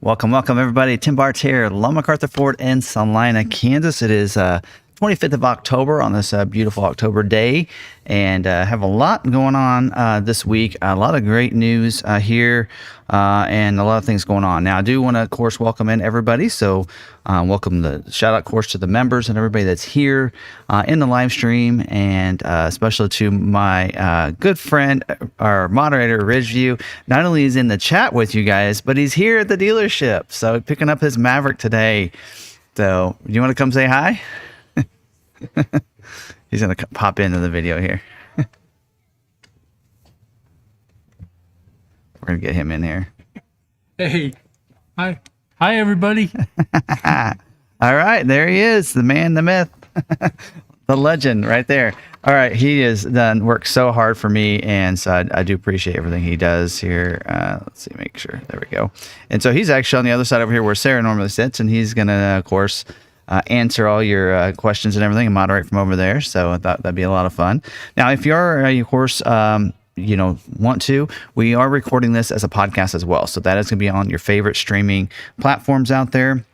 Welcome, everybody. Tim Bart's here, McArthur Ford in Salina, Kansas. It is 25th of October on this beautiful October day, and have a lot going on this week. A lot of great news here, and a lot of things going on. Now, I do want to, of course, welcome in everybody. So, welcome shout out, of course, to the members and everybody that's here in the live stream, and especially to my good friend, our moderator, Ridgeview. Not only is in the chat with you guys, but he's here at the dealership. So, picking up his Maverick today. So, you want to come say hi? He's going to pop into the video here. We're going to get him in here. Hey. Hi, everybody. All right. There he is. The man, the myth, the legend right there. All right. He has worked so hard for me. And so I do appreciate everything he does here. Let's see, make sure. There we go. And so he's actually on the other side over here where Sarah normally sits. And he's going to, of course, answer all your questions and everything and moderate from over there. So I thought that'd be a lot of fun. Now, if you are, of course, want to, we are recording this as a podcast as well. So that is going to be on your favorite streaming platforms out there.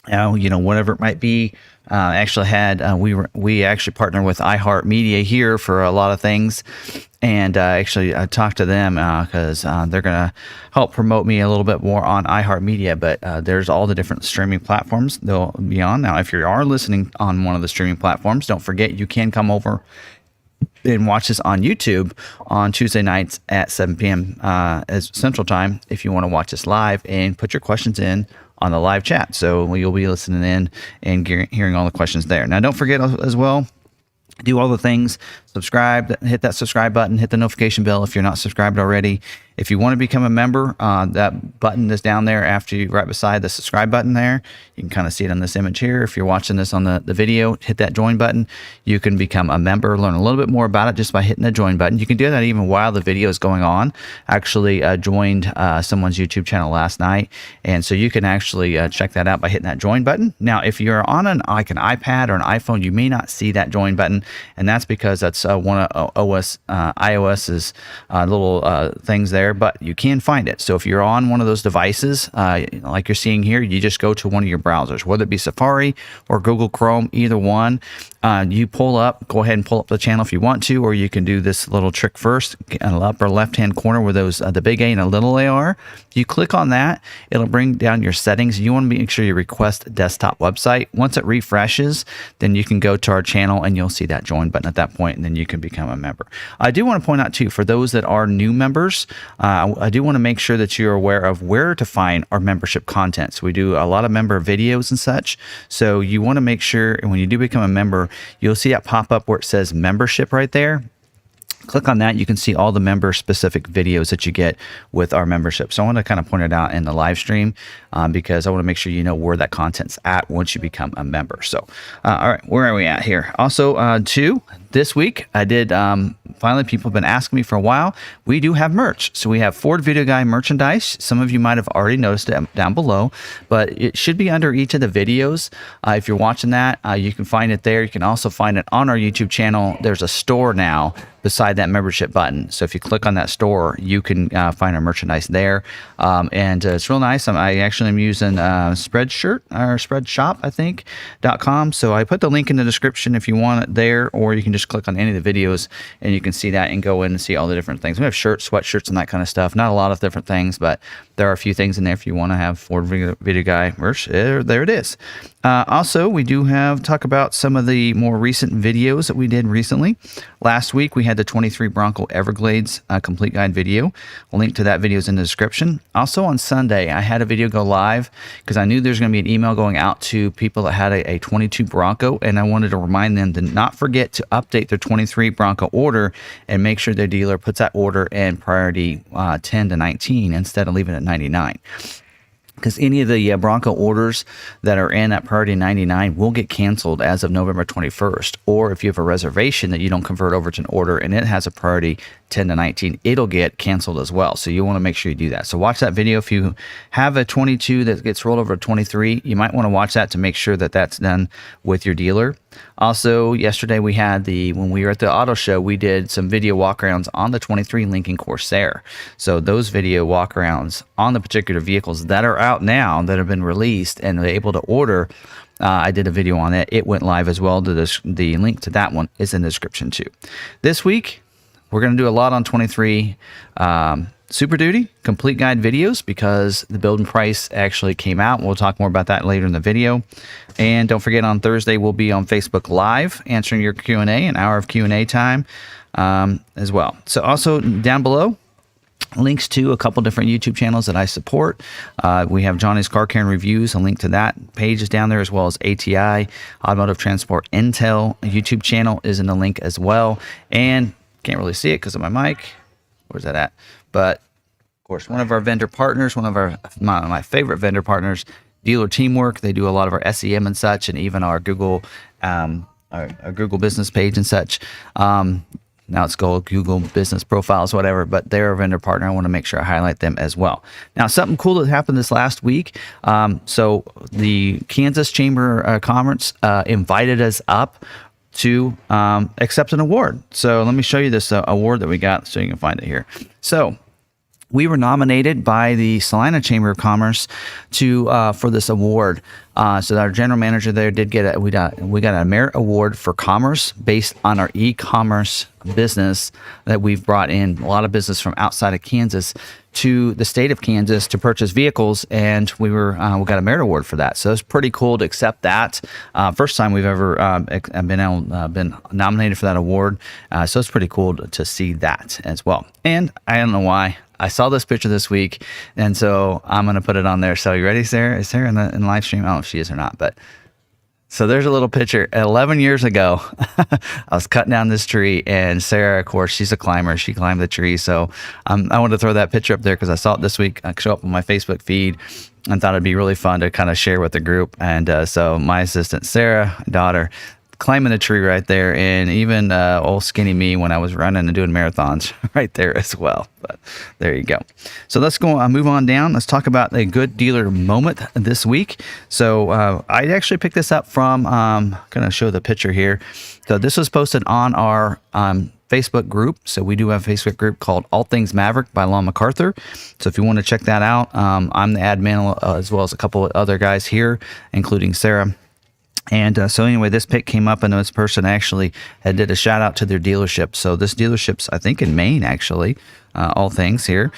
Whatever it might be. Actually had we actually partner with iHeartMedia here for a lot of things, and I talked to them because they're gonna help promote me a little bit more on iHeartMedia. But there's all the different streaming platforms they'll be on. Now, if you are listening on one of the streaming platforms, don't forget you can come over and watch this on YouTube on Tuesday nights at 7 p.m. As Central Time if you want to watch this live and put your questions in on the live chat. So you'll be listening in and hearing all the questions there. Now, don't forget as well, do all the things, subscribe, hit that subscribe button, hit the notification bell if you're not subscribed already. If you want to become a member, that button is down there right beside the subscribe button there. You can kind of see it on this image here. If you're watching this on the video, hit that join button. You can become a member, learn a little bit more about it just by hitting the join button. You can do that even while the video is going on. Actually joined someone's YouTube channel last night, and so you can actually check that out by hitting that join button. Now, if you're on an iPad or an iPhone, you may not see that join button, and that's because that's one of iOS's little things there, but you can find it. So if you're on one of those devices, like you're seeing here, you just go to one of your browsers, whether it be Safari or Google Chrome, either one. You go ahead and pull up the channel if you want to, or you can do this little trick first in the upper left-hand corner where those the big A and a little A are. You click on that, it'll bring down your settings. You want to make sure you request desktop website. Once it refreshes, then you can go to our channel and you'll see that join button at that point, and then you can become a member. I do want to point out too, for those that are new members, I do want to make sure that you're aware of where to find our membership content. So we do a lot of member videos and such. So you want to make sure, and when you do become a member, you'll see that pop up where it says membership right there. Click on that. You can see all the member specific videos that you get with our membership. So I want to kind of point it out in the live stream because I want to make sure you know where that content's at once you become a member. So, all right, where are we at here? Also, this week I did, finally, people have been asking me for a while. We do have merch. So we have FordVideoGuy merchandise. Some of you might have already noticed it down below, but it should be under each of the videos. If you're watching that, you can find it there. You can also find it on our YouTube channel. There's a store now beside that membership button. So if you click on that store, you can find our merchandise there. And it's real nice. I actually am using Spreadshirt or Spreadshop, I think, .com. So I put the link in the description if you want it there, or you can just click on any of the videos and you can see that and go in and see all the different things. We have shirts, sweatshirts, and that kind of stuff. Not a lot of different things, but there are a few things in there if you want to have Ford Video Guy merch. There it is. Also, we do talk about some of the more recent videos that we did recently. Last week, we had the 23 Bronco Everglades complete guide video. A link to that video is in the description. Also, on Sunday, I had a video go live because I knew there's going to be an email going out to people that had a 22 Bronco, and I wanted to remind them to not forget to update their 23 Bronco order and make sure their dealer puts that order in priority 10 to 19 instead of leaving it at 99. Because any of the Bronco orders that are in at priority 99 will get canceled as of November 21st. Or if you have a reservation that you don't convert over to an order and it has a priority 10 to 19, it'll get canceled as well. So you want to make sure you do that. So watch that video. If you have a 22 that gets rolled over to 23, you might want to watch that to make sure that that's done with your dealer. Also, yesterday we had when we were at the auto show, we did some video walkarounds on the 23 Lincoln Corsair. So those video walkarounds on the particular vehicles that are out now, that have been released and are able to order, I did a video on it. It went live as well. The link to that one is in the description too. This week, we're going to do a lot on 23 Super Duty complete guide videos because the build and price actually came out. We'll talk more about that later in the video. And don't forget, on Thursday, we'll be on Facebook Live answering your Q&A, an hour of Q&A time as well. So also down below, links to a couple different YouTube channels that I support. We have Johnny's Car Care and Reviews. A link to that page is down there, as well as ATI, Automotive Transport Intel YouTube channel is in the link as well. And can't really see it because of my mic. Where's that at? But of course, one of our vendor partners, my favorite vendor partners, Dealer Teamwork. They do a lot of our SEM and such, and even our Google our Google business page and such. Now it's called Google Business Profiles, whatever, but they're a vendor partner. I want to make sure I highlight them as well. Now, something cool that happened this last week. So the Kansas Chamber of Commerce invited us up to accept an award. So let me show you this award that we got so you can find it here. So we were nominated by the Salina Chamber of Commerce for this award. So our general manager there did get we got a merit award for commerce based on our e-commerce business that we've brought in a lot of business from outside of Kansas to the state of Kansas to purchase vehicles, and we got a merit award for that. So it's pretty cool to accept that. First time we've ever been nominated for that award. So it's pretty cool to see that as well. And I don't know why. I saw this picture this week, and so I'm going to put it on there. So you ready, Sarah? Is Sarah in the live stream? I don't know if she is or not, but so there's a little picture. 11 years ago, I was cutting down this tree, and Sarah, of course, she's a climber. She climbed the tree. So I wanted to throw that picture up there because I saw it this week show up on my Facebook feed and thought it'd be really fun to kind of share with the group. And so my assistant, Sarah, daughter, climbing a tree right there, and even old skinny me when I was running and doing marathons right there as well. But there you go. So let's go move on down. Let's talk about a good dealer moment this week. So I actually picked this up from, I'm going to show the picture here. So this was posted on our Facebook group. So we do have a Facebook group called All Things Maverick by McArthur. So if you want to check that out, I'm the admin as well as a couple of other guys here, including Sarah. And so anyway, this pick came up, and this person actually did a shout out to their dealership. So this dealership's, I think, in Maine, actually, All Things here.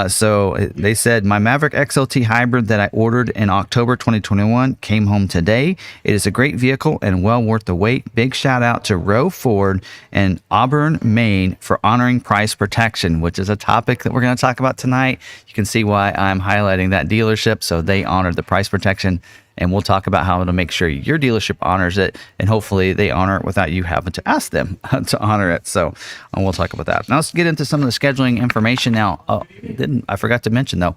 So they said, my Maverick XLT hybrid that I ordered in October 2021 came home today. It is a great vehicle and well worth the wait. Big shout out to Roe Ford in Auburn, Maine for honoring price protection, which is a topic that we're going to talk about tonight. You can see why I'm highlighting that dealership. So they honored the price protection. And we'll talk about how to make sure your dealership honors it, and hopefully they honor it without you having to ask them to honor it. So we'll talk about that. Now let's get into some of the scheduling information. Now, I forgot to mention though,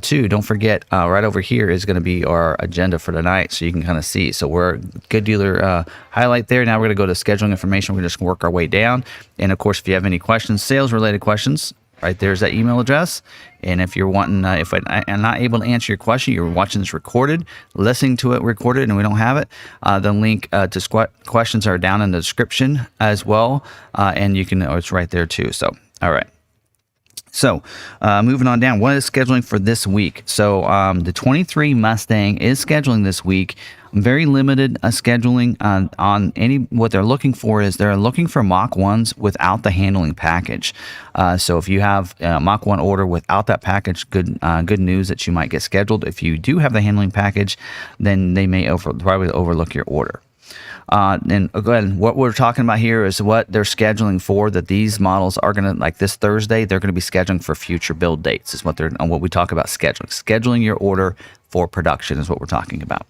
too, don't forget right over here is going to be our agenda for tonight, so you can kind of see. So we're good dealer highlight there. Now we're going to go to scheduling information. We're just going to work our way down. And of course, if you have any questions, sales related questions, right there's that email address. And if you're wanting, if I'm not able to answer your question, you're watching this recorded, listening to it recorded, and we don't have it, the link to questions are down in the description as well. And you can, it's right there too. So, all right. So moving on down, what is scheduling for this week? So the 23 Mustang is scheduling this week. Very limited scheduling on what they're looking for is they're looking for Mach 1s without the handling package. So if you have a Mach 1 order without that package, good news that you might get scheduled. If you do have the handling package, then they may probably overlook your order. And again, what we're talking about here is what they're scheduling for, that these models are going to, like this Thursday, they're going to be scheduling for future build dates is what we talk about scheduling. Scheduling your order for production is what we're talking about.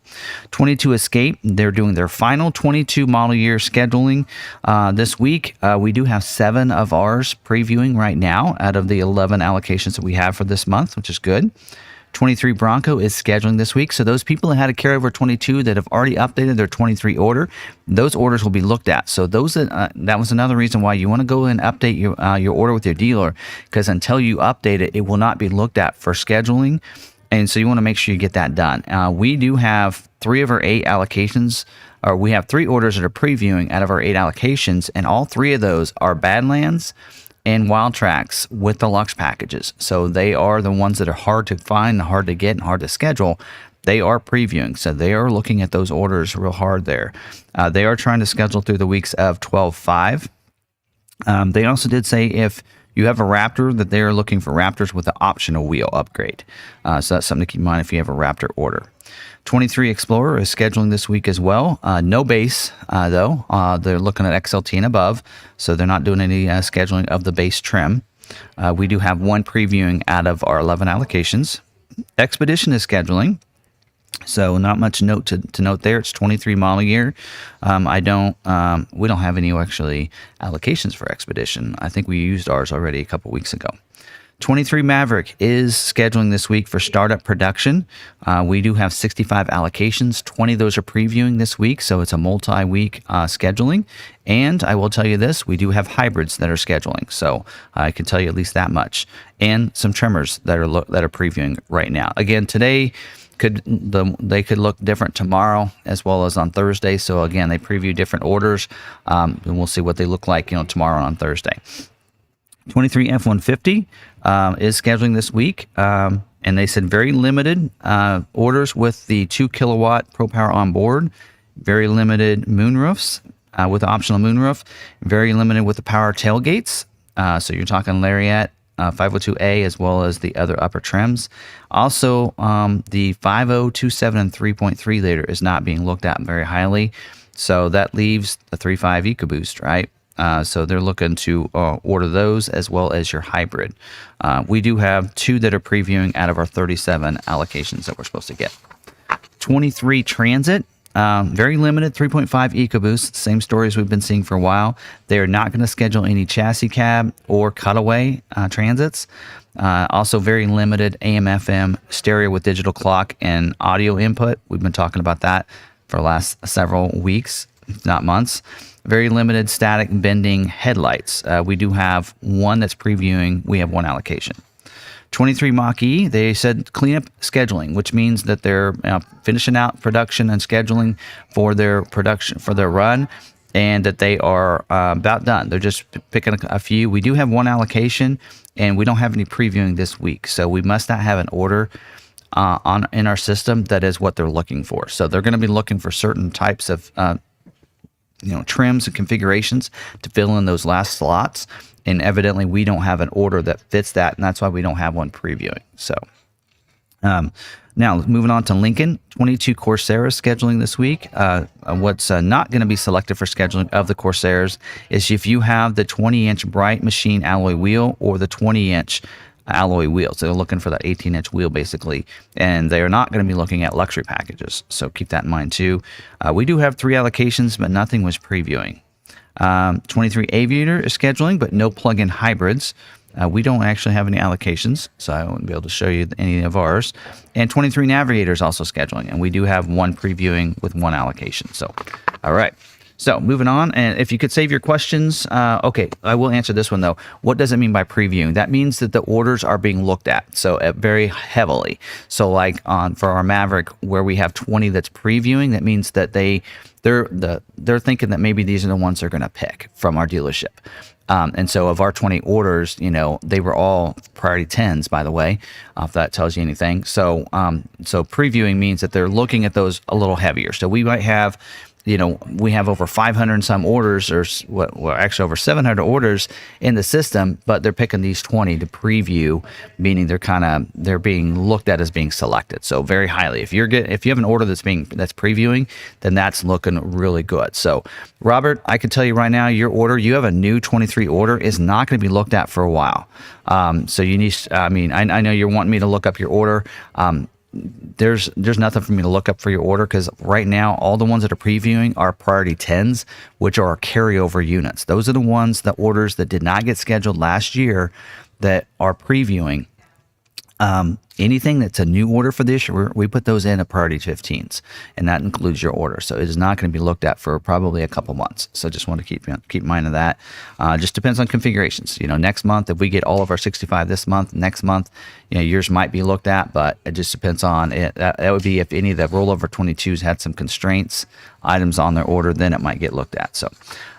22 Escape, they're doing their final 22 model year scheduling this week. We do have 7 of ours previewing right now out of the 11 allocations that we have for this month, which is good. 23 Bronco is scheduling this week. So those people that had a carryover 22 that have already updated their 23 order, those orders will be looked at. So those that was another reason why you want to go and update your order with your dealer, because until you update it, it will not be looked at for scheduling. And so you want to make sure you get that done. We do have 3 of our 8 allocations, or we have 3 orders that are previewing out of our 8 allocations, and all 3 of those are Badlands and Wild Tracks with the Lux packages. So they are the ones that are hard to find, hard to get, and hard to schedule. They are previewing, so they are looking at those orders real hard there. They are trying to schedule through the weeks of 12/5. They also did say if you have a Raptor, that they are looking for Raptors with an optional wheel upgrade. So that's something to keep in mind if you have a Raptor order. 23 Explorer is scheduling this week as well. No base, though. They're looking at XLT and above, so they're not doing any scheduling of the base trim. We do have 1 previewing out of our 11 allocations. Expedition is scheduling, so not much note to note there. It's 23 model year. We don't have any actually allocations for Expedition. I think we used ours already a couple weeks ago. 23 Maverick is scheduling this week for startup production. We do have 65 allocations. 20 of those are previewing this week, so it's a multi-week scheduling. And I will tell you this, we do have hybrids that are scheduling, so I can tell you at least that much. And some trimmers that are previewing right now. Again, today they could look different tomorrow as well as on Thursday. So again, they preview different orders, and we'll see what they look like, tomorrow on Thursday. 23 F-150 is scheduling this week, and they said very limited orders with the 2 kilowatt Pro Power on board, very limited moonroofs with optional moonroof, very limited with the power tailgates. So you're talking Lariat, 502A, as well as the other upper trims. Also, the 5.0, 2.7, and 3.3 liter is not being looked at very highly. So that leaves the 3.5 EcoBoost, right? So they're looking to order those as well as your hybrid. We do have 2 that are previewing out of our 37 allocations that we're supposed to get. 23 Transit, very limited 3.5 EcoBoost, same story as we've been seeing for a while. They are not going to schedule any chassis cab or cutaway Transits. Also very limited AM/FM stereo with digital clock and audio input. We've been talking about that for the last several weeks, if not months. Very limited static bending headlights. We do have 1 that's previewing. We have 1 allocation. 23 Mach-E, they said cleanup scheduling, which means that they're finishing out production and scheduling for their run, and that they are about done. They're just picking a few. We do have 1 allocation, and we don't have any previewing this week, so we must not have an order in our system that is what they're looking for. So they're going to be looking for certain types of trims and configurations to fill in those last slots, and evidently we don't have an order that fits that, and that's why we don't have 1 previewing. So now moving on to Lincoln, 22 Corsairs scheduling this week. What's not going to be selected for scheduling of the Corsairs is if you have the 20-inch bright machine alloy wheel or the 20-inch alloy wheels. They're looking for that 18-inch wheel basically, and they are not going to be looking at luxury packages, so keep that in mind too. We do have 3 allocations, but nothing was previewing. 23 Aviator is scheduling, but no plug-in hybrids. We don't actually have any allocations, so I won't be able to show you any of ours. And 23 Navigator is also scheduling, and we do have 1 previewing with 1 allocation. So, all right. So moving on, and if you could save your questions, okay, I will answer this one though. What does it mean by previewing? That means that the orders are being looked at, so very heavily. So like for our Maverick, where we have 20 that's previewing, that means that they're thinking that maybe these are the ones they're going to pick from our dealership. And so of our 20 orders, they were all priority 10s, by the way, if that tells you anything. So previewing means that they're looking at those a little heavier. So we might have, we have over 500 and some orders, or actually over 700 orders in the system, but they're picking these 20 to preview, meaning they're being looked at as being selected. So very highly. If you have an order that's previewing, then that's looking really good. So Robert, I can tell you right now, your order, you have a new 23 order, is not going to be looked at for a while. So you need, I know you're wanting me to look up your order. There's nothing for me to look up for your order, because right now all the ones that are previewing are priority 10s, which are our carryover units. Those are the orders that did not get scheduled last year that are previewing. Anything that's a new order for this year, we put those in at priority 15s, and that includes your order. So it is not going to be looked at for probably a couple months. So just want to keep in mind of that. Just depends on configurations. Next month, if we get all of our 65 this month, next month, yours might be looked at, but it just depends on it. That would be if any of the rollover 22s had some constraints items on their order, then it might get looked at. So,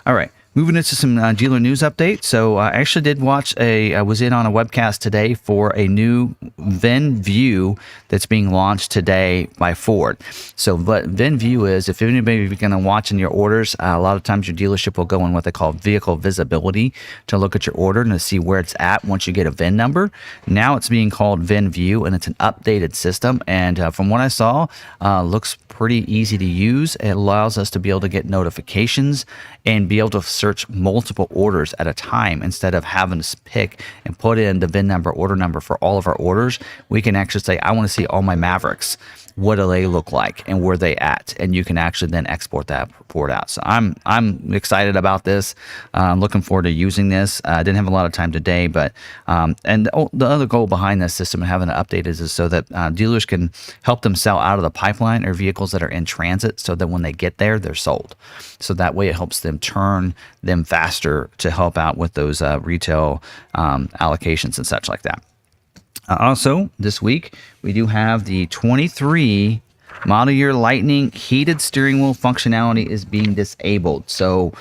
all right. Moving into some dealer news updates. So I actually did watch I was in on a webcast today for a new VinView that's being launched today by Ford. So what VinView is, if anybody is going to watch in your orders, a lot of times your dealership will go in what they call vehicle visibility to look at your order and to see where it's at once you get a VIN number. Now it's being called VinView, and it's an updated system. And from what I saw, looks pretty easy to use. It allows us to be able to get notifications and be able to search multiple orders at a time instead of having to pick and put in the VIN number, order number for all of our orders. We can actually say, I want to see all my Mavericks. What do they look like and where they at? And you can actually then export that report out. So I'm excited about this. I'm looking forward to using this. I didn't have a lot of time today, but and the other goal behind this system and having it updated is so that dealers can help them sell out of the pipeline or vehicles that are in transit, so that when they get there, they're sold. So that way it helps them turn them faster to help out with those retail allocations and such like that. Also, this week, we do have the 23 model year Lightning heated steering wheel functionality is being disabled. So,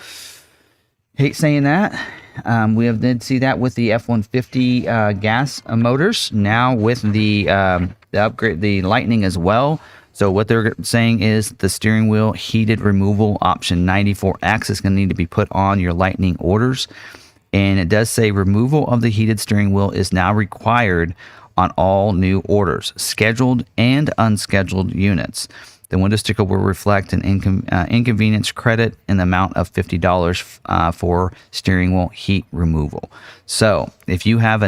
hate saying that. We did see that with the F-150 gas motors. Now with the upgrade, the Lightning as well. So what they're saying is the steering wheel heated removal option 94X is going to need to be put on your Lightning orders. And it does say removal of the heated steering wheel is now required on all new orders, scheduled and unscheduled units. The window sticker will reflect an inconvenience credit in the amount of $50 for steering wheel heat removal. So if you have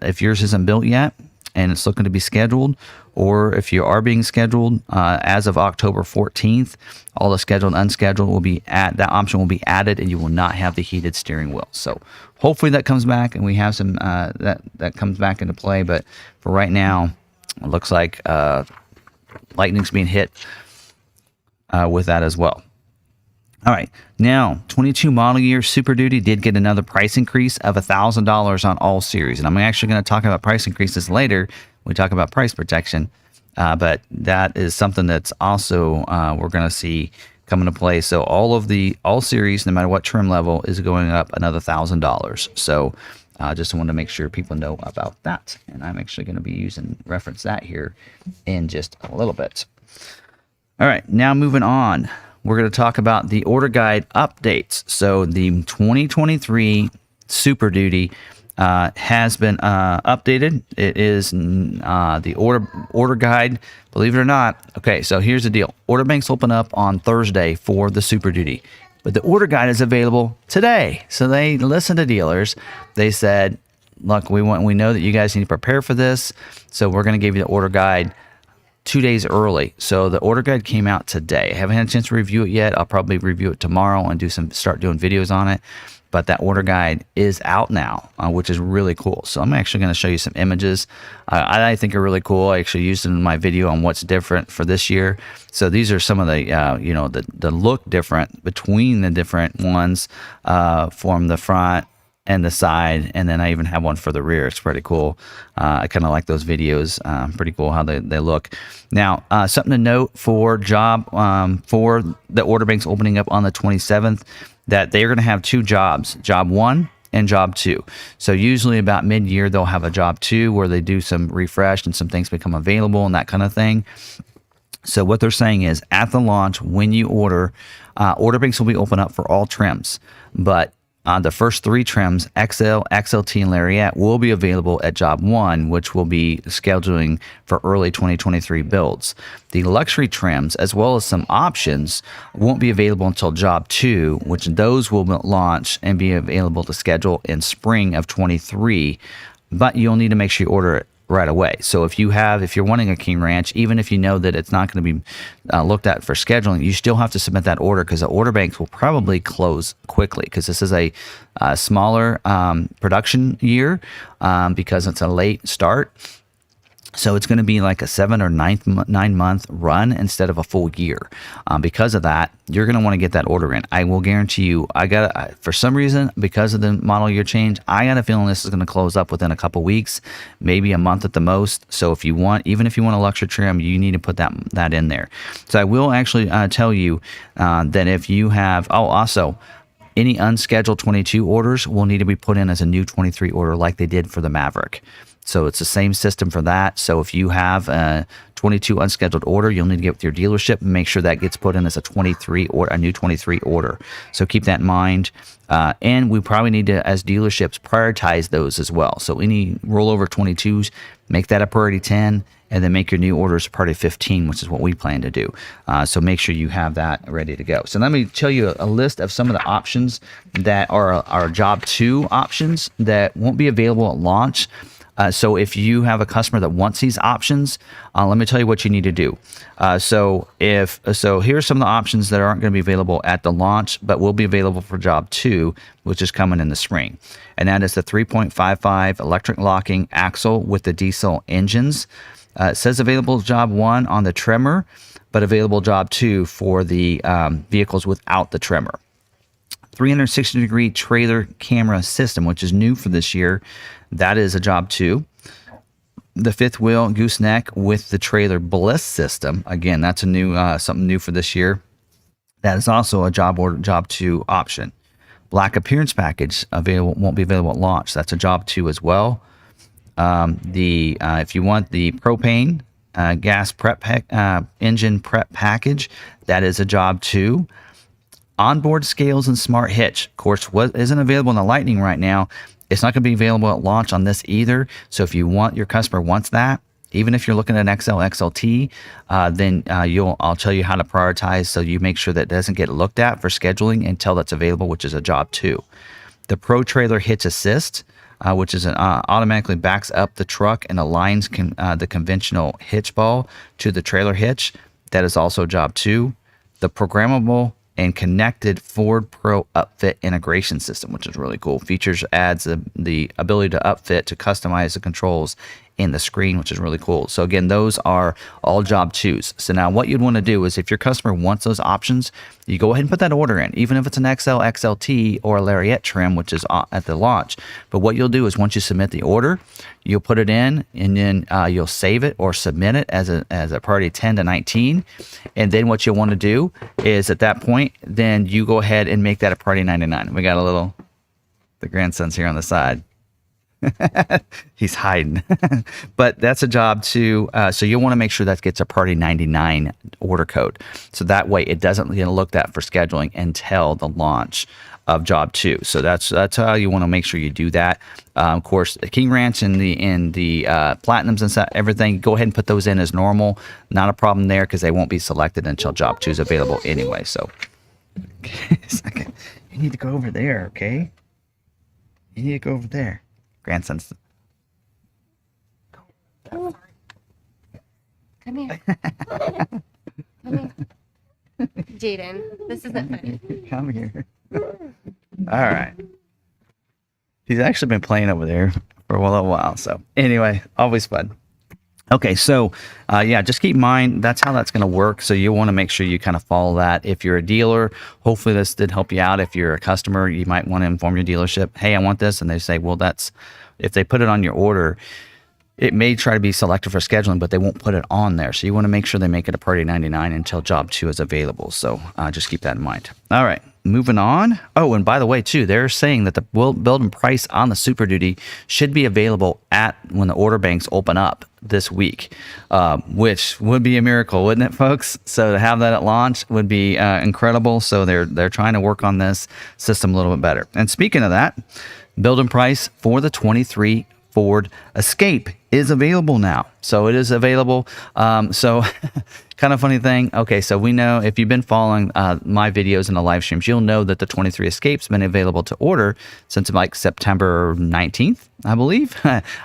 if yours isn't built yet and it's looking to be scheduled, or if you are being scheduled as of October 14th, all the scheduled and unscheduled will be that option will be added, and you will not have the heated steering wheel. So hopefully that comes back, and we have some that comes back into play. But for right now, it looks like Lightning's being hit with that as well. All right, now 22 model year Super Duty did get another price increase of $1,000 on all series, and I'm actually going to talk about price increases later. We talk about price protection, but that is something that's also we're going to see come into play. So all series, no matter what trim level, is going up another $1,000. So just wanted to make sure people know about that, and I'm actually going to be reference that here in just a little bit. All right, now moving on. We're going to talk about the order guide updates. So the 2023 Super Duty has been updated. It is the order guide, believe it or not. Okay, so here's the deal. Order banks open up on Thursday for the Super Duty, but the order guide is available today. So they listened to dealers. They said, look, we know that you guys need to prepare for this, so we're going to give you the order guide 2 days early. So the order guide came out today. I haven't had a chance to review it yet. I'll probably review it tomorrow and start doing videos on it. But that order guide is out now, which is really cool. So I'm actually going to show you some images I think are really cool. I actually used it in my video on what's different for this year. So these are some of the the look different between the different ones from the front and the side, and then I even have one for the rear. It's pretty cool. I kind of like those videos. Pretty cool how they look. Now, something to note for for the order banks opening up on the 27th, that they're going to have two jobs, job 1 and job 2. So usually about mid-year, they'll have a job 2 where they do some refresh and some things become available and that kind of thing. So what they're saying is at the launch, when you order banks will be open up for all trims, but the first 3 trims, XL, XLT, and Lariat, will be available at Job 1, which will be scheduling for early 2023 builds. The luxury trims, as well as some options, won't be available until Job 2, which those will launch and be available to schedule in spring of 23. But you'll need to make sure you order it right away. So if you're wanting a King Ranch, even if you know that it's not going to be looked at for scheduling, you still have to submit that order, because the order banks will probably close quickly, because this is a smaller production year, because it's a late start. So it's going to be like a 7 or 9 month run instead of a full year. Because of that, you're going to want to get that order in. I will guarantee you, for some reason, because of the model year change, I got a feeling this is going to close up within a couple weeks, maybe a month at the most. So even if you want a luxury trim, you need to put that in there. So I will actually tell you that if you have, also, any unscheduled 22 orders will need to be put in as a new 23 order, like they did for the Maverick. So it's the same system for that. So if you have a 22 unscheduled order, you'll need to get with your dealership and make sure that gets put in as a 23 or a new 23 order. So keep that in mind. And we probably need to, as dealerships, prioritize those as well. So any rollover 22s, make that a priority 10, and then make your new orders a priority 15, which is what we plan to do. So make sure you have that ready to go. So let me tell you a list of some of the options that are our Job 2 options that won't be available at launch. So if you have a customer that wants these options, let me tell you what you need to do. So here's some of the options that aren't going to be available at the launch, but will be available for Job 2, which is coming in the spring. And that is the 3.55 electric locking axle with the diesel engines. It says available Job 1 on the Tremor, but available Job 2 for the vehicles without the Tremor. 360-degree trailer camera system, which is new for this year. That is a Job 2. The fifth wheel gooseneck with the trailer bliss system. Again, that's a new something new for this year. That is also a Job 2 option. Black appearance package won't be available at launch. That's a Job 2 as well. If you want the propane gas prep engine prep package, that is a Job 2. Onboard scales and smart hitch, of course, what isn't available in the Lightning right now. It's not going to be available at launch on this either. So if your customer wants that, even if you're looking at an XL, XLT, then I'll tell you how to prioritize, so you make sure that it doesn't get looked at for scheduling until that's available, which is a Job 2. The Pro Trailer Hitch Assist, which is automatically backs up the truck and aligns the conventional hitch ball to the trailer hitch. That is also Job 2. The programmable and connected Ford Pro upfit integration system, which is really cool. Features adds the ability to upfit to customize the controls in the screen, which is really cool. So again, those are all Job 2s. So now what you'd want to do is, if your customer wants those options, you go ahead and put that order in, even if it's an XL, XLT, or a Lariat trim, which is at the launch. But what you'll do is, once you submit the order, you'll put it in, and then you'll save it or submit it as a priority 10 to 19. And then what you'll want to do is, at that point, then you go ahead and make that a priority 99. We got the grandson's here on the side. He's hiding. But that's a Job 2. So you'll want to make sure that gets a priority 99 order code. So that way it doesn't get looked at for scheduling until the launch of Job 2. So that's how you want to make sure you do that. Of course, the King Ranch and the Platinums and stuff, everything, go ahead and put those in as normal. Not a problem there, because they won't be selected until Job 2 is available anyway. So second. You need to go over there, okay? You need to go over there. Grandson's. Come here. Come here. Jaden, this isn't funny. Come here. All right. He's actually been playing over there for a little while. So anyway, always fun. Okay, so just keep in mind, that's how that's going to work. So you want to make sure you kind of follow that. If you're a dealer, hopefully this did help you out. If you're a customer, you might want to inform your dealership, hey, I want this. And they say, well, if they put it on your order, it may try to be selected for scheduling, but they won't put it on there. So you want to make sure they make it a priority 99 until Job 2 is available. So just keep that in mind. All right, moving on. Oh, and by the way, too, they're saying that the build and price on the Super Duty should be available when the order banks open up this week, which would be a miracle, wouldn't it, folks? So to have that at launch would be incredible. So they're trying to work on this system a little bit better. And speaking of that, build and price for the 23 Ford Escape is available now. so it is available. So kind of funny thing. Okay, so we know if you've been following my videos and the live streams, you'll know that the 23 Escape's been available to order since like September 19th, I believe.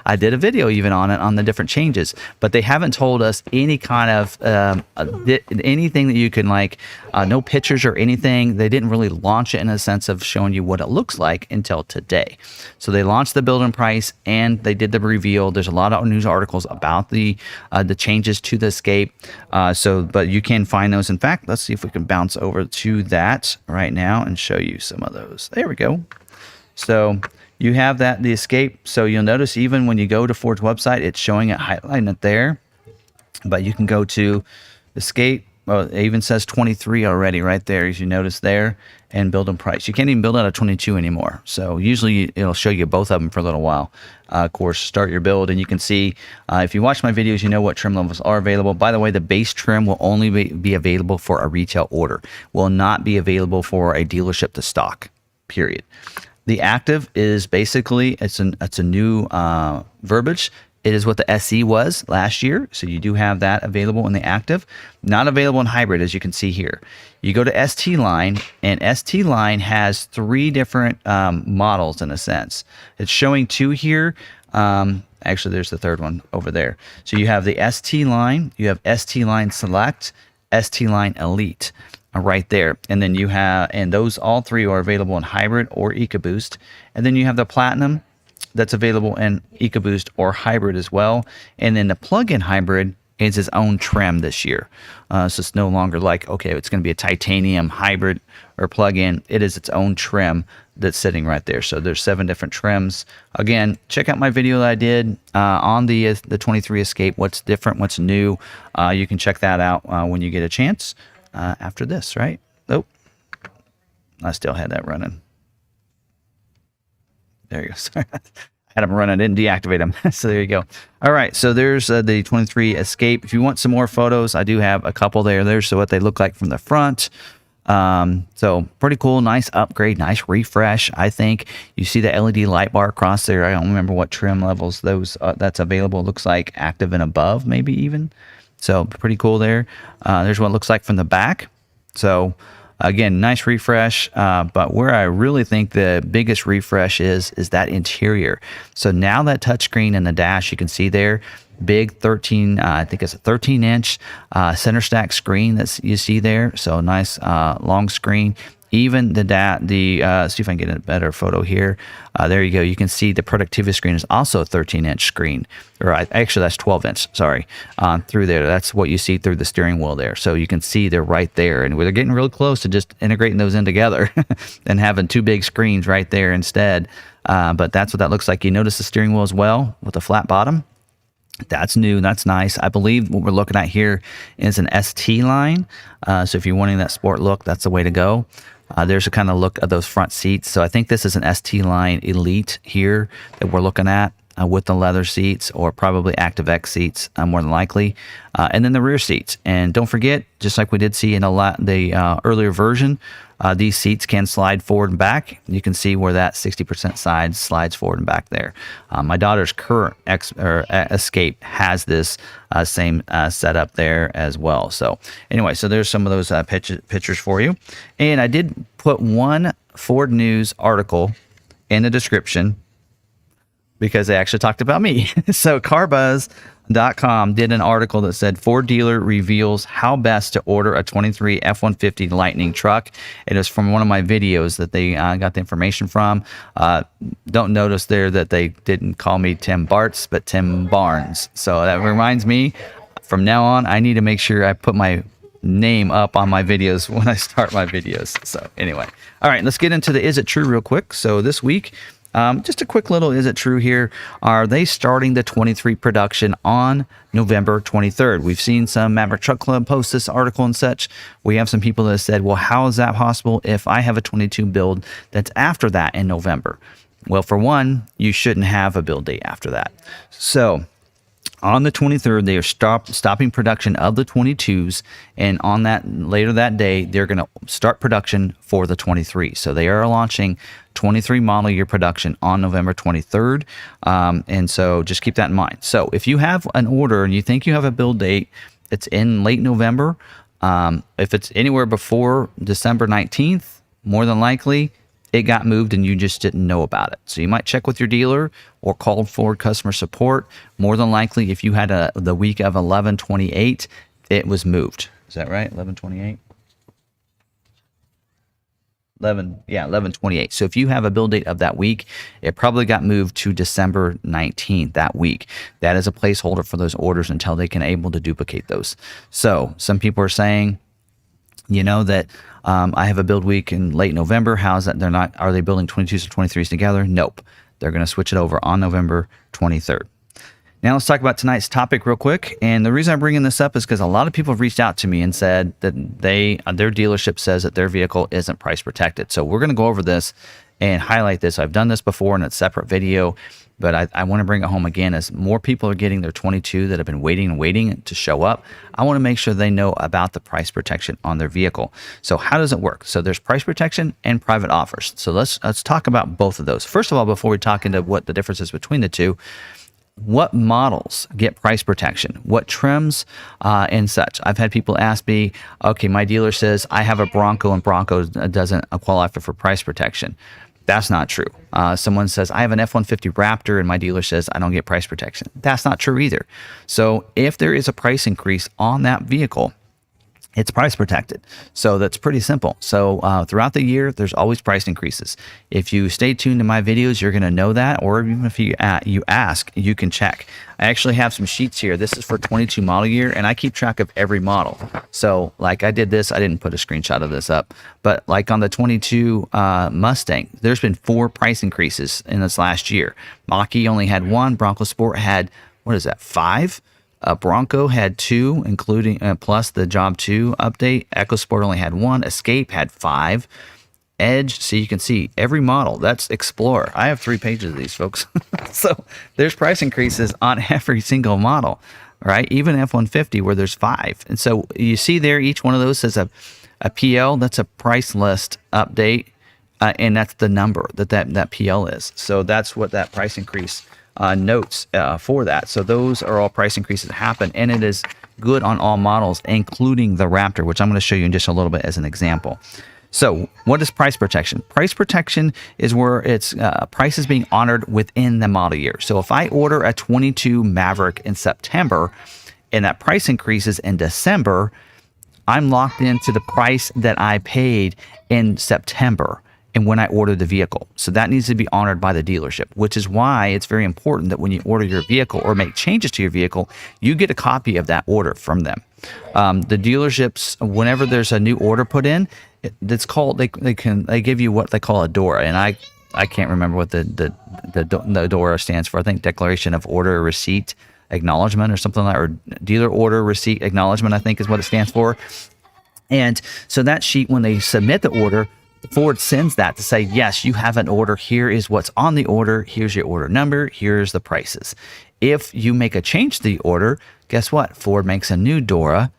I did a video even on it, on the different changes, but they haven't told us any kind of anything that you can like, no pictures or anything. They didn't really launch it in a sense of showing you what it looks like until today. So they launched the build and price, and they did the reveal. There's a lot of news articles about the changes to the Escape. But you can find those. In fact, let's see if we can bounce over to that right now and show you some of those. There we go. So you have that, the Escape. So you'll notice even when you go to Ford's website, it's showing it, highlighting it there. But you can go to Escape. Well, it even says 23 already right there, as you notice there, and build and price. You can't even build out a 22 anymore. So usually it'll show you both of them for a little while. Of course, start your build, and you can see, if you watch my videos, you know what trim levels are available. By the way, the base trim will only be available for a retail order, will not be available for a dealership to stock, period. The Active is basically, it's a new verbiage. It is what the SE was last year, so you do have that available in the Active. Not available in Hybrid, as you can see here. You go to ST Line, and ST Line has 3 different models in a sense. It's showing 2 here. Actually, there's the 3rd one over there. So you have the ST Line, you have ST Line Select, ST Line Elite. Right there, and then you have, and those all 3 are available in Hybrid or EcoBoost, and then you have the Platinum that's available in EcoBoost or Hybrid as well, and then the plug-in Hybrid is its own trim this year. So it's no longer like, okay, it's going to be a titanium hybrid or plug-in. It is its own trim that's sitting right there. So there's 7 different trims. Again, check out my video that I did on the 23 Escape. What's different? What's new? You can check that out when you get a chance. After this, right? Oh, I still had that running. There you go. Sorry. I had them running, didn't deactivate them. So there you go. All right, so there's the 23 Escape. If you want some more photos, I do have a couple there. There's what they look like from the front. So pretty cool, nice upgrade, nice refresh. I think you see the LED light bar across there. I don't remember what trim levels those that's available. It looks like Active and above, maybe even. So pretty cool there. There's what it looks like from the back. So again, nice refresh. But where I really think the biggest refresh is that interior. So now that touchscreen in the dash, you can see there, big 13, I think it's a 13-inch center stack screen that you see there. So nice long screen. Even see if I can get a better photo here. There you go. You can see the productivity screen is also a 13-inch screen, or actually that's 12-inch. Sorry, through there. That's what you see through the steering wheel there. So you can see they're right there, and they're getting real close to just integrating those in together and having 2 big screens right there instead. But that's what that looks like. You notice the steering wheel as well with the flat bottom. That's new. That's nice. I believe what we're looking at here is an ST line. So if you're wanting that sport look, that's the way to go. There's a kind of look of those front seats. So I think this is an ST line Elite here that we're looking at with the leather seats, or probably ActiveX seats, more than likely. And then the rear seats. And don't forget, just like we did see in the earlier version, these seats can slide forward and back. You can see where that 60% side slides forward and back there. My daughter's current Escape has this same setup there as well. So anyway, so there's some of those pictures for you. And I did put one Ford News article in the description because they actually talked about me. So carbuzz.com did an article that said Ford dealer reveals how best to order a 23 F-150 Lightning truck. It is from one of my videos that they got the information from. Don't notice there that they didn't call me Tim Bartz, but Tim Barnes. So that reminds me, from now on, I need to make sure I put my name up on my videos when I start my videos. So anyway, all right, let's get into the Is It True real quick. So this week, just a quick little Is It True here. Are they starting the 23 production on November 23rd? We've seen some Maverick Truck Club post this article and such. We have some people that have said, well, how is that possible if I have a 22 build that's after that in November? Well, for one, you shouldn't have a build date after that. So On the 23rd, they are stopping production of the 22s, and on that later that day, they're going to start production for the 23. So they are launching 23 model year production on November 23rd, and so just keep that in mind. So if you have an order and you think you have a build date, it's in late November. If it's anywhere before December 19th, more than likely it got moved and you just didn't know about it. So you might check with your dealer or call Ford customer support. More than likely, if you had the week of 11/28, it was moved. Is that right? 11/28? 11/28. So if you have a build date of that week, it probably got moved to December 19th that week. That is a placeholder for those orders until they can able to duplicate those. So some people are saying, that I have a build week in late November. How's that? Are they building 22s or 23s together? Nope. They're going to switch it over on November 23rd. Now let's talk about tonight's topic real quick. And the reason I'm bringing this up is because a lot of people have reached out to me and said that their dealership says that their vehicle isn't price protected. So we're going to go over this and highlight this. I've done this before in a separate video, but I want to bring it home again as more people are getting their 22 that have been waiting to show up. I want to make sure they know about the price protection on their vehicle. So how does it work? So there's price protection and private offers. So let's talk about both of those. First of all, before we talk into what the difference is between the two, what models get price protection, what trims and such. I've had people ask me, okay, my dealer says I have a Bronco and Bronco doesn't qualify for price protection. That's not true. Someone says, I have an F-150 Raptor and my dealer says I don't get price protection. That's not true either. So if there is a price increase on that vehicle, it's price protected. So that's pretty simple. So throughout the year, there's always price increases. If you stay tuned to my videos, you're going to know that. Or even if you ask, you can check. I actually have some sheets here. This is for 22 model year, and I keep track of every model. So like I did this, I didn't put a screenshot of this up, but like on the 22 Mustang, there's been 4 price increases in this last year. Mach-E only had 1. Bronco Sport had, 5? Bronco had 2, including plus the Job 2 update. EcoSport only had 1. Escape had 5. Edge, so you can see every model. That's Explorer. I have 3 pages of these, folks. So there's price increases on every single model, right? Even F-150 where there's 5. And so you see there, each one of those says a PL. That's a price list update, and that's the number that PL is. So that's what that price increase notes for that. So those are all price increases that happen, and it is good on all models, including the Raptor, which I'm going to show you in just a little bit as an example. So what is price protection? Price protection is where it's price is being honored within the model year. So if I order a 22 Maverick in September and that price increases in December, I'm locked into the price that I paid in September and when I ordered the vehicle. So that needs to be honored by the dealership, which is why it's very important that when you order your vehicle or make changes to your vehicle, you get a copy of that order from them. The dealerships, whenever there's a new order put in, it's called, they give you what they call a DORA, and I can't remember what the DORA stands for. I think Declaration of Order Receipt Acknowledgement or something like that, or Dealer Order Receipt Acknowledgement, I think is what it stands for. And so that sheet, when they submit the order, Ford sends that to say, yes, you have an order. Here is what's on the order. Here's your order number. Here's the prices. If you make a change to the order, guess what? Ford makes a new DORA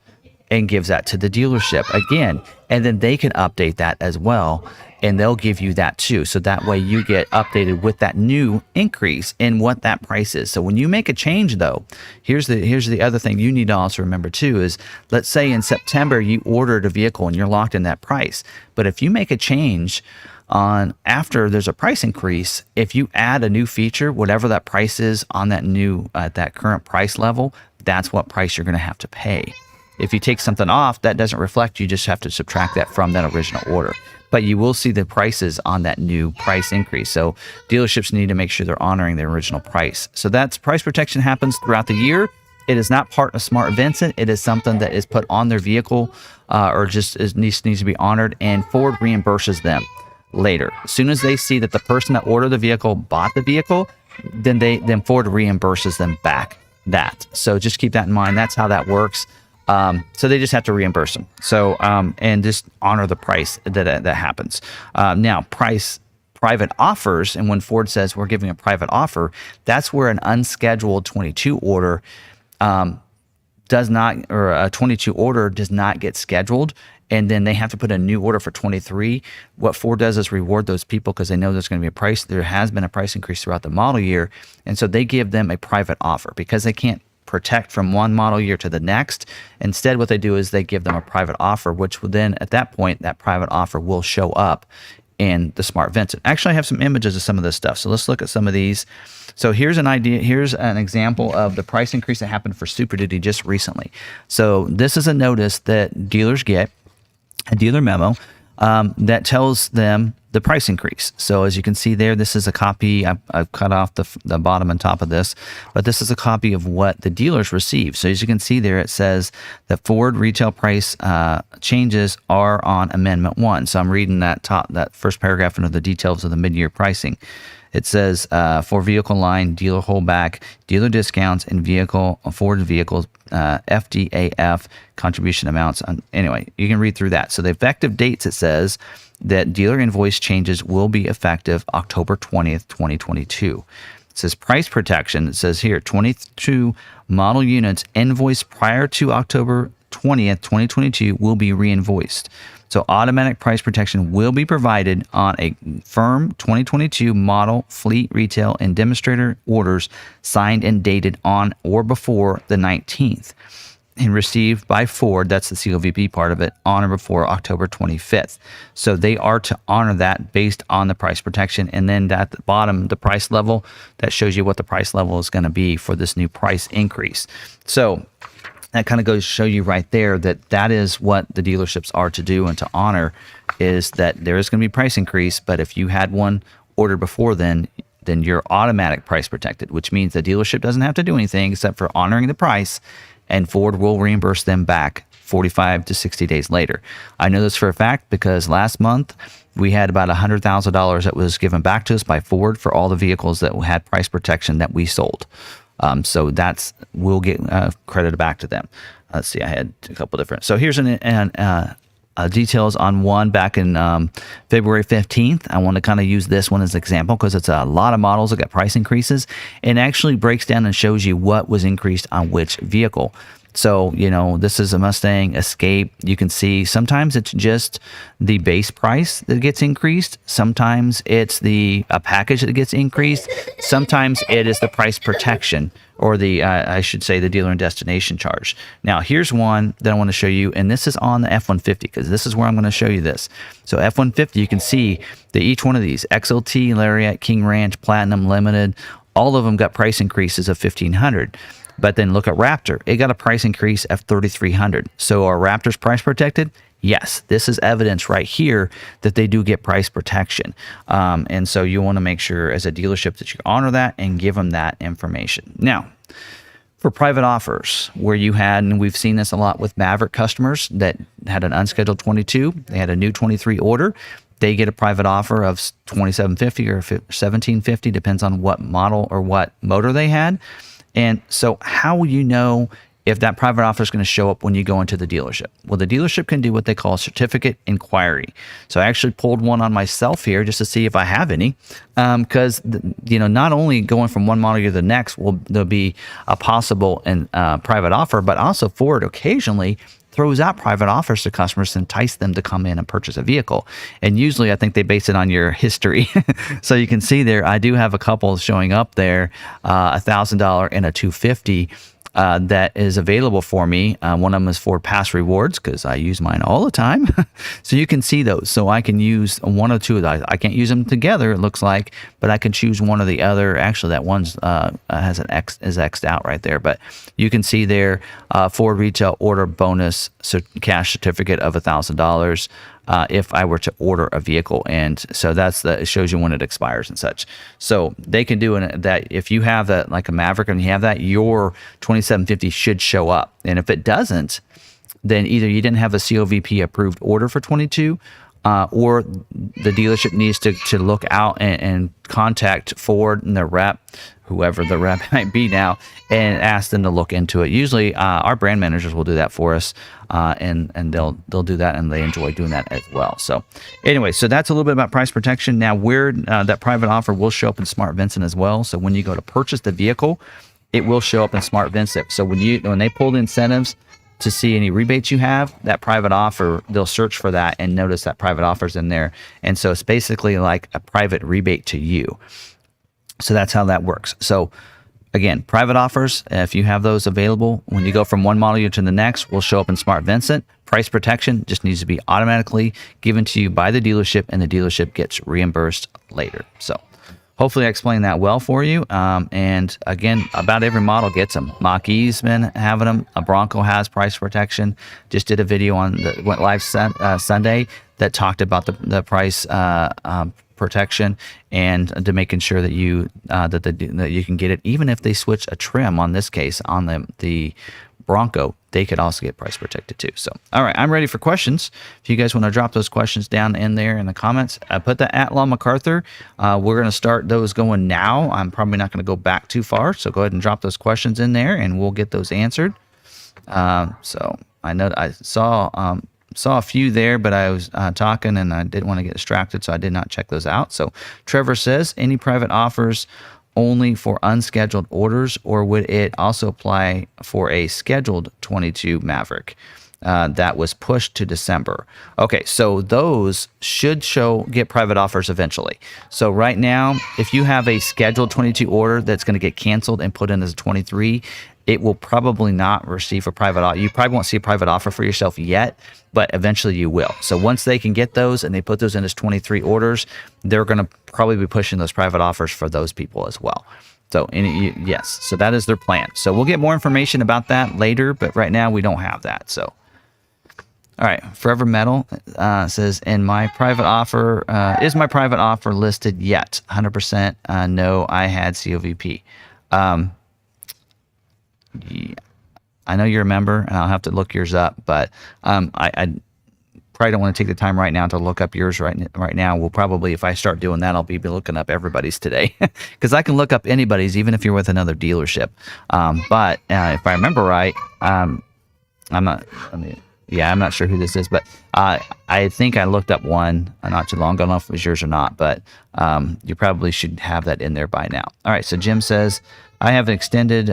and gives that to the dealership again. And then they can update that as well. And they'll give you that too. So that way you get updated with that new increase in what that price is. So when you make a change though, here's the other thing you need to also remember too is, let's say in September you ordered a vehicle and you're locked in that price. But if you make a change on after there's a price increase, if you add a new feature, whatever that price is on that new that current price level, that's what price you're going to have to pay. If you take something off, that doesn't reflect, you just have to subtract that from that original order. But you will see the prices on that new price increase. So dealerships need to make sure they're honoring their original price. So that's price protection happens throughout the year. It is not part of Smart Vincent. It is something that is put on their vehicle or just needs to be honored, and Ford reimburses them later. As soon as they see that the person that ordered the vehicle bought the vehicle, then Ford reimburses them back that. So just keep that in mind. That's how that works. So they just have to reimburse them. So, and just honor the price that happens. Now, private offers, and when Ford says we're giving a private offer, that's where an unscheduled 22 order does not, or a 22 order does not get scheduled, and then they have to put a new order for 23, what Ford does is reward those people because they know there's going to be there has been a price increase throughout the model year. And so they give them a private offer because they can't protect from one model year to the next. Instead, what they do is they give them a private offer, which will then, at that point, that private offer will show up in the Smart Vincent. Actually, I have some images of some of this stuff. So let's look at some of these. So here's an idea. Here's an example of the price increase that happened for Super Duty just recently. So this is a notice that dealers get, a dealer memo that tells them the price increase. So as you can see there, this is a copy. I've cut off the bottom and top of this, but this is a copy of what the dealers receive. So as you can see there, it says that Ford retail price changes are on Amendment 1. So I'm reading that first paragraph into the details of the mid-year pricing. It says for vehicle line, dealer holdback, dealer discounts, and Ford vehicles, FDAF contribution amounts. Anyway, you can read through that. So the effective dates, it says that dealer invoice changes will be effective October 20th, 2022. It says price protection. It says here 22 model units invoiced prior to October 20th, 2022 will be reinvoiced. So automatic price protection will be provided on a firm 2022 model, fleet, retail, and demonstrator orders signed and dated on or before the 19th and received by Ford, that's the COVP part of it, on or before October 25th. So they are to honor that based on the price protection. And then at the bottom, the price level, that shows you what the price level is going to be for this new price increase. So that kind of goes to show you right there that is what the dealerships are to do and to honor, is that there is going to be price increase, but if you had one ordered before then you're automatic price protected, which means the dealership doesn't have to do anything except for honoring the price, and Ford will reimburse them back 45 to 60 days later. I know this for a fact because last month we had about $100,000 that was given back to us by Ford for all the vehicles that had price protection that we sold. So we'll get credited back to them. Let's see, I had a couple different. So here's details on one back in February 15th. I want to kind of use this one as an example because it's a lot of models that got price increases, and actually breaks down and shows you what was increased on which vehicle. So, this is a Mustang Escape. You can see sometimes it's just the base price that gets increased. Sometimes it's a package that gets increased. Sometimes it is the price protection, or I should say the dealer and destination charge. Now, here's one that I want to show you, and this is on the F-150 because this is where I'm going to show you this. So F-150, you can see that each one of these, XLT, Lariat, King Ranch, Platinum, Limited, all of them got price increases of $1,500. But then look at Raptor. It got a price increase of $3,300. So are Raptors price protected? Yes. This is evidence right here that they do get price protection. And so you want to make sure as a dealership that you honor that and give them that information. Now, for private offers, where you had, and we've seen this a lot with Maverick customers that had an unscheduled 22, they had a new 23 order, they get a private offer of $2,750 or $1,750, depends on what model or what motor they had. And so how will you know if that private offer is going to show up when you go into the dealership? Well, the dealership can do what they call a certificate inquiry. So I actually pulled one on myself here just to see if I have any, because not only going from one model year to the next there'll be a possible private offer, but also Ford occasionally throws out private offers to customers to entice them to come in and purchase a vehicle. And usually I think they base it on your history. So you can see there, I do have a couple showing up there, $1,000 and a $250 that is available for me. One of them is Ford Pass Rewards because I use mine all the time. So you can see those. So I can use one or two of those. I can't use them together, it looks like, but I can choose one or the other. Actually, that one's has an X, is X'd out right there. But you can see there, Ford Retail Order Bonus cash certificate of $1,000. If I were to order a vehicle. And so it shows you when it expires and such. So they can do that. If you have that, like a Maverick, and you have that, your 2750 should show up. And if it doesn't, then either you didn't have a COVP approved order for 22, or the dealership needs to look out and contact Ford and their rep, whoever the rep might be now, and ask them to look into it. Usually our brand managers will do that for us, and they'll do that, and they enjoy doing that as well. So anyway, so that's a little bit about price protection. Now, where that private offer will show up in Smart Vincent as well. So when you go to purchase the vehicle, it will show up in Smart Vincent. So when they pull the incentives to see any rebates you have, that private offer, they'll search for that and notice that private offer's in there. And so it's basically like a private rebate to you. So that's how that works. So again, private offers, if you have those available, when you go from one model year to the next, will show up in Smart Vincent. Price protection just needs to be automatically given to you by the dealership, and the dealership gets reimbursed later. So hopefully I explained that well for you. And again, about every model gets them. Mach-E's been having them. A Bronco has price protection. Just did a video on went live Sunday that talked about the price protection, and to making sure that you that you can get it, even if they switch a trim. On this case, on the Bronco, they could also get price protected too. So, all right, I'm ready for questions. If you guys want to drop those questions down in there in the comments, I put the @ Law McArthur. We're going to start those going now. I'm probably not going to go back too far, so go ahead and drop those questions in there, and we'll get those answered. So I know I saw a few there, but I was talking and I didn't want to get distracted, so I did not check those out. So Trevor says, any private offers only for unscheduled orders, or would it also apply for a scheduled 22 Maverick that was pushed to December? Okay, so those should get private offers eventually. So right now, if you have a scheduled 22 order that's going to get canceled and put in as a 23, it will probably not receive a private offer. You probably won't see a private offer for yourself yet, but eventually you will. So once they can get those and they put those in as 23 orders, they're going to probably be pushing those private offers for those people as well. So yes, so that is their plan. So we'll get more information about that later, but right now we don't have that. So, all right, Forever Metal says, is my private offer listed yet? 100% no, I had COVP. Yeah, I know you're a member, and I'll have to look yours up, but I probably don't want to take the time right now to look up yours right now. We'll probably, if I start doing that, I'll be looking up everybody's today, because I can look up anybody's, even if you're with another dealership. But if I remember right, I'm not sure who this is, but I think I looked up one not too long ago. I don't know if it was yours or not, but you probably should have that in there by now. All right, so Jim says, I have an extended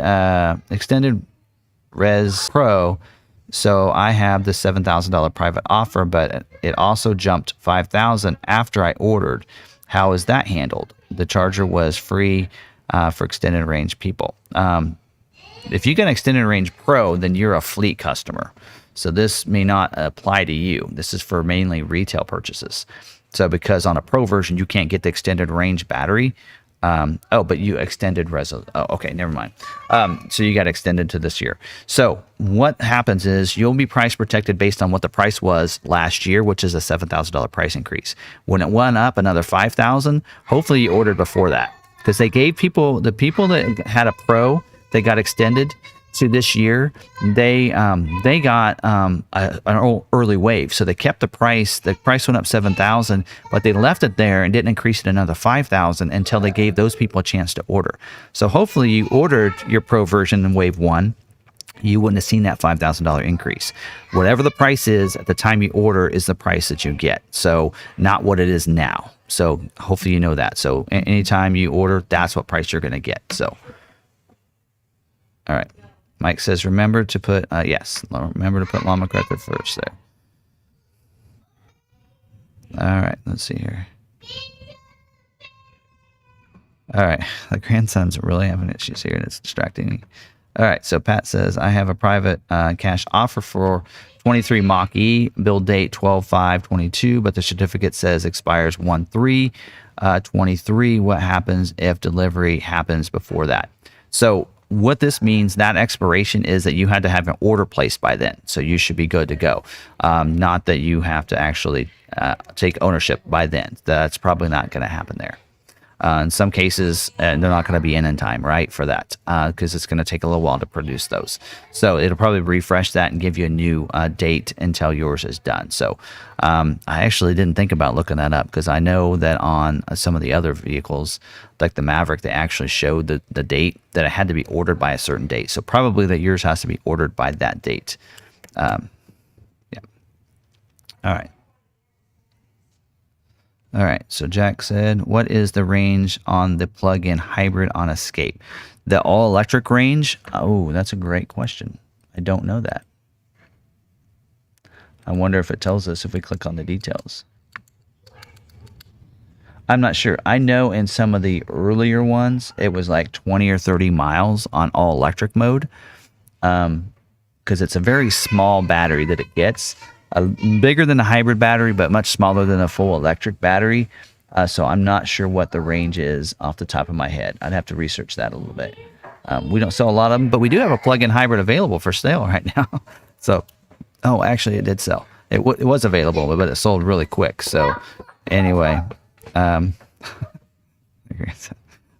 Res Pro, so I have the $7,000 private offer, but it also jumped $5,000 after I ordered. How is that handled? The charger was free for extended range people. If you get an extended range Pro, then you're a fleet customer. So this may not apply to you. This is for mainly retail purchases. So because on a Pro version, you can't get the extended range battery. But you extended okay, never mind. So you got extended to this year. So what happens is you'll be price protected based on what the price was last year, which is a $7,000 price increase. When it went up another $5,000, hopefully you ordered before that, because they gave the people that had a Pro, they got extended to this year, they got an early wave, so they kept the price. The price went up $7,000, but they left it there and didn't increase it another $5,000 until they gave those people a chance to order. So hopefully you ordered your Pro version in wave one, you wouldn't have seen that $5,000 increase. Whatever the price is at the time you order is the price that you get, so not what it is now. So hopefully you know that. So anytime you order, that's what price you're going to get. So all right. Mike says, remember to put, remember to put Law McArthur first there. All right, let's see here. All right, the grandson's really having issues here, and it's distracting me. All right, so Pat says, I have a private cash offer for 23 Mach-E, build date 12/5/22, but the certificate says expires 1/3/23. What happens if delivery happens before that? So what this means, that expiration is that you had to have an order placed by then, so you should be good to go. Not that you have to actually take ownership by then. That's probably not going to happen there. In some cases, they're not going to be in time, right, for that, because it's going to take a little while to produce those. So it'll probably refresh that and give you a new date until yours is done. So I actually didn't think about looking that up, because I know that on some of the other vehicles, like the Maverick, they actually showed the date that it had to be ordered by a certain date. So probably that yours has to be ordered by that date. Yeah. All right. All right. So Jack said, what is the range on the plug-in hybrid on Escape? The all-electric range? Oh, that's a great question. I don't know that. I wonder if it tells us if we click on the details. I'm not sure. I know in some of the earlier ones, it was like 20 or 30 miles on all-electric mode. Because it's a very small battery that it gets. Bigger than a hybrid battery, but much smaller than a full electric battery. So I'm not sure what the range is off the top of my head. I'd have to research that a little bit. We don't sell a lot of them, but we do have a plug-in hybrid available for sale right now. So, oh, actually, it did sell. It was available, but it sold really quick. So, anyway, all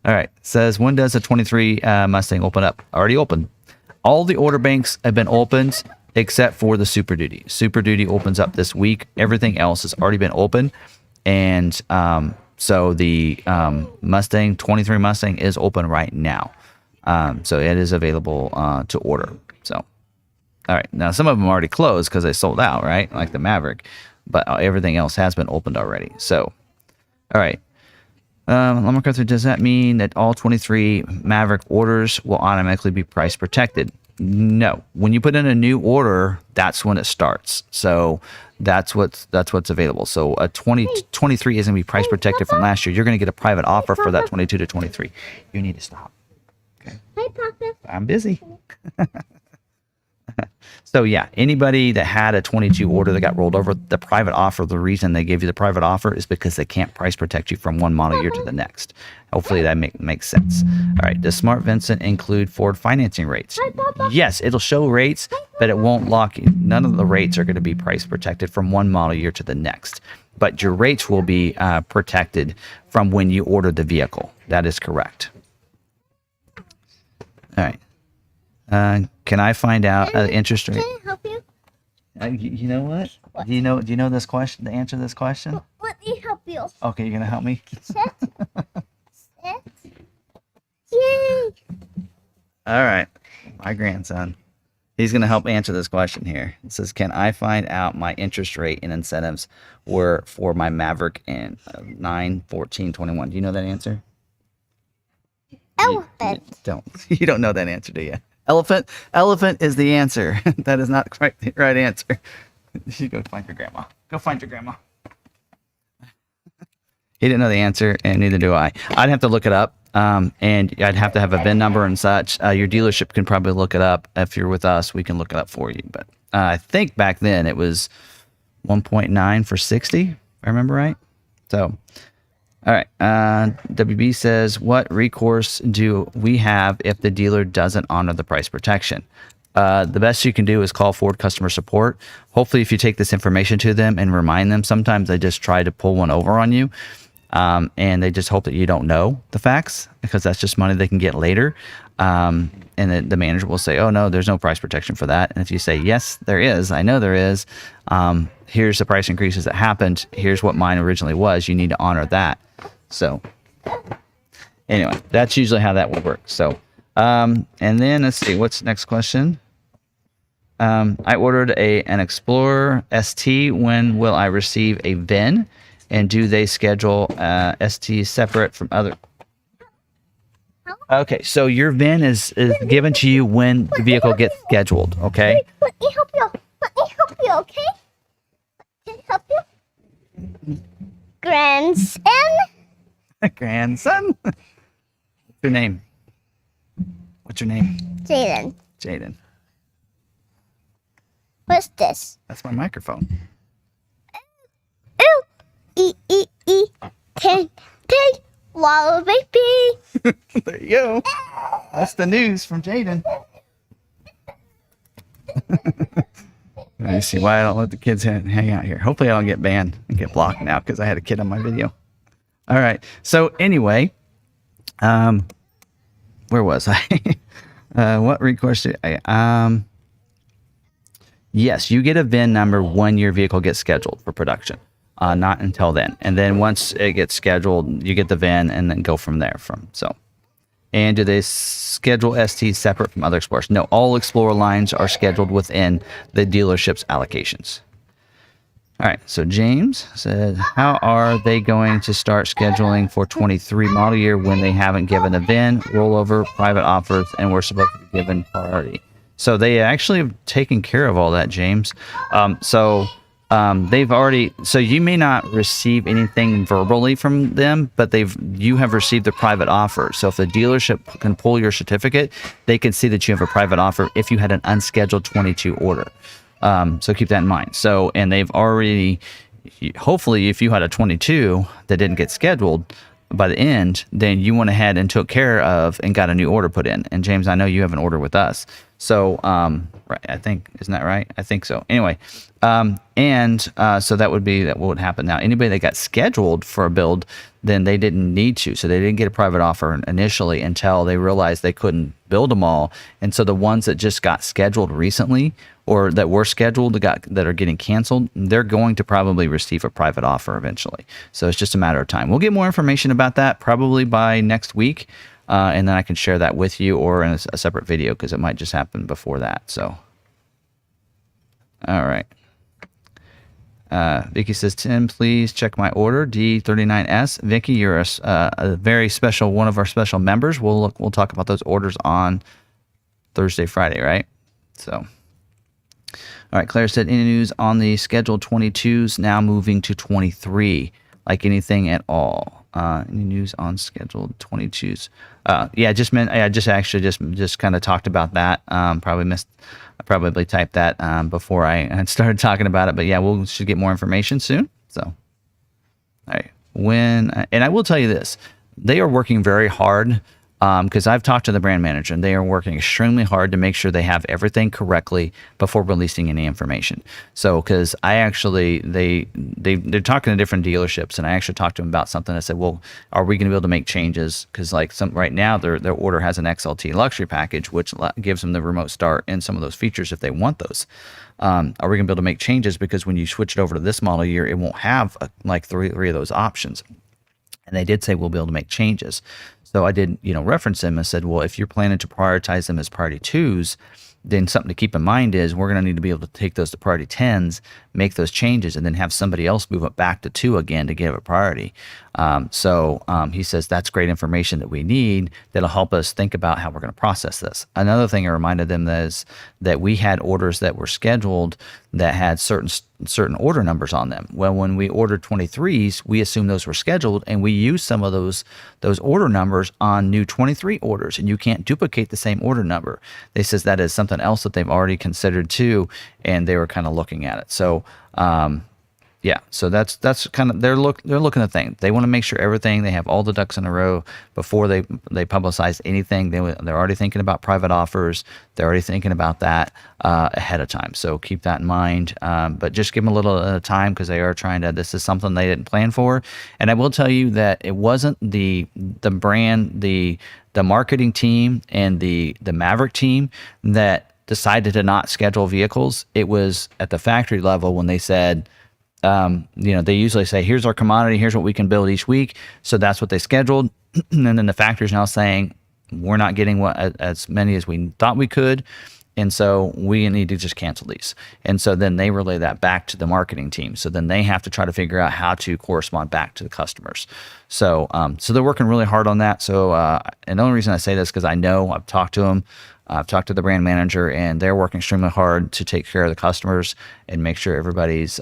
right. Says, when does the 23 Mustang open up? Already open. All the order banks have been opened except for the Super Duty. Super Duty opens up this week. Everything else has already been open. And so the Mustang, 23 Mustang is open right now. So it is available to order. So, all right. Now, some of them are already closed because they sold out, right? Like the Maverick. But everything else has been opened already. So, all right. McArthur, does that mean that all 23 Maverick orders will automatically be price protected? No. When you put in a new order, that's when it starts. So that's what's available. So a 23 is going to be price protected from last year. You're going to get a private offer for that 22 to 23. You need to stop. Okay. Hi, Papa. I'm busy. So yeah, anybody that had a 22 order that got rolled over, the private offer, the reason they gave you the private offer is because they can't price protect you from one model year to the next. Hopefully that makes sense. All right, does Smart Vincent include Ford financing rates? Yes, it'll show rates, but it won't lock you. None of the rates are going to be price protected from one model year to the next. But your rates will be protected from when you ordered the vehicle. That is correct. All right. Can I find out the interest rate? Can I help you? You know what? Do you know this question? The answer to this question? Let me help you. Okay, you're gonna help me. Set. Set. Yay! All right, my grandson. He's gonna help answer this question here. It says, "Can I find out my interest rate and incentives were for my Maverick in 9, 14, 21?" Do you know that answer? Elephant. You don't know that answer, do you? Elephant is the answer. That is not quite the right answer. You should go find your grandma. Go find your grandma. He didn't know the answer, and neither do I. I'd have to look it up, and I'd have to have a VIN number and such. Your dealership can probably look it up. If you're with us, we can look it up for you. But I think back then it was 1.9 for 60, if I remember right. So, all right. WB says, what recourse do we have if the dealer doesn't honor the price protection? The best you can do is call Ford customer support. Hopefully, if you take this information to them and remind them, sometimes they just try to pull one over on you. And they just hope that you don't know the facts, because that's just money they can get later. And the manager will say, oh, no, there's no price protection for that. And if you say, yes, there is, I know there is. Here's the price increases that happened. Here's what mine originally was. You need to honor that. So anyway, that's usually how that would work. So, and then let's see, what's the next question? I ordered an Explorer ST. When will I receive a VIN? And do they schedule ST separate from other? Okay, so your VIN is given to you when the vehicle gets scheduled, okay? Let me help you. Let me help you, okay? Can I help you? Grandson? Grandson? What's your name? What's your name? Jaden. Jaden. What's this? That's my microphone. Ooh. E. Ten. Waddle baby. There you go. That's the news from Jaden. Let me see why I don't let the kids hang out here. Hopefully I don't get banned and get blocked now because I had a kid on my video. All right. So anyway, where was I? What recourse do I? Yes, you get a VIN number when your vehicle gets scheduled for production. Not until then. And then once it gets scheduled, you get the VIN and then go from there. And do they schedule ST separate from other Explorers? No, all Explorer lines are scheduled within the dealership's allocations. All right, so James said, how are they going to start scheduling for 23 model year when they haven't given a VIN, rollover, private offers, and we're supposed to be given priority? So they actually have taken care of all that, James. They've already, so you may not receive anything verbally from them, but you have received a private offer. So if the dealership can pull your certificate, they can see that you have a private offer if you had an unscheduled 22 order. So keep that in mind. So, and they've already, hopefully if you had a 22 that didn't get scheduled by the end, then you went ahead and took care of and got a new order put in. And James, I know you have an order with us. So, right, I think, isn't that right? I think so. Anyway, so that would be what would happen. Now, anybody that got scheduled for a build, then they didn't need to. So they didn't get a private offer initially until they realized they couldn't build them all. And so the ones that just got scheduled recently or that were scheduled that are getting canceled, they're going to probably receive a private offer eventually. So it's just a matter of time. We'll get more information about that probably by next week. And then I can share that with you or in a separate video because it might just happen before that. So, all right. Vicky says, Tim, please check my order, D39S. Vicky, you're a very special, one of our special members. We'll talk about those orders on Thursday, Friday, right? So, all right. Claire said, any news on the scheduled 22s now moving to 23? Like anything at all? Any news on scheduled 22s? Yeah, I just kind of talked about that. I probably typed that before I had started talking about it. But yeah, we should get more information soon. So, all right. And I will tell you this, they are working very hard because I've talked to the brand manager and they are working extremely hard to make sure they have everything correctly before releasing any information. So, because I actually, they're talking to different dealerships and I actually talked to them about something. I said, well, are we going to be able to make changes? Because like right now their order has an XLT luxury package, which gives them the remote start and some of those features if they want those. Are we going to be able to make changes? Because when you switch it over to this model year, it won't have like three of those options. And they did say we'll be able to make changes. So I did, reference them and said, well, if you're planning to prioritize them as priority 2s, then something to keep in mind is we're going to need to be able to take those to priority 10s, make those changes, and then have somebody else move it back to 2 again to give it priority. He says that's great information that we need that'll help us think about how we're going to process this. Another thing I reminded them is that we had orders that were scheduled that had certain order numbers on them. Well, when we ordered 23s, we assumed those were scheduled, and we used some of those order numbers on new 23 orders, and you can't duplicate the same order number. They says that is something else that they've already considered too, and they were kind of looking at it. So, yeah, so that's kind of they're looking at things. They want to make sure everything, they have all the ducks in a row before they publicize anything. They're already thinking about private offers. They're already thinking about that ahead of time. So keep that in mind. But just give them a little time because they are trying to. This is something they didn't plan for. And I will tell you that it wasn't the brand, the marketing team, and the Maverick team that decided to not schedule vehicles. It was at the factory level when they said. They usually say, here's our commodity, here's what we can build each week. So that's what they scheduled. And then the factory's now saying, we're not getting as many as we thought we could. And so we need to just cancel these. And so then they relay that back to the marketing team. So then they have to try to figure out how to correspond back to the customers. So, they're working really hard on that. So, and the only reason I say this is because I know I've talked to them. I've talked to the brand manager and they're working extremely hard to take care of the customers and make sure everybody's,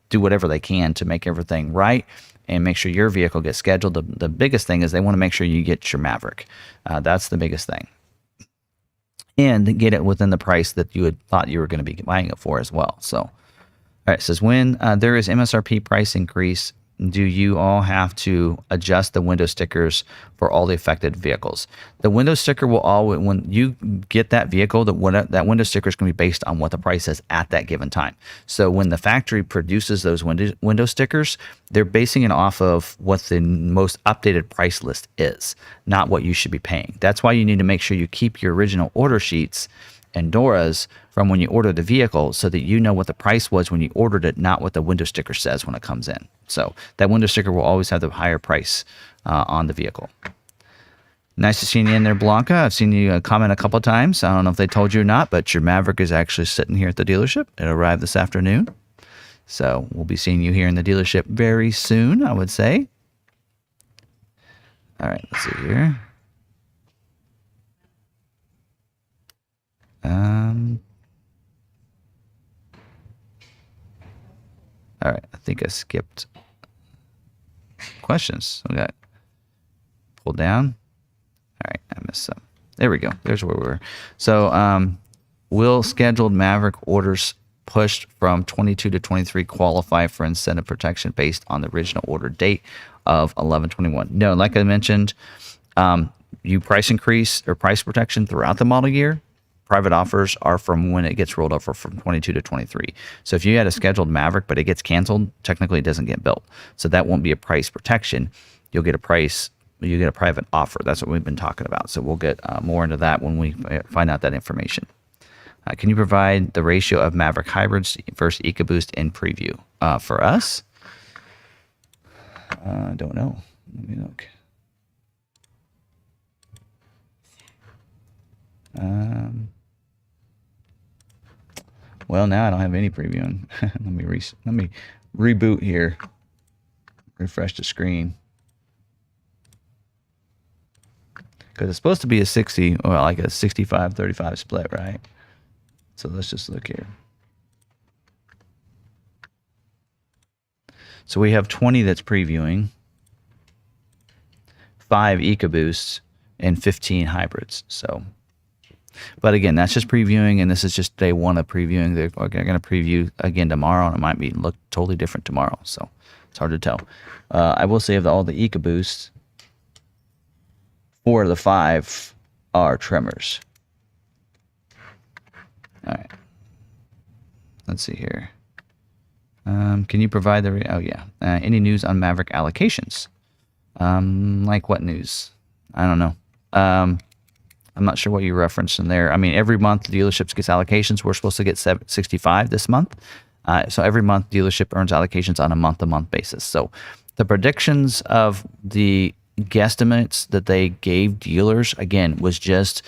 do whatever they can to make everything right and make sure your vehicle gets scheduled. The biggest thing is they want to make sure you get your Maverick. That's the biggest thing. And get it within the price that you had thought you were going to be buying it for as well. So, all right, it says when there is MSRP price increase, do you all have to adjust the window stickers for all the affected vehicles? The window sticker will always, when you get that vehicle, that window sticker is going to be based on what the price is at that given time. So when the factory produces those window stickers, they're basing it off of what the most updated price list is, not what you should be paying. That's why you need to make sure you keep your original order sheets and DORAs from when you ordered the vehicle so that you know what the price was when you ordered it, not what the window sticker says when it comes in. So that window sticker will always have the higher price on the vehicle. Nice to see you in there, Blanca. I've seen you comment a couple of times. I don't know if they told you or not, but your Maverick is actually sitting here at the dealership. It arrived this afternoon. So we'll be seeing you here in the dealership very soon, I would say. All right, let's see here. All right, I think I skipped questions. We got pulled down. All right, I missed some. There we go. There's where we were. So, will scheduled Maverick orders pushed from 22 to 23 qualify for incentive protection based on the original order date of 11/21? No, like I mentioned, you price increase or price protection throughout the model year. Private offers are from when it gets rolled over from 22 to 23. So if you had a scheduled Maverick, but it gets canceled, technically it doesn't get built. So that won't be a price protection. You'll get a price, you get a private offer. That's what we've been talking about. So we'll get more into that when we find out that information. Can you provide the ratio of Maverick hybrids versus EcoBoost in preview? For us, I don't know. Let me look. Well, now I don't have any previewing. Let me reboot here. Refresh the screen. Because it's supposed to be a 60, or like a 65-35 split, right? So let's just look here. So we have 20 that's previewing, 5 EcoBoosts, and 15 hybrids. So, but again, that's just previewing, and this is just day one of previewing. They're going to preview again tomorrow, and it might be look totally different tomorrow. So it's hard to tell. I will say of all the EcoBoosts, 4 of the 5 are trimmers. All right. Let's see here. Can you provide the... Oh, yeah. Any news on Maverick allocations? Like what news? I don't know. I'm not sure what you referenced in there. I mean, every month the dealerships gets allocations. We're supposed to get 65 this month. So every month dealership earns allocations on a month-to-month basis. So the predictions of the guesstimates that they gave dealers, again, was just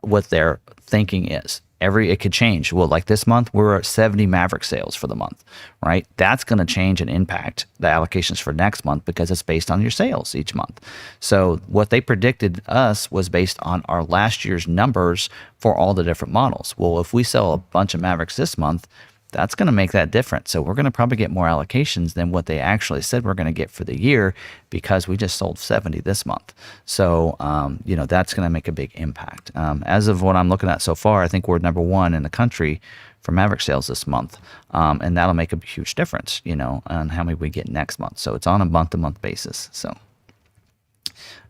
what their thinking is. It could change. Well, like this month, we're at 70 Maverick sales for the month, right? That's going to change and impact the allocations for next month because it's based on your sales each month. So what they predicted us was based on our last year's numbers for all the different models. Well, if we sell a bunch of Mavericks this month, that's going to make that different. So we're going to probably get more allocations than what they actually said we're going to get for the year because we just sold 70 this month. So, that's going to make a big impact. As of what I'm looking at so far, I think we're number 1 in the country for Maverick sales this month. And that'll make a huge difference, on how many we get next month. So it's on a month-to-month basis. So. All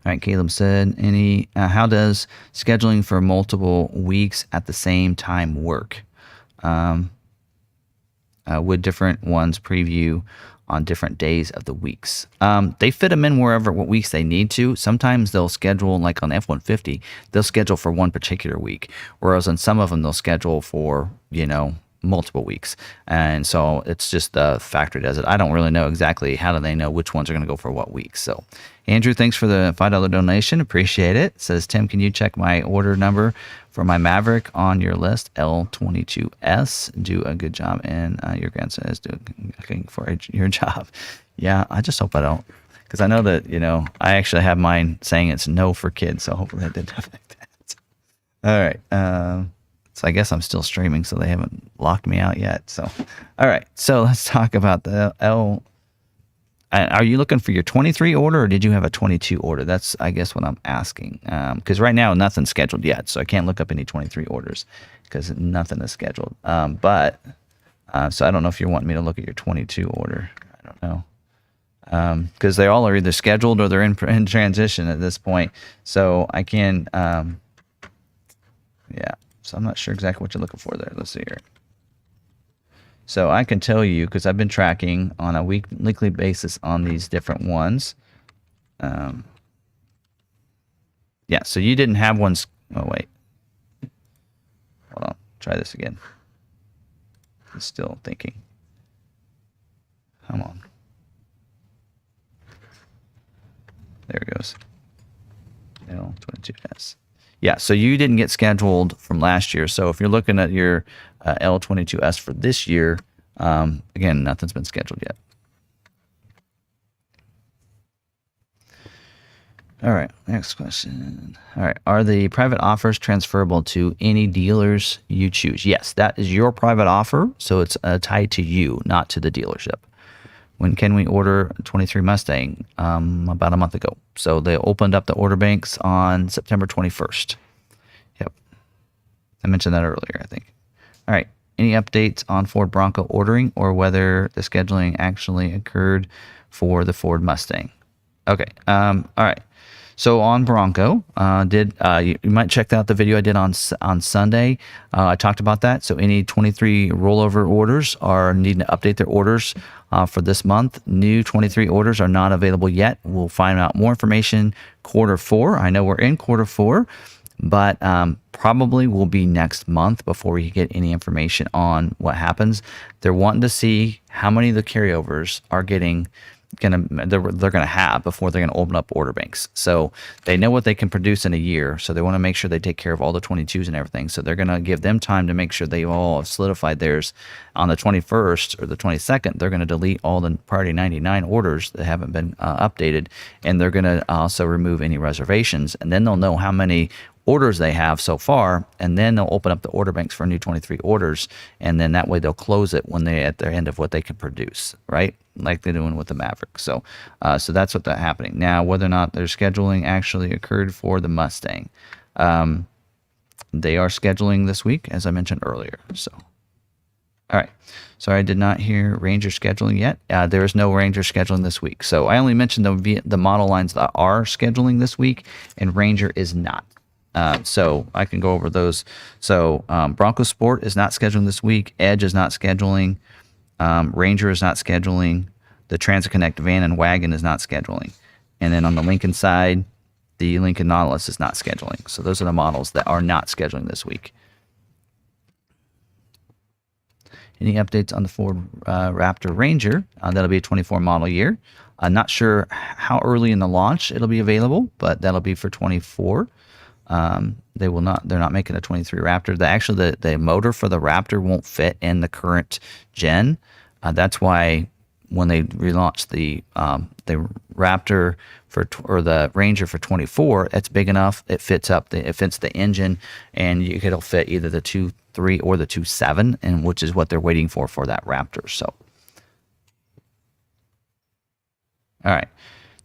right, Caleb said, how does scheduling for multiple weeks at the same time work? Would different ones preview on different days of the weeks? They fit them in what weeks they need to. Sometimes they'll schedule, like on F-150, they'll schedule for one particular week, whereas on some of them they'll schedule for, multiple weeks. And so it's just the factory does it. I don't really know exactly how do they know which ones are going to go for what weeks. So Andrew, thanks for the $5 donation. Appreciate it. Says, Tim, can you check my order number for my Maverick on your list? L22S. Do a good job. And your grandson is looking for your job. Yeah, I just hope I don't. Because I know that, I actually have mine saying it's no for kids. So hopefully I did nothing like that. All right. So I guess I'm still streaming, so they haven't locked me out yet. So, all right. So let's talk about the L. Are you looking for your 23 order, or did you have a 22 order? That's, I guess, what I'm asking. Because right now, nothing's scheduled yet, so I can't look up any 23 orders because nothing is scheduled. So I don't know if you're wanting me to look at your 22 order. I don't know. Because they all are either scheduled or they're in transition at this point. So I can, yeah. So I'm not sure exactly what you're looking for there. Let's see here. So I can tell you, because I've been tracking on a weekly basis on these different ones. Yeah, so you didn't have ones. Oh, wait. Hold on. Try this again. It's still thinking. Come on. There it goes. L22S. Yeah, so you didn't get scheduled from last year. So if you're looking at your L22S for this year, Again, nothing's been scheduled yet. All right, next question. All right, are the private offers transferable to any dealers you choose? Yes, that is your private offer, so it's tied to you, not to the dealership. When can we order a 23 Mustang? About a month ago. So they opened up the order banks on September 21st. Yep, I mentioned that earlier, I think. All right, any updates on Ford Bronco ordering or whether the scheduling actually occurred for the Ford Mustang? Okay, all right. So on Bronco, you might check out the video I did on Sunday. I talked about that. So any 23 rollover orders are needing to update their orders for this month. New 23 orders are not available yet. We'll find out more information Q4. I know we're in Q4, but probably will be next month before we get any information on what happens. They're wanting to see how many of the carryovers are they're gonna have before they're gonna open up order banks. So they know what they can produce in a year. So they want to make sure they take care of all the 22s and everything. So they're gonna give them time to make sure they all have solidified theirs. On the 21st or the 22nd, they're gonna delete all the Priority 99 orders that haven't been updated, and they're gonna also remove any reservations. And then they'll know how many orders they have so far, and then they'll open up the order banks for new 23 orders, and then that way they'll close it when they're at their end of what they can produce, right? Like they're doing with the Maverick. So that's what's happening now. Whether or not their scheduling actually occurred for the Mustang, they are scheduling this week, as I mentioned earlier. So, all right. Sorry, I did not hear Ranger scheduling yet. There is no Ranger scheduling this week. So I only mentioned the model lines that are scheduling this week, and Ranger is not. So I can go over those. So Bronco Sport is not scheduling this week. Edge is not scheduling. Ranger is not scheduling. The Transit Connect van and wagon is not scheduling. And then on the Lincoln side, the Lincoln Nautilus is not scheduling. So those are the models that are not scheduling this week. Any updates on the Ford Raptor Ranger? That'll be a 24 model year. Not sure how early in the launch it'll be available, but that'll be for 24. They're not making a 23 Raptor. The motor for the Raptor won't fit in the current gen. That's why when they relaunched the Raptor or the Ranger for 24, it's big enough. It fits the engine, and it'll fit either the 2.3 or the 2.7, and which is what they're waiting for that Raptor. So, all right.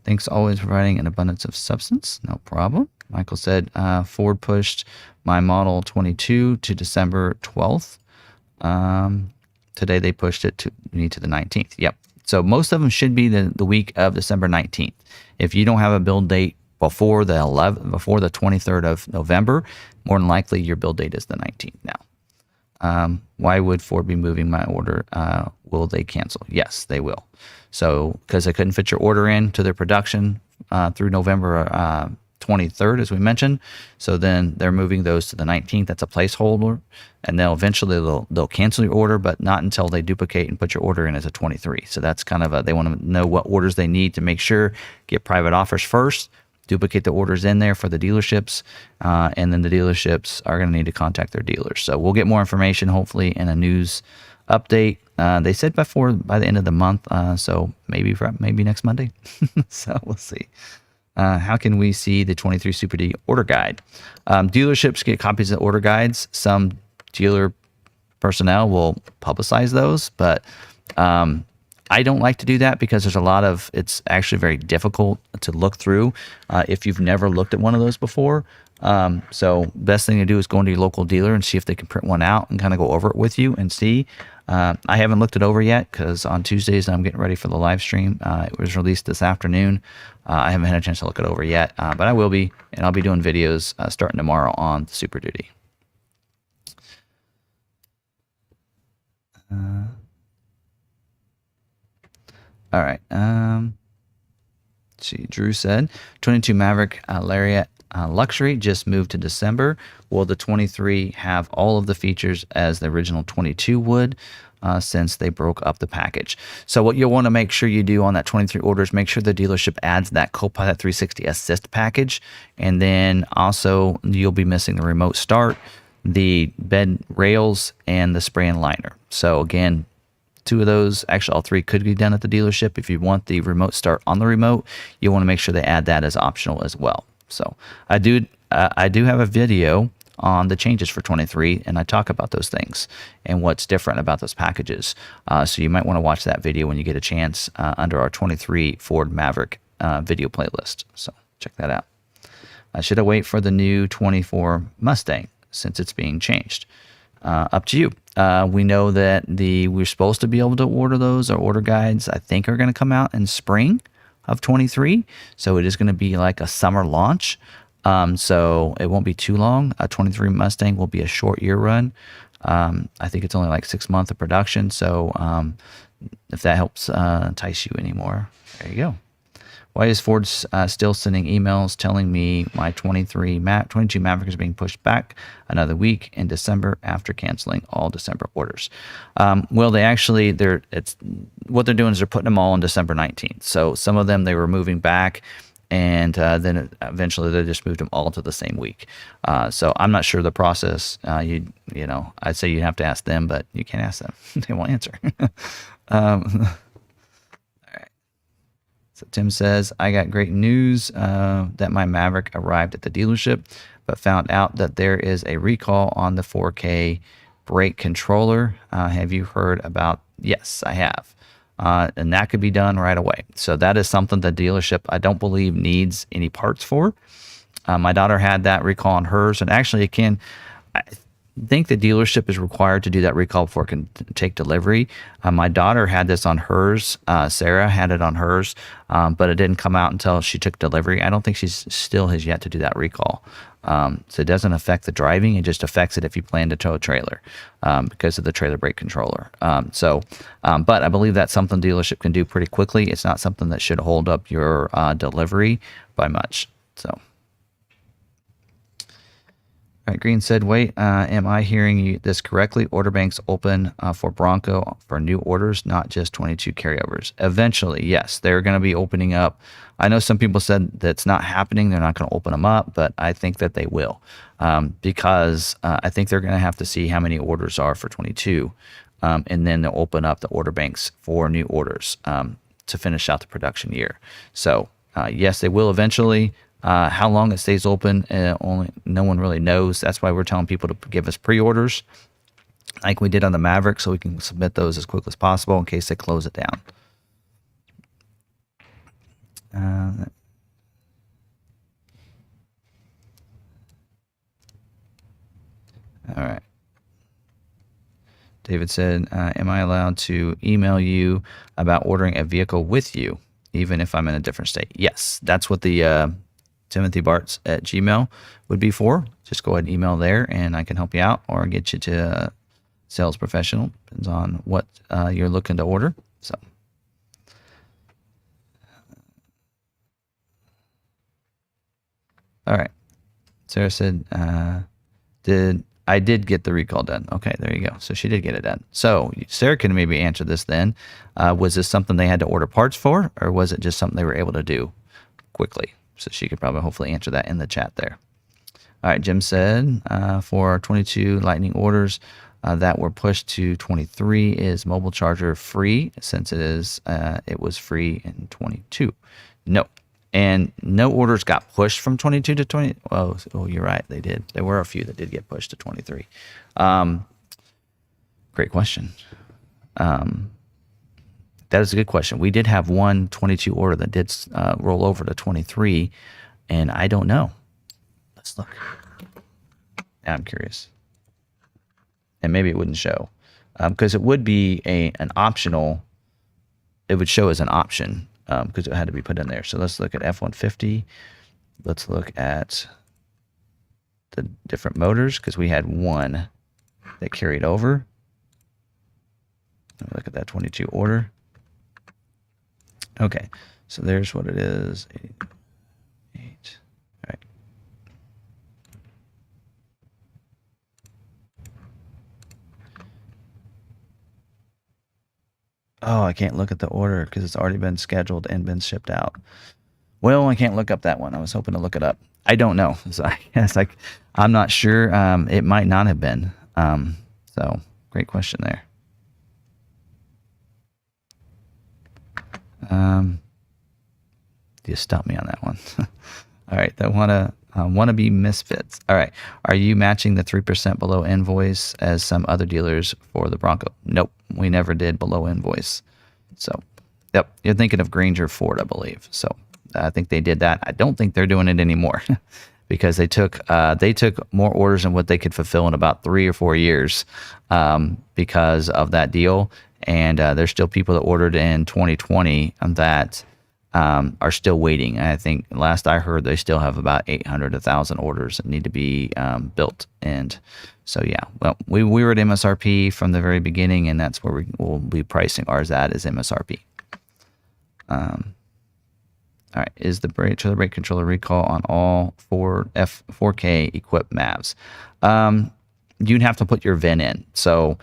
Thanks always for providing an abundance of substance. No problem. Michael said, Ford pushed my Model 22 to December 12th. Today they pushed it to the 19th. Yep. So most of them should be the week of December 19th. If you don't have a build date before the 23rd of November, more than likely your build date is the 19th now. Why would Ford be moving my order? Will they cancel? Yes, they will. So because they couldn't fit your order in to their production through November 23rd, as we mentioned. So then they're moving those to the 19th. That's a placeholder, and they'll cancel your order, but not until they duplicate and put your order in as a 23. So that's kind of they want to know what orders they need to make sure, get private offers first, duplicate the orders in there for the dealerships, and then the dealerships are going to need to contact their dealers. So we'll get more information hopefully in a news update. They said by the end of the month, so maybe next Monday. So we'll see. How can we see the 23 Super D order guide? Dealerships get copies of order guides. Some dealer personnel will publicize those, but I don't like to do that because it's actually very difficult to look through if you've never looked at one of those before. So best thing to do is go into your local dealer and see if they can print one out and kind of go over it with you and see. I haven't looked it over yet because on Tuesdays I'm getting ready for the live stream. It was released this afternoon. I haven't had a chance to look it over yet, but I will be, and I'll be doing videos starting tomorrow on the Super Duty. All right. Let's see. Drew said 22 Maverick Lariat Luxury just moved to December. Will the 23 have all of the features as the original 22 would since they broke up the package? So what you'll want to make sure you do on that 23 order is make sure the dealership adds that Copilot 360 Assist package. And then also you'll be missing the remote start, the bed rails, and the spray and liner. So again, 2 of those, actually all 3 could be done at the dealership. If you want the remote start on the remote, you want to make sure they add that as optional as well. So I do have a video on the changes for 23, and I talk about those things and what's different about those packages. So you might want to watch that video when you get a chance under our 23 Ford Maverick video playlist. So check that out. Should I wait for the new 24 Mustang since it's being changed? Up to you. We know that we're supposed to be able to order those. Our order guides, I think, are going to come out in spring of 23. So it is going to be like a summer launch. So it won't be too long. A 23 Mustang will be a short year run. I think it's only like 6 months of production. So if that helps entice you anymore, there you go. Why is Ford still sending emails telling me my 22 Maverick is being pushed back another week in December after canceling all December orders? Well, what they're doing is they're putting them all on December 19th. So some of them they were moving back, and then eventually they just moved them all to the same week. So I'm not sure the process. I'd say you have to ask them, but you can't ask them; they won't answer. So Tim says, I got great news that my Maverick arrived at the dealership, but found out that there is a recall on the 4K brake controller. Have you heard about? Yes, I have. And that could be done right away. So that is something the dealership, I don't believe, needs any parts for. My daughter had that recall on hers, and actually it can... I think the dealership is required to do that recall before it can take delivery. My daughter had this on hers. Sarah had it on hers, but it didn't come out until she took delivery. I don't think she still has yet to do that recall. So it doesn't affect the driving. It just affects it if you plan to tow a trailer because of the trailer brake controller. But I believe that's something dealership can do pretty quickly. It's not something that should hold up your delivery by much. So. Right, Green said, wait, am I hearing this correctly? Order banks open for Bronco for new orders, not just 22 carryovers. Eventually, yes, they're going to be opening up. I know some people said that's not happening. They're not going to open them up, but I think that they will because I think they're going to have to see how many orders are for 22, and then they'll open up the order banks for new orders to finish out the production year. So, yes, they will eventually. How long it stays open, no one really knows. That's why we're telling people to give us pre-orders like we did on the Maverick, so we can submit those as quickly as possible in case they close it down. All right. David said, am I allowed to email you about ordering a vehicle with you, even if I'm in a different state? Yes, that's what the... Timothy Bartz at Gmail would be for. Just go ahead and email there and I can help you out or get you to a sales professional. Depends on what you're looking to order. So, all right. Sarah said, I did get the recall done. Okay, there you go. So she did get it done. So Sarah can maybe answer this then. Was this something they had to order parts for, or was it just something they were able to do quickly? So she could probably hopefully answer that in the chat there. All right, Jim said for 22 Lightning orders that were pushed to 23 is mobile charger free since it was free in 22. No, and no orders got pushed from 22 to 20. Oh, you're right, they did. There were a few that did get pushed to 23. Great question. That is a good question. We did have one 22 order that did roll over to 23, and I don't know. Let's look. Now I'm curious. And maybe it wouldn't show because it would be an optional. It would show as an option because it had to be put in there. So let's look at F-150. Let's look at the different motors because we had one that carried over. Let me look at that 22 order. Okay, so there's what it is. 8. All right. Oh, I can't look at the order because it's already been scheduled and been shipped out. Well, I can't look up that one. I was hoping to look it up. I don't know. So I guess I'm not sure. It might not have been. So great question there. You stumped me on that one. All right, that wanna be misfits. All right, are you matching the 3% below invoice as some other dealers for the Bronco? Nope, we never did below invoice. So, yep, you're thinking of Granger Ford, I believe. So I think they did that. I don't think they're doing it anymore because they took more orders than what they could fulfill in about 3 or 4 years because of that deal. And there's still people that ordered in 2020 that are still waiting. I think last I heard they still have about 800 to 1,000 orders that need to be built. And so yeah, well, we were at MSRP from the very beginning, and that's where we will be pricing ours at, is MSRP. All right, is the brake controller recall on all Ford F4K equipped Mavs? You'd have to put your VIN in. So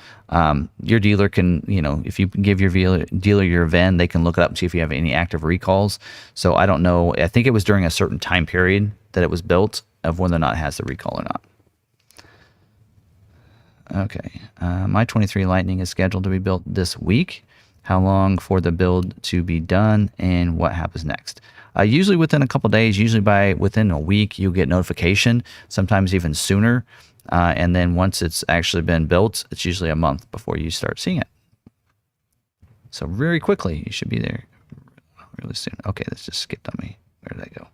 your dealer can, if you give your dealer your VIN, they can look it up and see if you have any active recalls. So I don't know. I think it was during a certain time period that it was built of whether or not it has the recall or not. Okay. My 23 Lightning is scheduled to be built this week. How long for the build to be done, and what happens next? Usually within a couple days, usually within a week, you'll get notification, sometimes even sooner. And then once it's actually been built, it's usually a month before you start seeing it. So very quickly, you should be there really soon. Okay, this just skipped on me. Where did that go?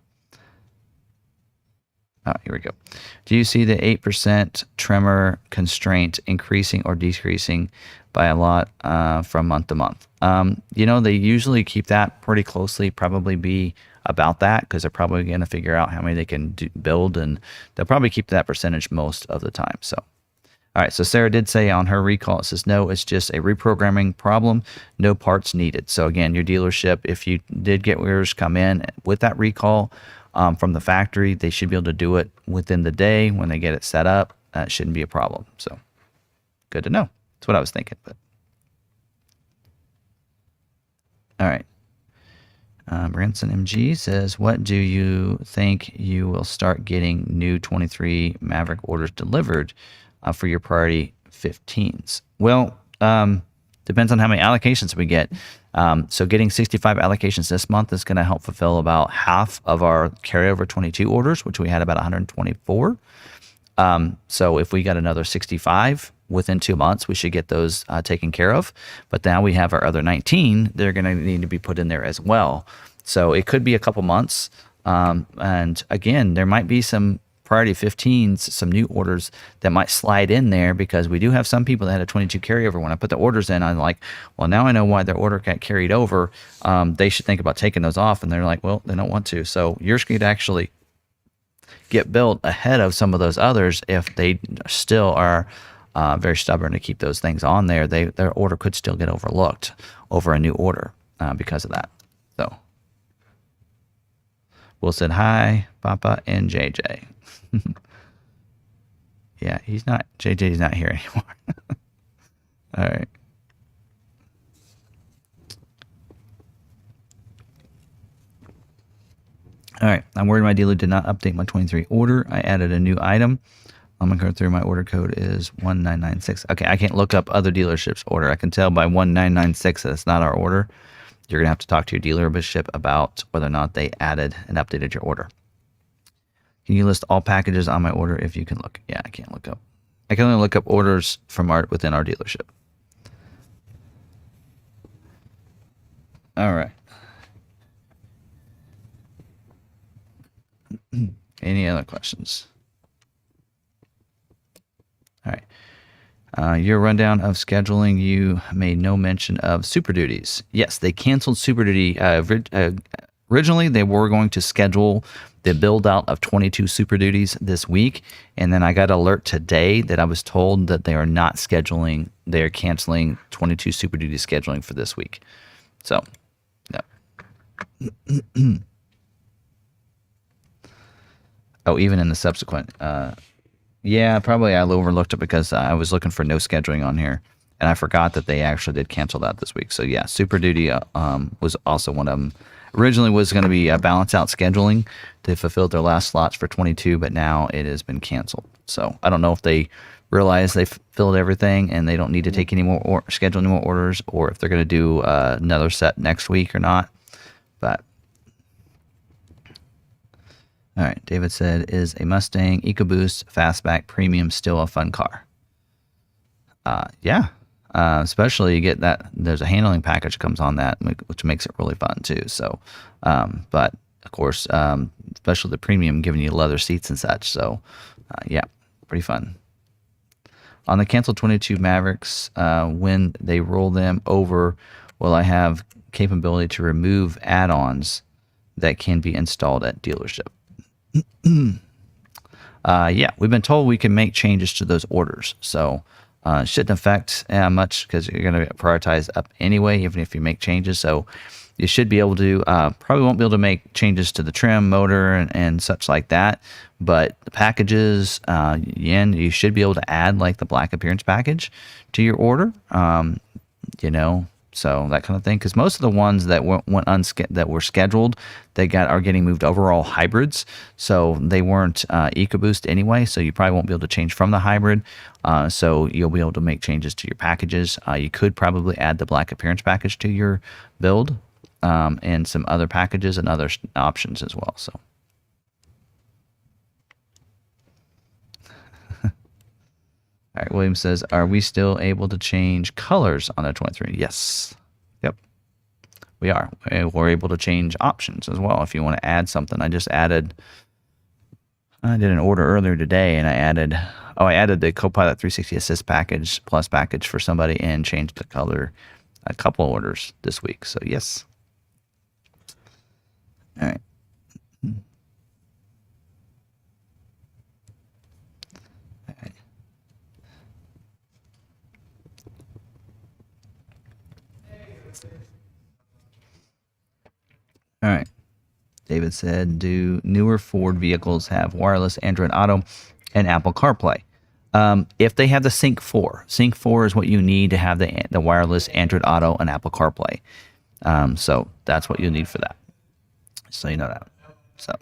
Oh, here we go. Do you see the 8% tremor constraint increasing or decreasing by a lot from month to month? They usually keep that pretty closely, probably be about that, because they're probably going to figure out how many they can build, and they'll probably keep that percentage most of the time. So, all right, so Sarah did say on her recall, it says, no, it's just a reprogramming problem, no parts needed. So again, your dealership, if you did get yours come in with that recall from the factory, they should be able to do it within the day when they get it set up. That shouldn't be a problem. So good to know. That's what I was thinking. But all right. Branson MG says, what do you think you will start getting new 23 Maverick orders delivered for your priority 15s? Well, depends on how many allocations we get. So getting 65 allocations this month is going to help fulfill about half of our carryover 22 orders, which we had about 124. So if we got another 65 within 2 months, we should get those taken care of. But now we have our other 19. They're going to need to be put in there as well. So it could be a couple months. And again, there might be some priority 15s, some new orders that might slide in there, because we do have some people that had a 22 carryover. When I put the orders in, I'm like, well, now I know why their order got carried over. They should think about taking those off. And they're like, well, they don't want to. So yours could actually get built ahead of some of those others if they still are very stubborn to keep those things on there. Their order could still get overlooked over a new order because of that. So Will said hi, Papa and JJ. Yeah, JJ's not here anymore. All right. All right, I'm worried my dealer did not update my 23 order. I added a new item. I'm going to go through. My order code is 1996. Okay, I can't look up other dealerships' order. I can tell by 1996 that it's not our order. You're going to have to talk to your dealership about whether or not they added and updated your order. Can you list all packages on my order if you can look? Yeah, I can't look up. I can only look up orders from within our dealership. All right. Any other questions? All right. Your rundown of scheduling, you made no mention of Super Duties. Yes, they canceled Super Duty. Originally, they were going to schedule the build out of 22 Super Duties this week. And then I got an alert today that I was told that they are not scheduling, they are canceling 22 Super Duty scheduling for this week. So, no. Oh, even in the subsequent, yeah, probably I overlooked it because I was looking for no scheduling on here, and I forgot that they actually did cancel that this week. So yeah, Super Duty was also one of them. Originally was going to be a balance out scheduling to fulfill their last slots for 22, but now it has been canceled. So I don't know if they realize they've filled everything and they don't need to take any more or schedule any more orders, or if they're going to do another set next week or not. But all right, David said, is a Mustang EcoBoost Fastback Premium still a fun car? Yeah. Especially you get that there's a handling package that comes on that, which makes it really fun too. So, but of course, especially the premium giving you leather seats and such. So, yeah, pretty fun. On the canceled 22 Mavericks, when they roll them over, will I have capability to remove add-ons that can be installed at dealership? Yeah, we've been told we can make changes to those orders. So, it shouldn't affect much because you're going to prioritize up anyway, even if you make changes. So you should be able to, probably won't be able to make changes to the trim, motor, and such like that. But the packages, you should be able to add like the black appearance package to your order, so that kind of thing. Because most of the ones that that were scheduled, are getting moved over all hybrids. So they weren't EcoBoost anyway. So you probably won't be able to change from the hybrid. So you'll be able to make changes to your packages. You could probably add the black appearance package to your build, and some other packages and other options as well. So. All right, William says, are we still able to change colors on the 23? Yes. Yep. We are. We're able to change options as well if you want to add something. I did an order earlier today, and I added the Copilot 360 Assist package plus package for somebody and changed the color a couple orders this week. So, yes. All right. All right. David said, do newer Ford vehicles have wireless Android Auto and Apple CarPlay? If they have the Sync 4. Sync 4 is what you need to have the wireless Android Auto and Apple CarPlay. So that's what you'll need for that. So you know that. So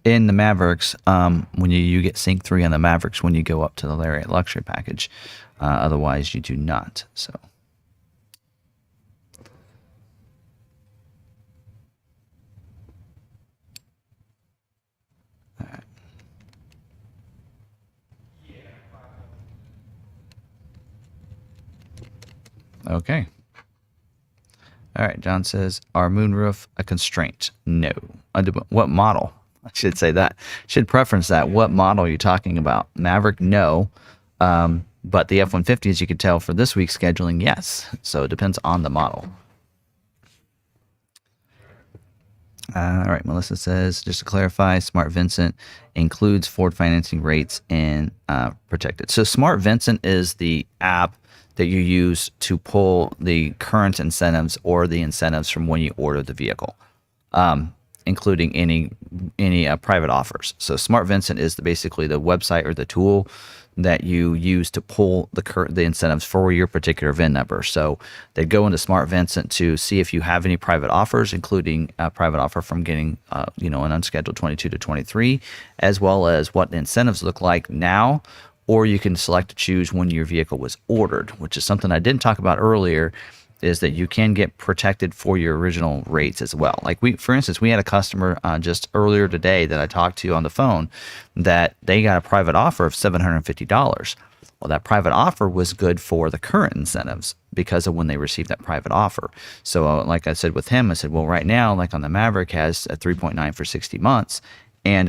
in the Mavericks, when you get Sync 3 on the Mavericks when you go up to the Lariat Luxury package. Otherwise, you do not. So. Okay. All right. John says, are moonroof a constraint? No. What model? I should say that. Should preference that. What model are you talking about? Maverick? No. But the F-150, as you could tell for this week's scheduling, yes. So it depends on the model. All right. Melissa says, just to clarify, Smart Vincent includes Ford financing rates and protected. So Smart Vincent is the app that you use to pull the current incentives or the incentives from when you order the vehicle, including any private offers. So Smart Vincent is basically the website or the tool that you use to pull the incentives for your particular VIN number. So they go into Smart Vincent to see if you have any private offers, including a private offer from getting an unscheduled 22 to 23, as well as what the incentives look like now. Or you can select to choose when your vehicle was ordered, which is something I didn't talk about earlier, is that you can get protected for your original rates as well. Like for instance, we had a customer just earlier today that I talked to on the phone that they got a private offer of $750. Well, that private offer was good for the current incentives because of when they received that private offer. So like I said with him, I said, well, right now, like on the Maverick has a 3.9 for 60 months. And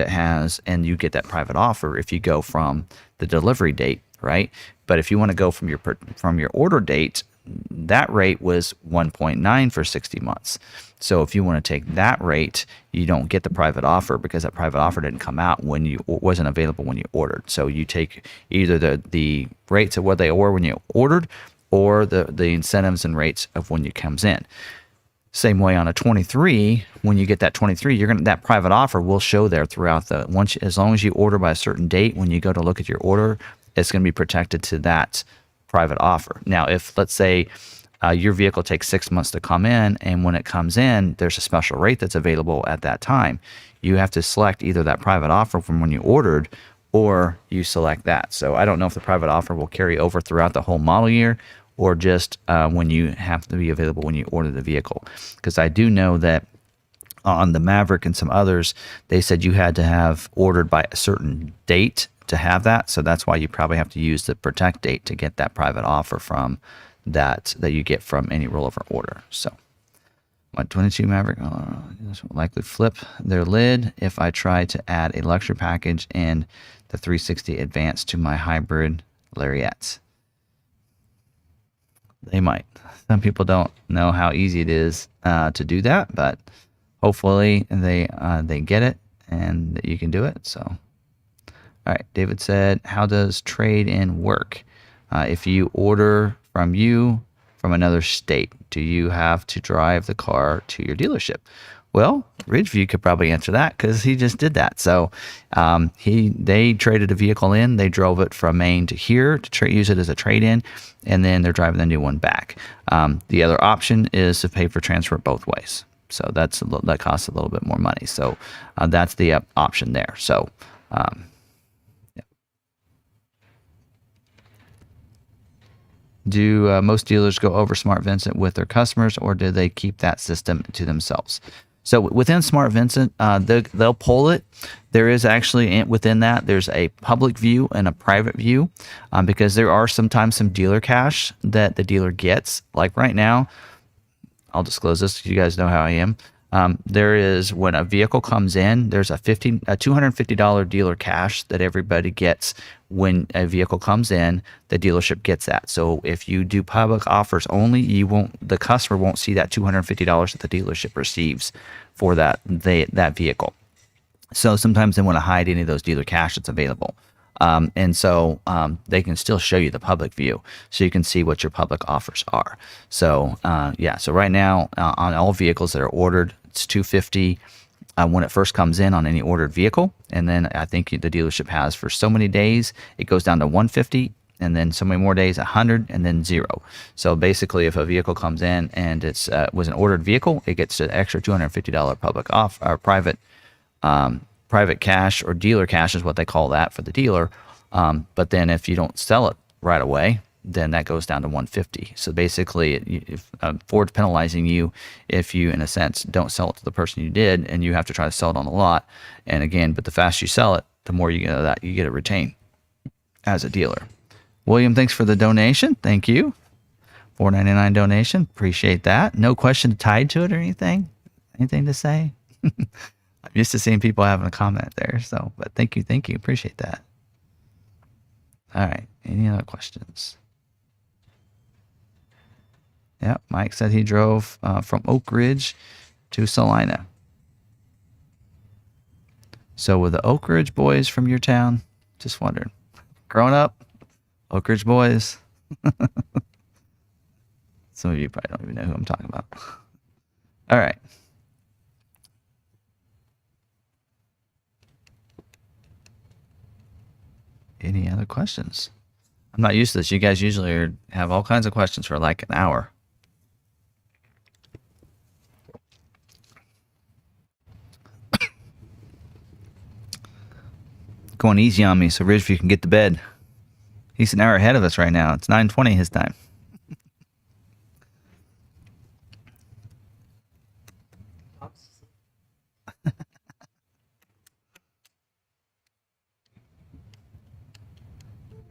you get that private offer if you go from the delivery date, right? But if you want to go from your order date, that rate was 1.9 for 60 months. So if you want to take that rate, you don't get the private offer because that private offer didn't come out wasn't available when you ordered. So you take either the rates of what they were when you ordered, or the incentives and rates of when it comes in. Same way on a 23, when you get that 23, that private offer will show there throughout as long as you order by a certain date, when you go to look at your order, it's going to be protected to that private offer. Now, if let's say your vehicle takes 6 months to come in, and when it comes in, there's a special rate that's available at that time, you have to select either that private offer from when you ordered, or you select that. So I don't know if the private offer will carry over throughout the whole model year, or just when you have to be available when you order the vehicle. Because I do know that on the Maverick and some others, they said you had to have ordered by a certain date to have that. So that's why you probably have to use the protect date to get that private offer from that you get from any rollover order. So my 22 Maverick this will likely flip their lid if I try to add a luxury package and the 360 Advance to my hybrid Lariats. They might. Some people don't know how easy it is to do that, but hopefully they get it and that you can do it. So, all right. David said, how does trade-in work? If you order from another state, do you have to drive the car to your dealership? Well, Ridgeview could probably answer that because he just did that. So they traded a vehicle in. They drove it from Maine to here to use it as a trade-in, and then they're driving the new one back. The other option is to pay for transfer both ways. So that costs a little bit more money. So that's the option there. So yeah. Do most dealers go over Smart Vincent with their customers, or do they keep that system to themselves? So within Smart Vincent, they'll pull it. There is actually within that, there's a public view and a private view because there are sometimes some dealer cash that the dealer gets. Like right now, I'll disclose this so you guys know how I am. There is, when a vehicle comes in, there's a $250 dealer cash that everybody gets when a vehicle comes in. The dealership gets that. So if you do public offers only, the customer won't see that $250 that the dealership receives for that vehicle. So sometimes they want to hide any of those dealer cash that's available. And so they can still show you the public view so you can see what your public offers are. So yeah, so right now on all vehicles that are ordered, it's $250 when it first comes in on any ordered vehicle. And then I think the dealership has for so many days, it goes down to $150, and then so many more days, $100, and then $0. So basically, if a vehicle comes in and it was an ordered vehicle, it gets an extra $250 public off or private cash, or dealer cash is what they call that for the dealer. But then if you don't sell it right away, then that goes down to $150. So basically, if Ford's penalizing you if you, in a sense, don't sell it to the person you did, and you have to try to sell it on the lot. And again, but the faster you sell it, the more you get it retained as a dealer. William, thanks for the donation. Thank you. $4.99 donation. Appreciate that. No question tied to it or anything. Anything to say? I'm used to seeing people having a comment there. So, but thank you. Appreciate that. All right. Any other questions? Yeah, Mike said he drove from Oak Ridge to Salina. So were the Oak Ridge boys from your town? Just wondering. Growing up, Oak Ridge boys. Some of you probably don't even know who I'm talking about. All right. Any other questions? I'm not used to this. You guys usually have all kinds of questions for like an hour. Going easy on me so Ridgeview can get to bed. He's an hour ahead of us right now. It's 9:20 his time.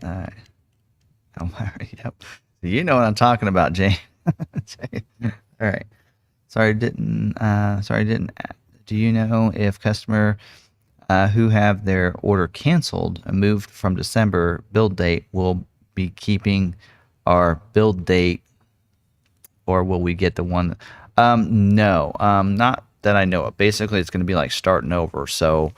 All right. Yep. So you know what I'm talking about, Jay. All right. Sorry, didn't. Do you know if customer who have their order canceled and moved from December build date will be keeping our build date, or will we get the one? No, not that I know of. Basically, it's going to be like starting over. So,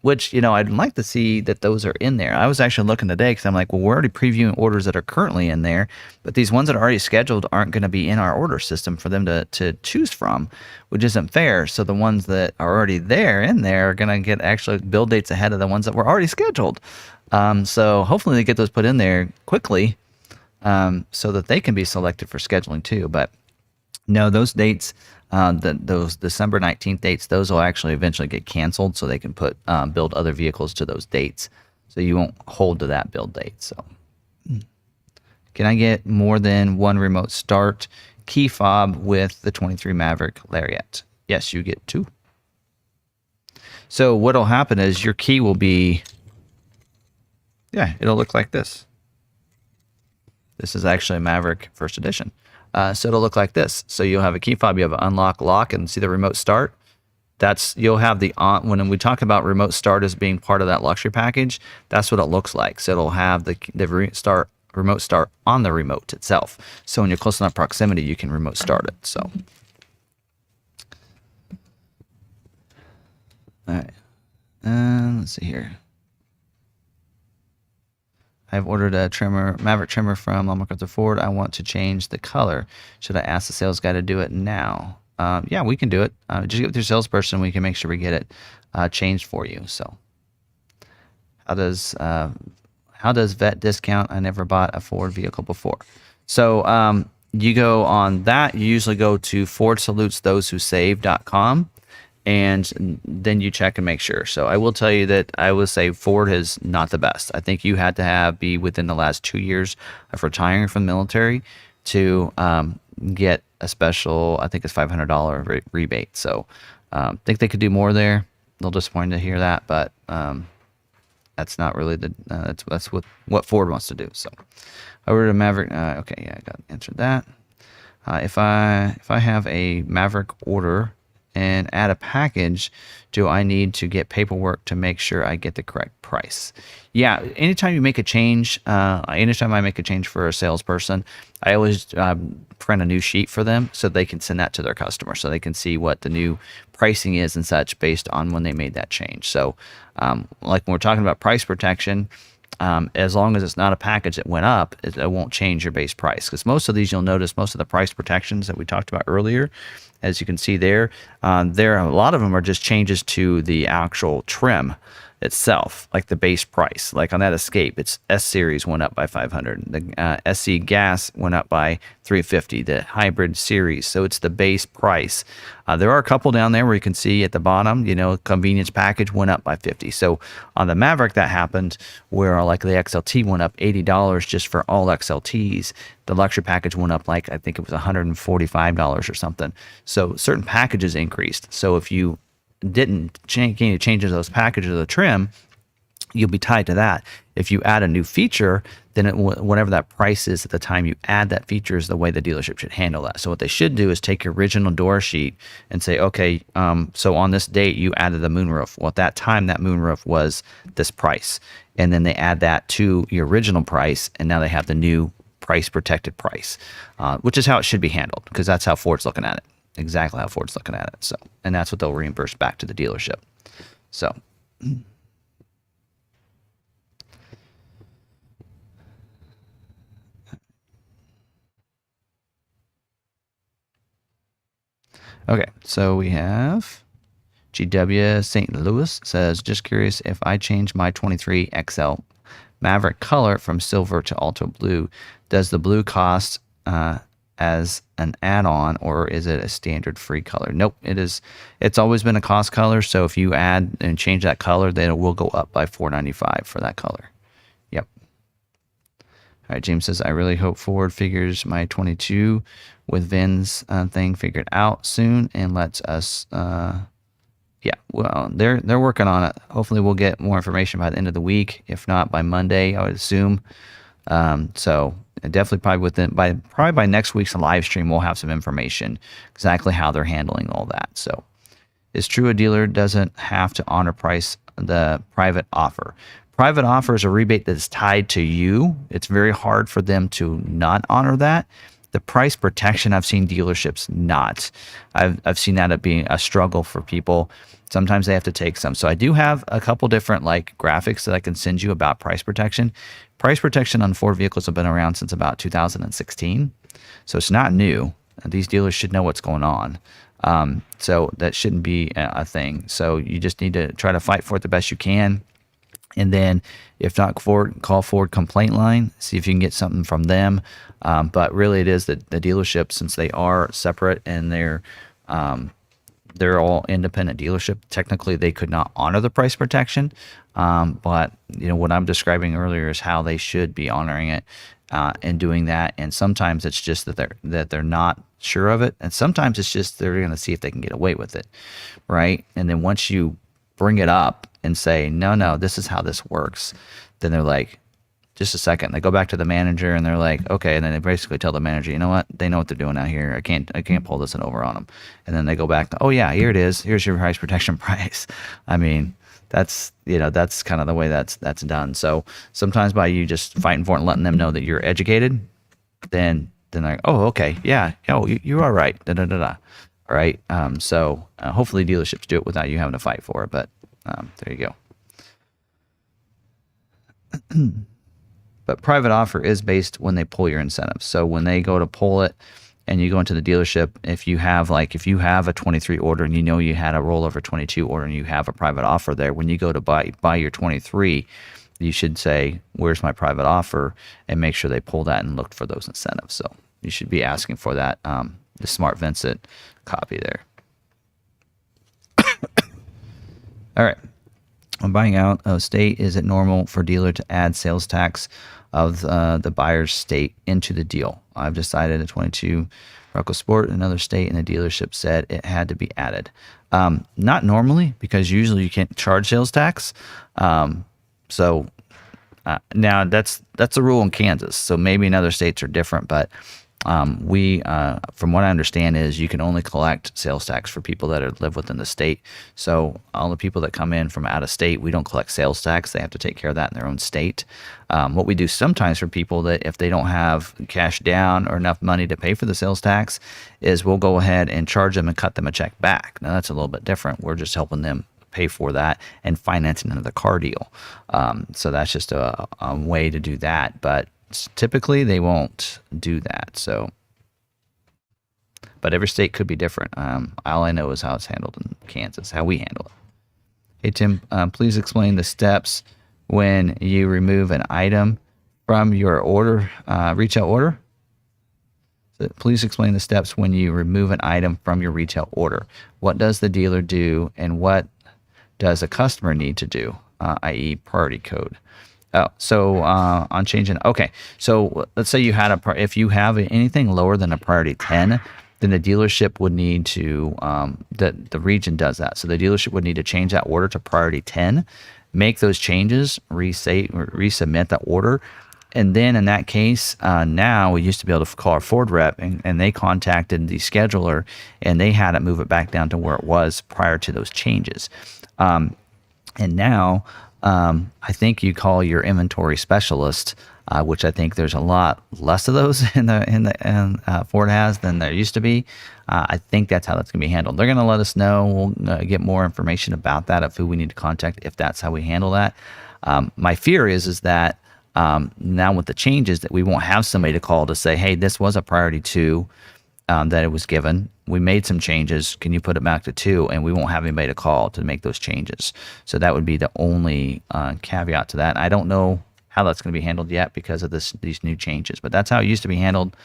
which, I'd like to see that those are in there. I was actually looking today because I'm like, well, we're already previewing orders that are currently in there, but these ones that are already scheduled aren't going to be in our order system for them to choose from, which isn't fair. So the ones that are already in there are going to get actually build dates ahead of the ones that were already scheduled. So hopefully they get those put in there quickly, so that they can be selected for scheduling too. But no, those dates, those December 19th dates, those will actually eventually get canceled, so they can build other vehicles to those dates. So you won't hold to that build date. So Can I get more than one remote start key fob with the 23 Maverick Lariat? Yes, you get 2. So what'll happen is your key will be, yeah, it'll look like this. This is actually a Maverick first edition. So it'll look like this. So you'll have a key fob, you have an unlock lock, and see the remote start. You'll have the on, when we talk about remote start as being part of that luxury package, that's what it looks like. So it'll have the remote start on the remote itself. So when you're close enough proximity, you can remote start it. So, all right, let's see here. I've ordered a Maverick trimmer from McArthur Ford. I want to change the color. Should I ask the sales guy to do it now? Yeah, we can do it. Just get with your salesperson. We can make sure we get it changed for you. So, how does vet discount? I never bought a Ford vehicle before. So you go on that. You usually go to FordSalutesThoseWhoSave.com. And then you check and make sure. So I will tell you that I would say Ford is not the best. I think you had to be within the last 2 years of retiring from the military to get a special, I think it's $500 rebate. So I think they could do more there. A little disappointed to hear that, but that's not really that's what Ford wants to do. So I ordered a Maverick. Okay, yeah, I got answered that. If I have a Maverick order and add a package, do I need to get paperwork to make sure I get the correct price? Yeah, anytime you make a change, anytime I make a change for a salesperson, I always print a new sheet for them so they can send that to their customer so they can see what the new pricing is and such based on when they made that change. So like when we're talking about price protection, as long as it's not a package that went up, it won't change your base price. Because most of these, you'll notice most of the price protections that we talked about earlier, as you can see there, a lot of them are just changes to the actual trim itself, like the base price. Like on that Escape, it's S Series went up by $500. The SC Gas went up by $350. The Hybrid Series, so it's the base price. There are a couple down there where you can see at the bottom, convenience package went up by $50. So on the Maverick that happened, where like the XLT went up $80 just for all XLTs. The luxury package went up like I think it was $145 or something. So certain packages increased. So if you didn't change any changes those packages of the trim, you'll be tied to that. If you add a new feature, then whatever that price is at the time you add that feature is the way the dealership should handle that. So what they should do is take your original door sheet and say, okay, so on this date you added the moonroof. Well, at that time that moonroof was this price, and then they add that to your original price, and now they have the new price protected price, which is how it should be handled, because that's how Ford's looking at it. Exactly how Ford's looking at it. So, and that's what they'll reimburse back to the dealership. So, okay, so we have GW St. Louis says, just curious, if I change my 23 XL Maverick color from silver to Alto blue, does the blue cost as an add-on, or is it a standard free color? Nope, it's always been a cost color. So if you add and change that color, then it will go up by $4.95 for that color. Yep. All right, James says, I really hope Ford figures my 22 with VINs thing figured out soon and lets us yeah, well, they're working on it. Hopefully we'll get more information by the end of the week, if not by Monday, I would assume. So definitely probably by next week's live stream, we'll have some information exactly how they're handling all that. So it's true a dealer doesn't have to honor the private offer. Private offer is a rebate that is tied to you. It's very hard for them to not honor that. The price protection, I've seen dealerships not. I've seen that being a struggle for people. Sometimes they have to take some. So I do have a couple different like graphics that I can send you about price protection. Price protection on Ford vehicles have been around since about 2016. So it's not new. These dealers should know what's going on. So that shouldn't be a thing. So you just need to try to fight for it the best you can. And then if not call Ford complaint line, see if you can get something from them. But really it is the dealership, since they are separate and they're all independent dealership. Technically, they could not honor the price protection. But what I'm describing earlier is how they should be honoring it. in doing that. And sometimes it's just that they're not sure of it, and sometimes it's just they're going to see if they can get away with it, right? And then once you bring it up and say, no, this is how this works, then they're like, just a second. They go back to the manager and they're like, okay. And then they basically tell the manager, you know what? They know what they're doing out here. I can't pull this over on them. And then they go back, oh yeah, here it is. Here's your price protection price. I mean, that's kind of the way that's done. So sometimes by you just fighting for it and letting them know that you're educated, then they're like, oh, okay. Yeah. Oh, you are right. Da, da, da, da. All right. So hopefully dealerships do it without you having to fight for it. But there you go. But private offer is based when they pull your incentives. So when they go to pull it and you go into the dealership, if you have a 23 order and you know you had a rollover 22 order and you have a private offer there, when you go to buy your 23, you should say, where's my private offer, and make sure they pull that and look for those incentives. So you should be asking for that, the Smart Vincent copy there. All right. When buying out of state, is it normal for dealer to add sales tax of the buyer's state into the deal? I've decided a 22 Rocco Sport, another state, and the dealership said it had to be added. Not normally, because usually you can't charge sales tax. So now that's a rule in Kansas. So maybe in other states are different, but we, from what I understand, is you can only collect sales tax for people that live within the state. So all the people that come in from out of state, we don't collect sales tax. They have to take care of that in their own state. What we do sometimes for people that if they don't have cash down or enough money to pay for the sales tax is we'll go ahead and charge them and cut them a check back. Now that's a little bit different. We're just helping them pay for that and financing another car deal. So that's just a way to do that. But typically they won't do that. So, but every state could be different. All I know is how it's handled in Kansas, how we handle it. Hey Tim, please explain the steps when you remove an item from your order, retail order. So please explain the steps when you remove an item from your retail order. What does the dealer do, and what does a customer need to do, i.e. priority code? Oh, so on changing, okay. So let's say you had if you have anything lower than a priority 10, then the dealership would need to, the region does that. So the dealership would need to change that order to priority 10, make those changes, resubmit that order. And then in that case, now we used to be able to call our Ford rep and they contacted the scheduler and they had it move it back down to where it was prior to those changes. And now, I think you call your inventory specialist, which I think there's a lot less of those in Ford has than there used to be. I think that's how that's going to be handled. They're going to let us know. We'll get more information about that of who we need to contact if that's how we handle that. My fear is that now with the changes that we won't have somebody to call to say, hey, this was a priority 2 that it was given. We made some changes. Can you put it back to 2? And we won't have anybody to call to make those changes. So that would be the only caveat to that. I don't know how that's going to be handled yet because of these new changes, but that's how it used to be handled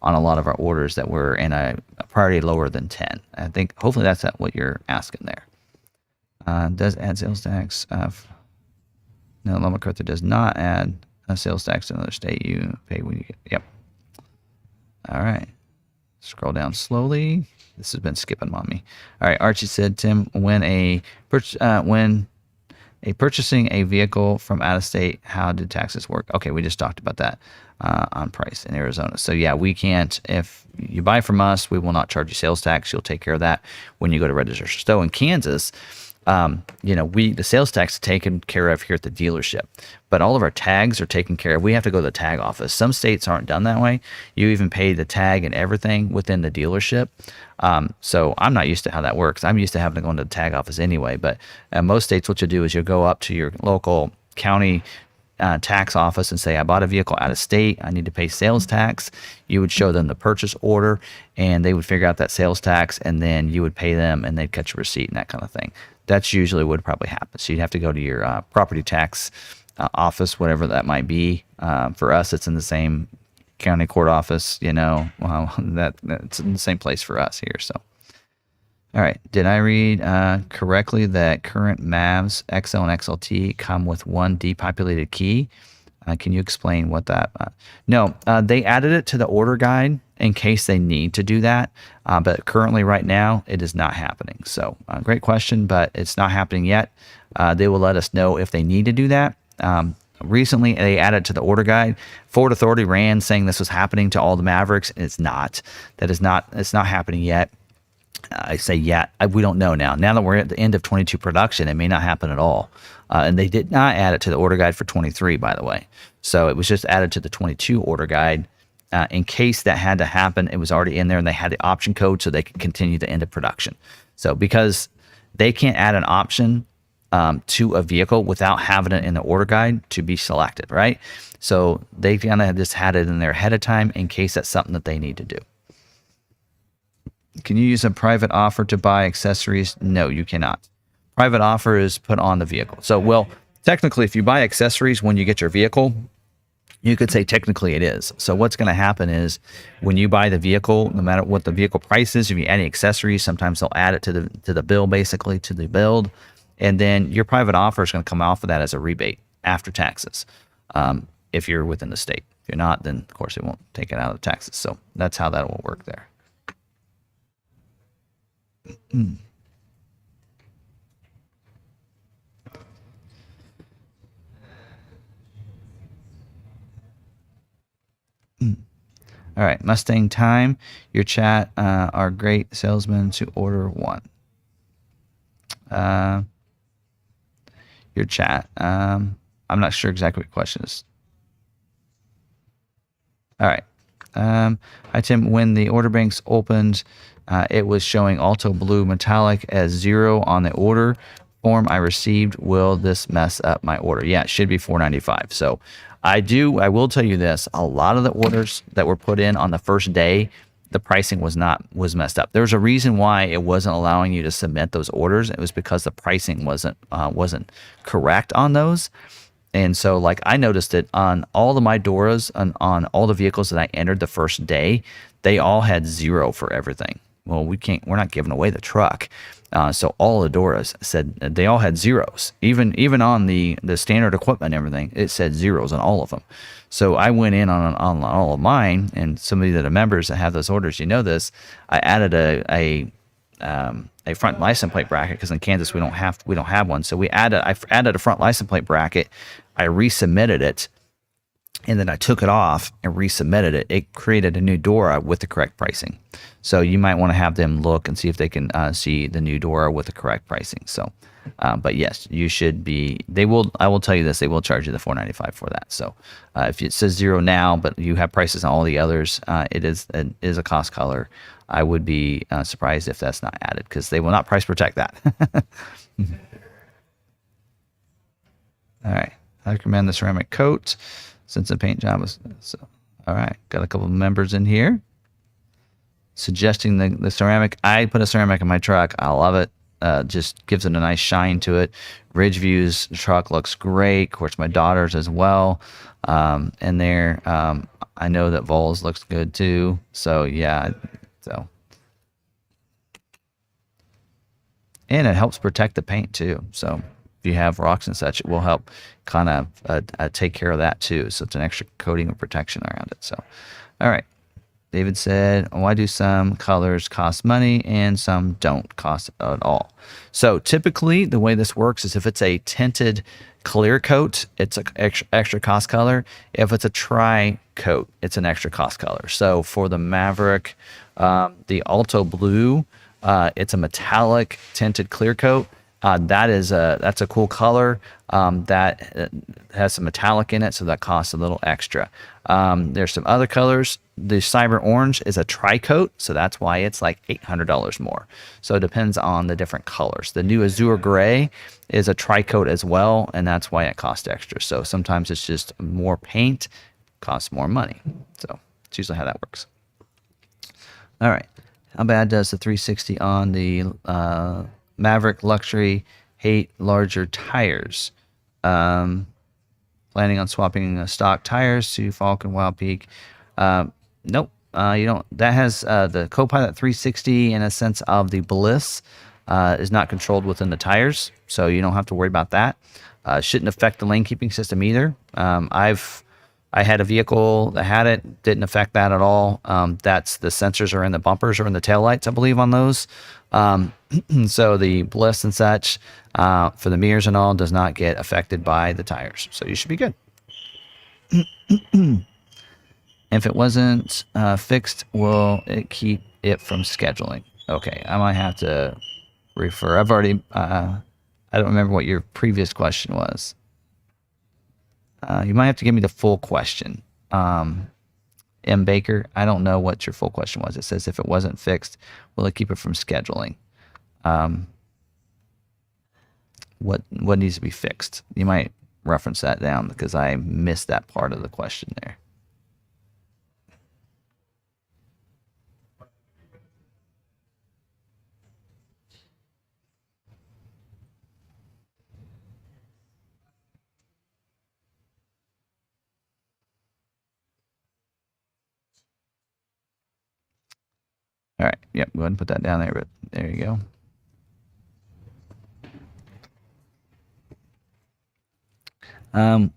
on a lot of our orders that were in a priority lower than 10. I think hopefully that's what you're asking there. Does add sales tax? No, McArthur does not add a sales tax to another state. You pay when you get. Yep. All right. Scroll down slowly. This has been skipping on me. All right. Archie said, Tim, when purchasing a vehicle from out of state, how did taxes work? Okay, we just talked about that on price in Arizona. So yeah, we can't. If you buy from us, we will not charge you sales tax. You'll take care of that when you go to register. So in Kansas, the sales tax is taken care of here at the dealership, but all of our tags are taken care of. We have to go to the tag office. Some states aren't done that way. You even pay the tag and everything within the dealership. So I'm not used to how that works. I'm used to having to go into the tag office anyway, but most states, what you do is you'll go up to your local county tax office and say, I bought a vehicle out of state. I need to pay sales tax. You would show them the purchase order and they would figure out that sales tax, and then you would pay them and they'd cut your receipt and that kind of thing. That's usually what probably happens. So you'd have to go to your property tax office, whatever that might be. For us, it's in the same county court office, that's in the same place for us here. So, all right. Did I read correctly that current Mavs XL and XLT come with one depopulated key? Can you explain what that? No, they added it to the order guide in case they need to do that. But currently, right now, it is not happening. So, great question, but it's not happening yet. They will let us know if they need to do that. Recently, they added to the order guide. Ford Authority ran saying this was happening to all the Mavericks, and it's not. It's not happening yet. I say yet. We don't know now. Now that we're at the end of 22 production, it may not happen at all. And they did not add it to the order guide for 23, by the way. So it was just added to the 22 order guide. In case that had to happen, it was already in there, and they had the option code so they could continue the end of production. So because they can't add an option to a vehicle without having it in the order guide to be selected, right? So they kind of just had it in there ahead of time in case that's something that they need to do. Can you use a private offer to buy accessories? No, you cannot. Private offer is put on the vehicle. So, well, technically, if you buy accessories when you get your vehicle, you could say technically it is. So what's going to happen is when you buy the vehicle, no matter what the vehicle price is, if you add any accessories, sometimes they'll add it to the bill, basically to the build, and then your private offer is going to come off of that as a rebate after taxes. If you're within the state. If you're not, then of course it won't take it out of the taxes. So that's how that will work there. All right, Mustang Time, your chat are great salesmen to order one. Your chat, I'm not sure exactly what your question is. All right. Hi, Tim. When the order banks opened, it was showing Alto Blue Metallic as 0 on the order form I received. Will this mess up my order? Yeah, it should be $4.95. So I will tell you this. A lot of the orders that were put in on the first day, the pricing was messed up. There's a reason why it wasn't allowing you to submit those orders. It was because the pricing wasn't correct on those. And so, like, I noticed it on all of my Doras, on all the vehicles that I entered the first day, they all had 0 for everything. Well, we're not giving away the truck. So all the Doras said they all had 0s. Even on the standard equipment and everything, it said 0s on all of them. So I went in on all of mine, and some of the members that have those orders, you know this, I added a front license plate bracket, because in Kansas we don't have one. So I added a front license plate bracket. I resubmitted it, and then I took it off and resubmitted it. It created a new Dora with the correct pricing. So you might want to have them look and see if they can see the new Dora with the correct pricing. So, but yes, you should be. I will tell you this. They will charge you the $4.95 for that. So, if it says 0 now, but you have prices on all the others, it is a cost color. I would be surprised if that's not added, because they will not price protect that. All right. I recommend the ceramic coat since the paint job is so. All right. Got a couple of members in here suggesting the ceramic. I put a ceramic in my truck. I love it. Just gives it a nice shine to it. Ridgeview's truck looks great. Of course, my daughter's as well. And there, I know that Vol's looks good too. So yeah. So, and it helps protect the paint too. So if you have rocks and such, it will help kind of take care of that too. So it's an extra coating of protection around it. So, all right. David said, why do some colors cost money and some don't cost at all? So typically the way this works is if it's a tinted clear coat, it's an extra cost color. If it's a tri coat, it's an extra cost color. So for the Maverick, the Alto Blue, it's a metallic tinted clear coat. That's a cool color that has some metallic in it, so that costs a little extra. There's some other colors. The Cyber Orange is a tri-coat, so that's why it's like $800 more. So it depends on the different colors. The new Azure Gray is a tri-coat as well, and that's why it costs extra. So sometimes it's just more paint, costs more money. So it's usually how that works. All right. How bad does the 360 on the Maverick Luxury? Hate larger tires. Planning on swapping stock tires to Falcon Wild Peak. Nope. You don't. That has the Copilot 360 in a sense of the bliss is not controlled within the tires, so you don't have to worry about that. Shouldn't affect the lane keeping system either. I had a vehicle that had it, didn't affect that at all. That's the sensors are in the bumpers or in the taillights, I believe, on those. So the bliss and such for the mirrors and all does not get affected by the tires. So you should be good. If it wasn't fixed, will it keep it from scheduling? Okay, I might have to refer. I've already, I don't remember what your previous question was. You might have to give me the full question. M. Baker, I don't know what your full question was. It says if it wasn't fixed, will it keep it from scheduling? What needs to be fixed? You might reference that down because I missed that part of the question there. All right. Yep. Go ahead and put that down there. But there you go.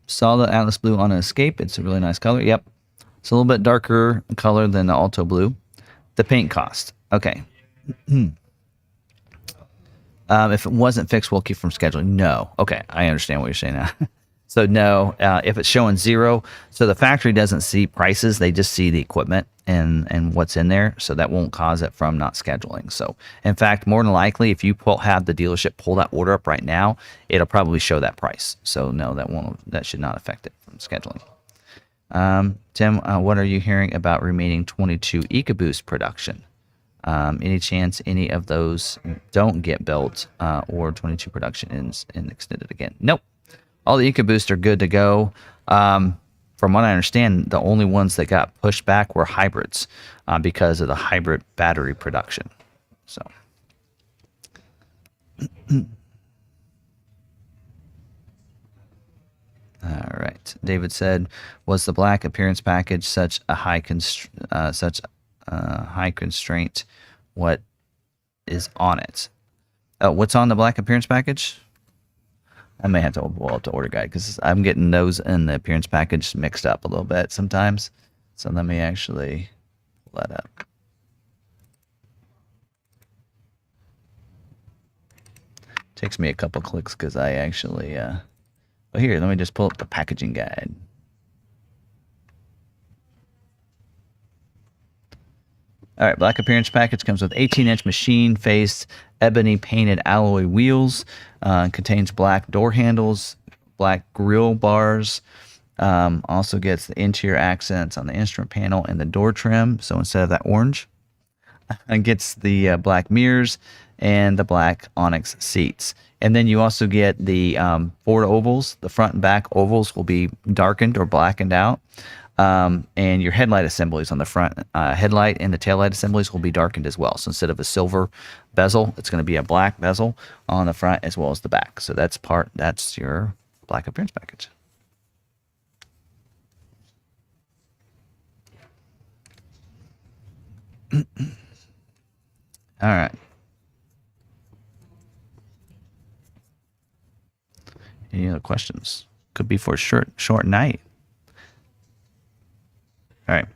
Saw the Atlas Blue on an Escape. It's a really nice color. Yep. It's a little bit darker color than the Alto Blue. The paint cost. Okay. If it wasn't fixed, we'll keep from scheduling. No. Okay. I understand what you're saying now. So no, if it's showing 0, so the factory doesn't see prices, they just see the equipment and what's in there, so that won't cause it from not scheduling. So in fact, more than likely, if you have the dealership pull that order up right now, it'll probably show that price. So no, that should not affect it from scheduling. Tim, what are you hearing about remaining 22 EcoBoost production? Any chance any of those don't get built or 22 production is extended again? Nope. All the EcoBoosts are good to go. From what I understand, the only ones that got pushed back were hybrids because of the hybrid battery production. So, all right. David said, "Was the black appearance package such a high constraint? What is on it? Oh, what's on the black appearance package?" I may have to pull up the order guide because I'm getting those and the appearance package mixed up a little bit sometimes. So let me actually pull that up. Takes me a couple clicks because I actually, well, here, let me just pull up the packaging guide. All right, black appearance package comes with 18-inch machine-faced ebony painted alloy wheels. Contains black door handles, black grille bars. Also gets the interior accents on the instrument panel and the door trim. So instead of that orange, it gets the black mirrors and the black onyx seats. And then you also get the Ford ovals. The front and back ovals will be darkened or blackened out. And your headlight assemblies on the front headlight and the taillight assemblies will be darkened as well. So instead of a silver bezel, it's going to be a black bezel on the front as well as the back. So that's your black appearance package. All right. Any other questions? Could be for a short night. All right.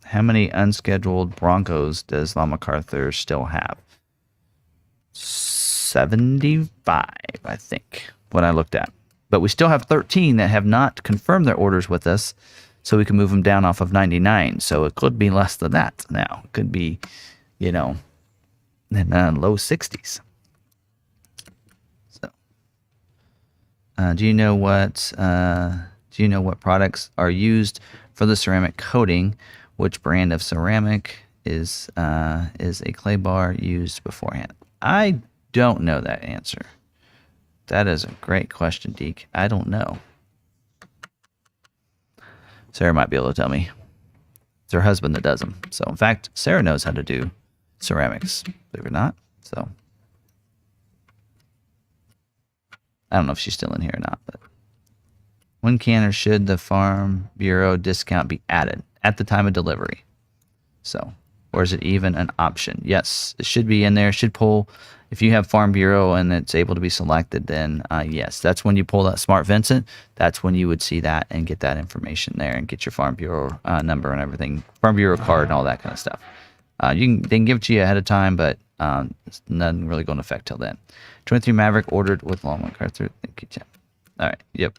How many unscheduled Broncos does McArthur still have? 75, I think, what I looked at. But we still have 13 that have not confirmed their orders with us, so we can move them down off of 99. So it could be less than that now. It could be, in low 60s. So, do you know what products are used for the ceramic coating? Which brand of ceramic is a clay bar used beforehand? I don't know that answer. That is a great question, Deke. I don't know. Sarah might be able to tell me. It's her husband that does them. So, in fact, Sarah knows how to do ceramics, believe it or not. So, I don't know if she's still in here or not. But when can or should the Farm Bureau discount be added? At the time of delivery. So, or is it even an option? Yes, it should be in there. It should pull. If you have Farm Bureau and it's able to be selected, then yes, that's when you pull that Smart Vincent. That's when you would see that and get that information there and get your Farm Bureau number and everything, Farm Bureau card and all that kind of stuff. They can give it to you ahead of time, but it's nothing really going to affect till then. 23 Maverick ordered with long McArthur. Thank you, Tim. All right. Yep.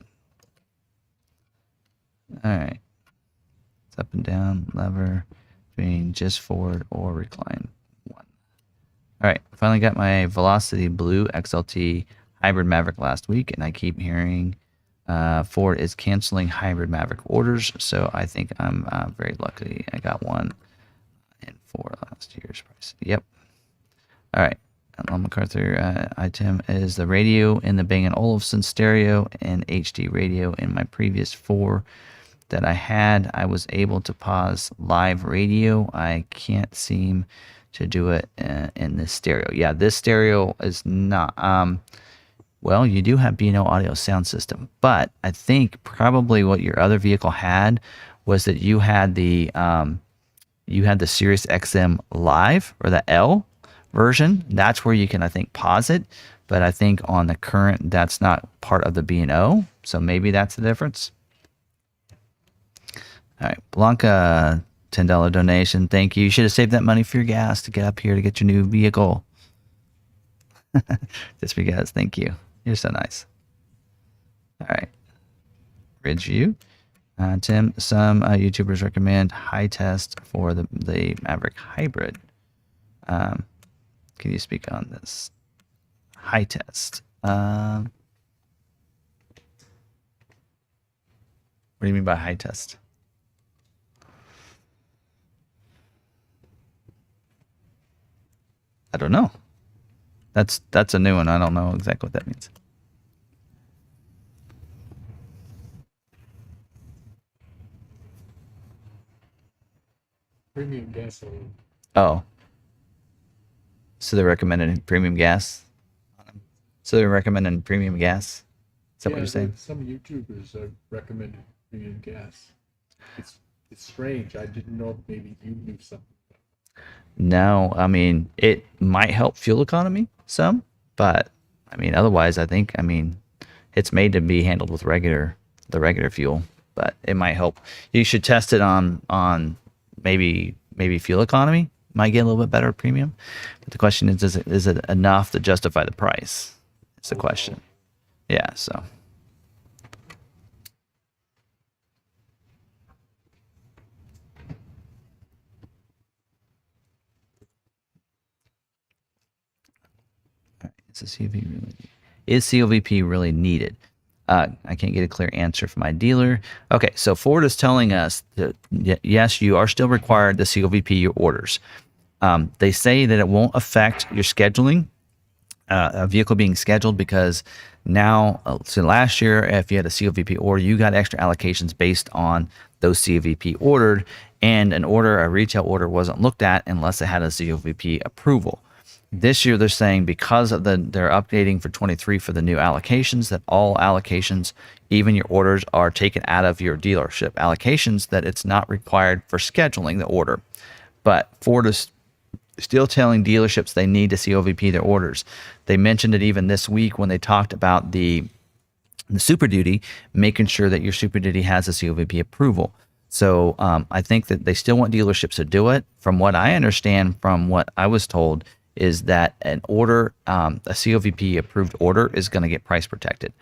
All right. It's up and down lever between just forward or recline. All right, finally got my Velocity Blue XLT Hybrid Maverick last week, and I keep hearing Ford is canceling Hybrid Maverick orders, so I think I'm very lucky. I got one in for last year's price. Yep. All right, McArthur item is the radio in the Bang & Olufsen stereo and HD radio. In my previous 4 that I had, I was able to pause live radio. I can't seem to do it in this stereo. Yeah, this stereo is not well, you do have B&O audio sound system, but I think probably what your other vehicle had was that you had the Sirius XM Live, or the L version. That's where you can, I think, pause it, but I think on the current that's not part of the B&O, so maybe that's the difference. All right, Blanca, $10 donation. Thank you. You should have saved that money for your gas to get up here to get your new vehicle. Just because. Thank you. You're so nice. All right. Ridgeview. Tim, some YouTubers recommend high test for the Maverick Hybrid. Can you speak on this? High test. What do you mean by high test? I don't know. That's a new one. I don't know exactly what that means. Premium gasoline. Oh. So they're recommending premium gas? So they're recommending premium gas? Is that what you're saying? Some YouTubers recommended premium gas. It's strange. I didn't know if maybe you knew something. No, I mean, it might help fuel economy some, but I mean, otherwise, I think, I mean, it's made to be handled with the regular fuel, but it might help. You should test it on maybe fuel economy might get a little bit better premium. But the question is it enough to justify the price? It's the question. Yeah, so. Is COVP really needed? I can't get a clear answer from my dealer. Okay, so Ford is telling us that yes, you are still required to COVP your orders. They say that it won't affect your scheduling, a vehicle being scheduled, because now, so last year, if you had a COVP order, you got extra allocations based on those COVP ordered, and a retail order wasn't looked at unless it had a COVP approval. This year, they're saying because of they're updating for 23 for the new allocations, that all allocations, even your orders, are taken out of your dealership allocations, that it's not required for scheduling the order. But Ford is still telling dealerships they need to COVP their orders. They mentioned it even this week when they talked about the Super Duty, making sure that your Super Duty has a COVP approval. So I think that they still want dealerships to do it. From what I understand, from what I was told, is that an order, a COVP approved order, is going to get price protected.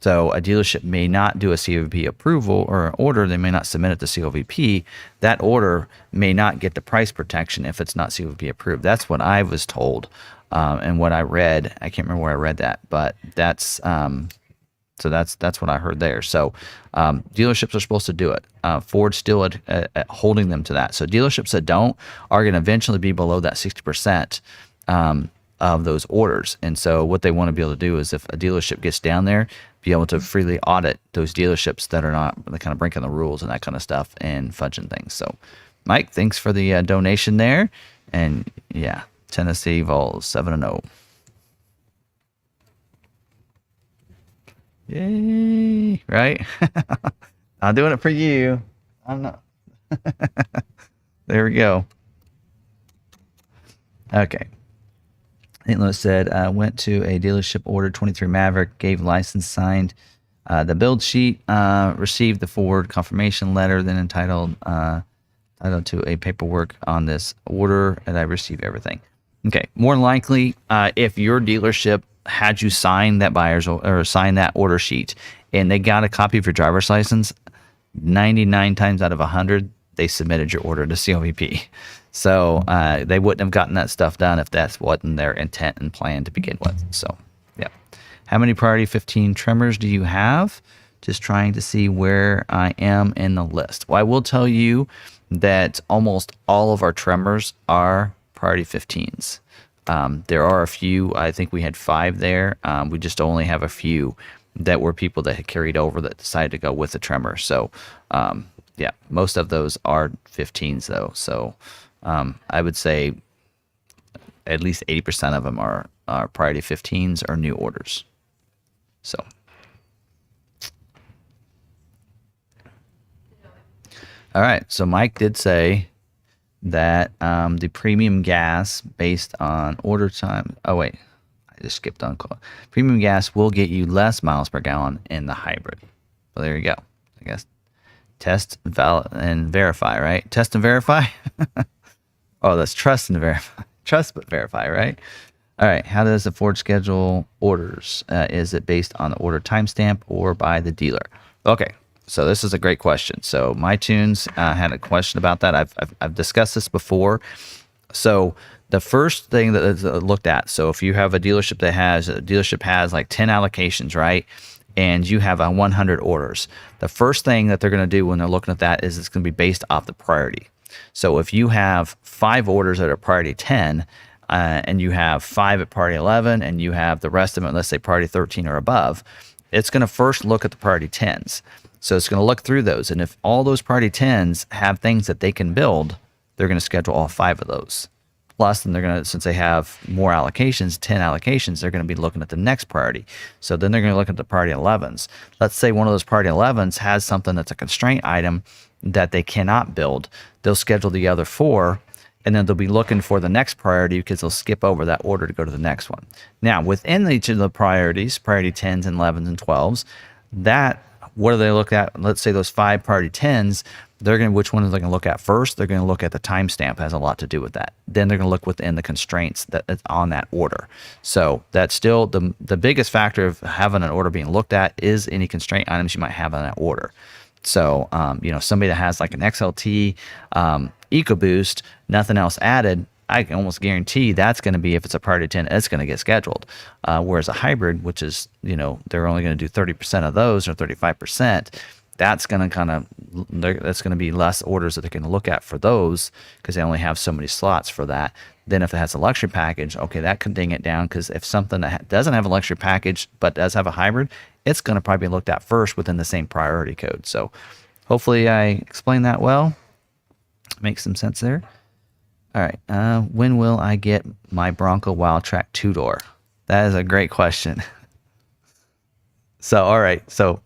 So a dealership may not do a COVP approval or an order, they may not submit it to COVP. That order may not get the price protection if it's not COVP approved. That's what I was told, and what I read. I can't remember where I read that, but that's so that's what I heard there. So dealerships are supposed to do it. Ford's still holding them to that. So dealerships that don't are going to eventually be below that 60%. Of those orders. And so what they want to be able to do is, if a dealership gets down there, be able to freely audit those dealerships that are not kind of breaking the rules and that kind of stuff and fudging things. So Mike, thanks for the donation there. And yeah, Tennessee Vols 7-0. Yay, right? I'm doing it for you. I'm not. There we go. Okay. St. Louis said, went to a dealership, ordered 23 Maverick, gave license, signed the build sheet, received the Ford confirmation letter, then entitled to a paperwork on this order, and I received everything. Okay. More than likely, if your dealership had you sign that or sign that order sheet and they got a copy of your driver's license, 99 times out of 100, they submitted your order to COVP. So they wouldn't have gotten that stuff done if that wasn't their intent and plan to begin with. So, yeah. How many priority 15 trimmers do you have? Just trying to see where I am in the list. Well, I will tell you that almost all of our trimmers are priority 15s. There are a few, I think we had 5 there. We just only have a few that were people that had carried over that decided to go with the trimmer. So, yeah, most of those are 15s though. So, I would say at least 80% of them are priority 15s or new orders. So, all right. So Mike did say that the premium gas based on order time. Oh wait, I just skipped on call. Premium gas will get you less miles per gallon in the hybrid. Well, there you go. I guess test, and verify, right? Test and verify. Oh, that's trust and verify. Trust but verify, right? All right. How does the Ford schedule orders? Is it based on the order timestamp or by the dealer? Okay. So this is a great question. So MyTunes had a question about that. I've discussed this before. So the first thing that is looked at. So if you have a dealership has like 10 allocations, right? And you have 100 orders. The first thing that they're going to do when they're looking at that is it's going to be based off the priority. So if you have 5 orders that are priority 10, and you have 5 at priority 11, and you have the rest of them, let's say priority 13 or above, it's going to first look at the priority 10s. So it's going to look through those. And if all those priority 10s have things that they can build, they're going to schedule all 5 of those. Plus, then they're going to, since they have more allocations, 10 allocations, they're going to be looking at the next priority. So then they're going to look at the priority 11s. Let's say one of those priority 11s has something that's a constraint item that they cannot build. They'll schedule the other 4, and then they'll be looking for the next priority because they'll skip over that order to go to the next one. Now, within each of the priorities, priority 10s and 11s and 12s, what do they look at? Let's say those 5 priority 10s, which one are they going to look at first? They're going to look at the timestamp, has a lot to do with that. Then they're going to look within the constraints that's on that order. So that's still the biggest factor of having an order being looked at is any constraint items you might have on that order. So, somebody that has like an XLT, EcoBoost, nothing else added, I can almost guarantee that's going to be, if it's a priority 10, it's going to get scheduled. Whereas a hybrid, which is, they're only going to do 30% of those or 35%, that's going to that's going to be less orders that they can look at for those because they only have so many slots for that. Then if it has a luxury package, okay, that could ding it down because if something that doesn't have a luxury package but does have a hybrid, it's going to probably be looked at first within the same priority code. So hopefully I explained that well. Makes some sense there. All right. When will I get my Bronco Wildtrak 2-door? That is a great question. So, all right. So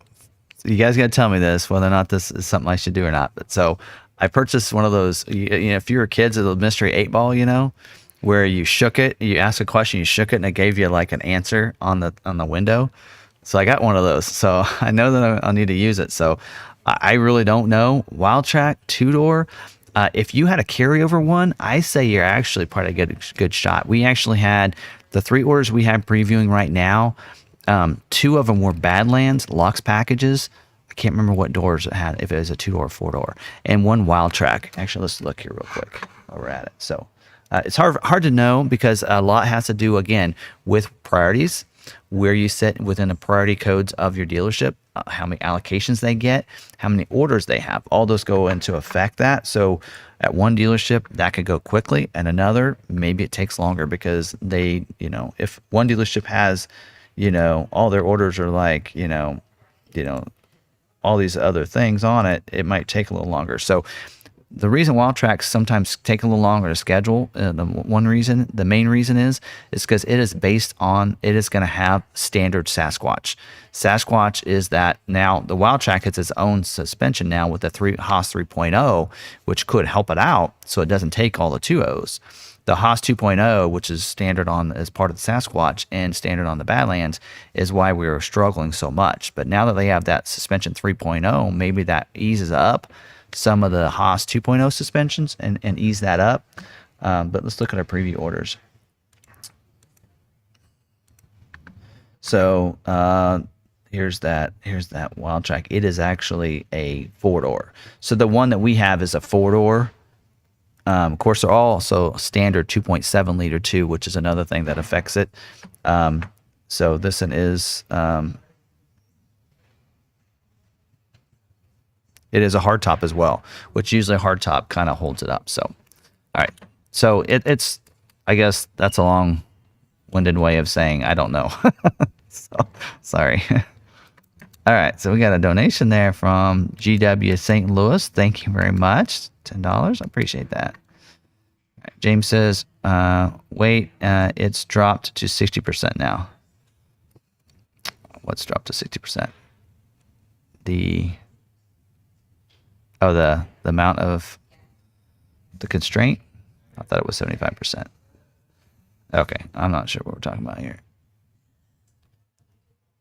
you guys got to tell me this, whether or not this is something I should do or not. But so I purchased one of those, if you were kids, a mystery 8-ball, where you shook it, you asked a question, you shook it, and it gave you like an answer on the window. So I got one of those. So I know that I'll need to use it. So I really don't know. Wildtrak 2-door. If you had a carryover one, I say you're actually probably a good shot. We actually had the 3 orders we have previewing right now. 2 of them were Badlands Lux packages. I can't remember what doors it had, if it was a 2-door or 4-door, and 1 Wildtrak. Actually, let's look here real quick while we're at it. So it's hard to know because a lot has to do, again, with priorities, where you sit within the priority codes of your dealership, how many allocations they get, how many orders they have. All those go into effect that. So at one dealership, that could go quickly, and another, maybe it takes longer because they, if one dealership has, all their orders are like, all these other things on it, it might take a little longer. So the reason wild tracks sometimes take a little longer to schedule, the main reason is because it is going to have standard Sasquatch. Sasquatch is that now the wild track has its own suspension now with the Haas 3.0, which could help it out so it doesn't take all the 2.0s. The Haas 2.0, which is standard as part of the Sasquatch and standard on the Badlands, is why we were struggling so much. But now that they have that suspension 3.0, maybe that eases up some of the Haas 2.0 suspensions and ease that up. But let's look at our preview orders. So here's that wild track. It is actually a 4-door. So the one that we have is a 4-door. Of course, they're all also standard 2.7 liter too, which is another thing that affects it. So this one is it is a hardtop as well, which usually a hardtop kind of holds it up. So, all right. So it's, I guess that's a long-winded way of saying I don't know. So, sorry. All right. So we got a donation there from GW St. Louis. Thank you very much. $10. I appreciate that. All right. James says, wait, it's dropped to 60% now. What's dropped to 60%? The amount of the constraint? I thought it was 75%. Okay, I'm not sure what we're talking about here.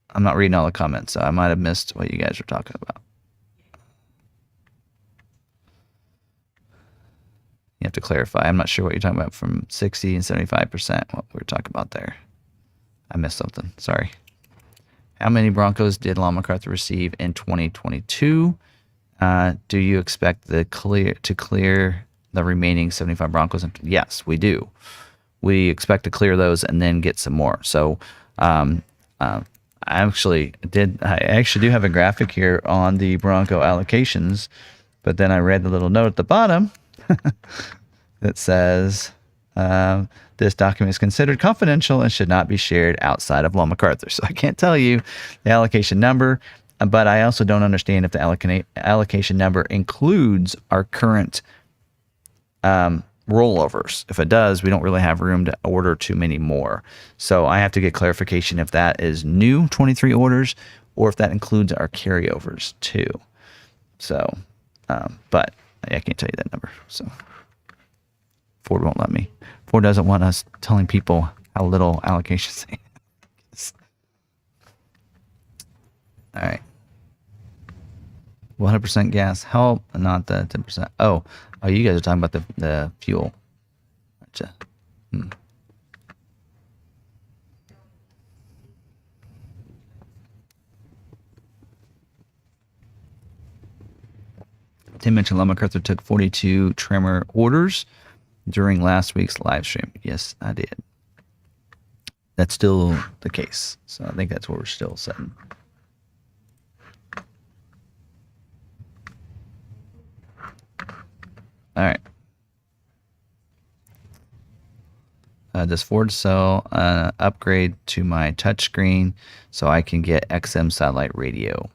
I'm not reading all the comments, so I might have missed what you guys were talking about. You have to clarify. I'm not sure what you're talking about from 60 and 75%, what we were talking about there. I missed something. Sorry. How many Broncos did McArthur receive in 2022? Do you expect to clear the remaining 75 Broncos? Yes, we do. We expect to clear those and then get some more. So I actually do have a graphic here on the Bronco allocations, but then I read the little note at the bottom that says this document is considered confidential and should not be shared outside of McArthur. So I can't tell you the allocation number. But I also don't understand if the allocation number includes our current rollovers. If it does, we don't really have room to order too many more. So I have to get clarification if that is new 23 orders or if that includes our carryovers too. So, but I can't tell you that number. So Ford won't let me. Ford doesn't want us telling people how little allocations they have. All right. 100% gas help, not the 10%. Oh, you guys are talking about the fuel. Gotcha. Tim mentioned McArthur took 42 trimmer orders during last week's live stream. Yes, I did. That's still the case. So I think that's what we're still setting. All right. Does Ford sell an upgrade to my touchscreen so I can get XM satellite radio?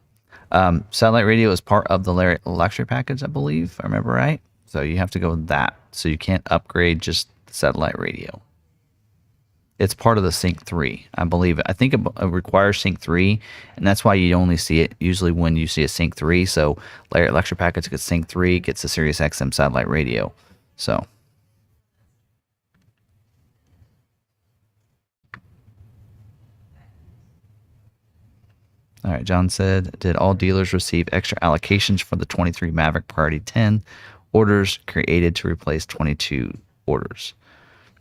Satellite radio is part of the luxury package, I believe, if I remember right. So you have to go with that. So you can't upgrade just the satellite radio. It's part of the Sync 3, I believe. I think it requires Sync 3, and that's why you only see it usually when you see a Sync 3. So luxury package gets Sync 3, gets the Sirius XM satellite radio. So. All right, John said, did all dealers receive extra allocations for the 23 Maverick Priority 10 orders created to replace 22 orders?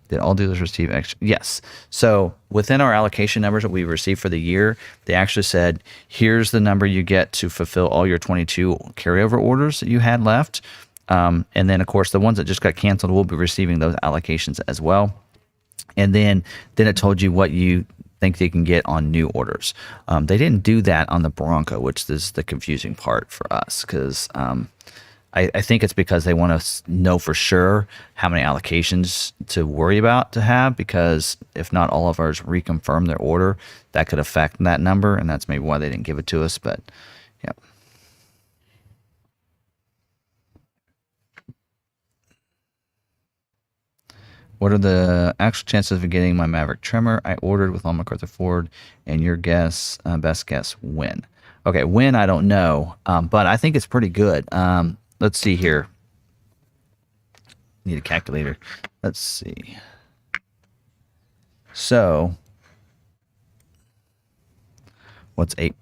Did all dealers receive extra? Yes. So within our allocation numbers that we received for the year, they actually said, here's the number you get to fulfill all your 22 carryover orders that you had left. And then, of course, the ones that just got canceled will be receiving those allocations as well. And then it told you what you think they can get on new orders. They didn't do that on the Bronco, which is the confusing part for us because I think it's because they want to know for sure how many allocations to worry about to have, because if not all of ours reconfirm their order, that could affect that number, and that's maybe why they didn't give it to us. But yeah. What are the actual chances of getting my Maverick trimmer I ordered with all McArthur Ford? And your guess, best guess, when? Okay, when I don't know, but I think it's pretty good. Let's see here. Need a calculator. Let's see. So, what's 8?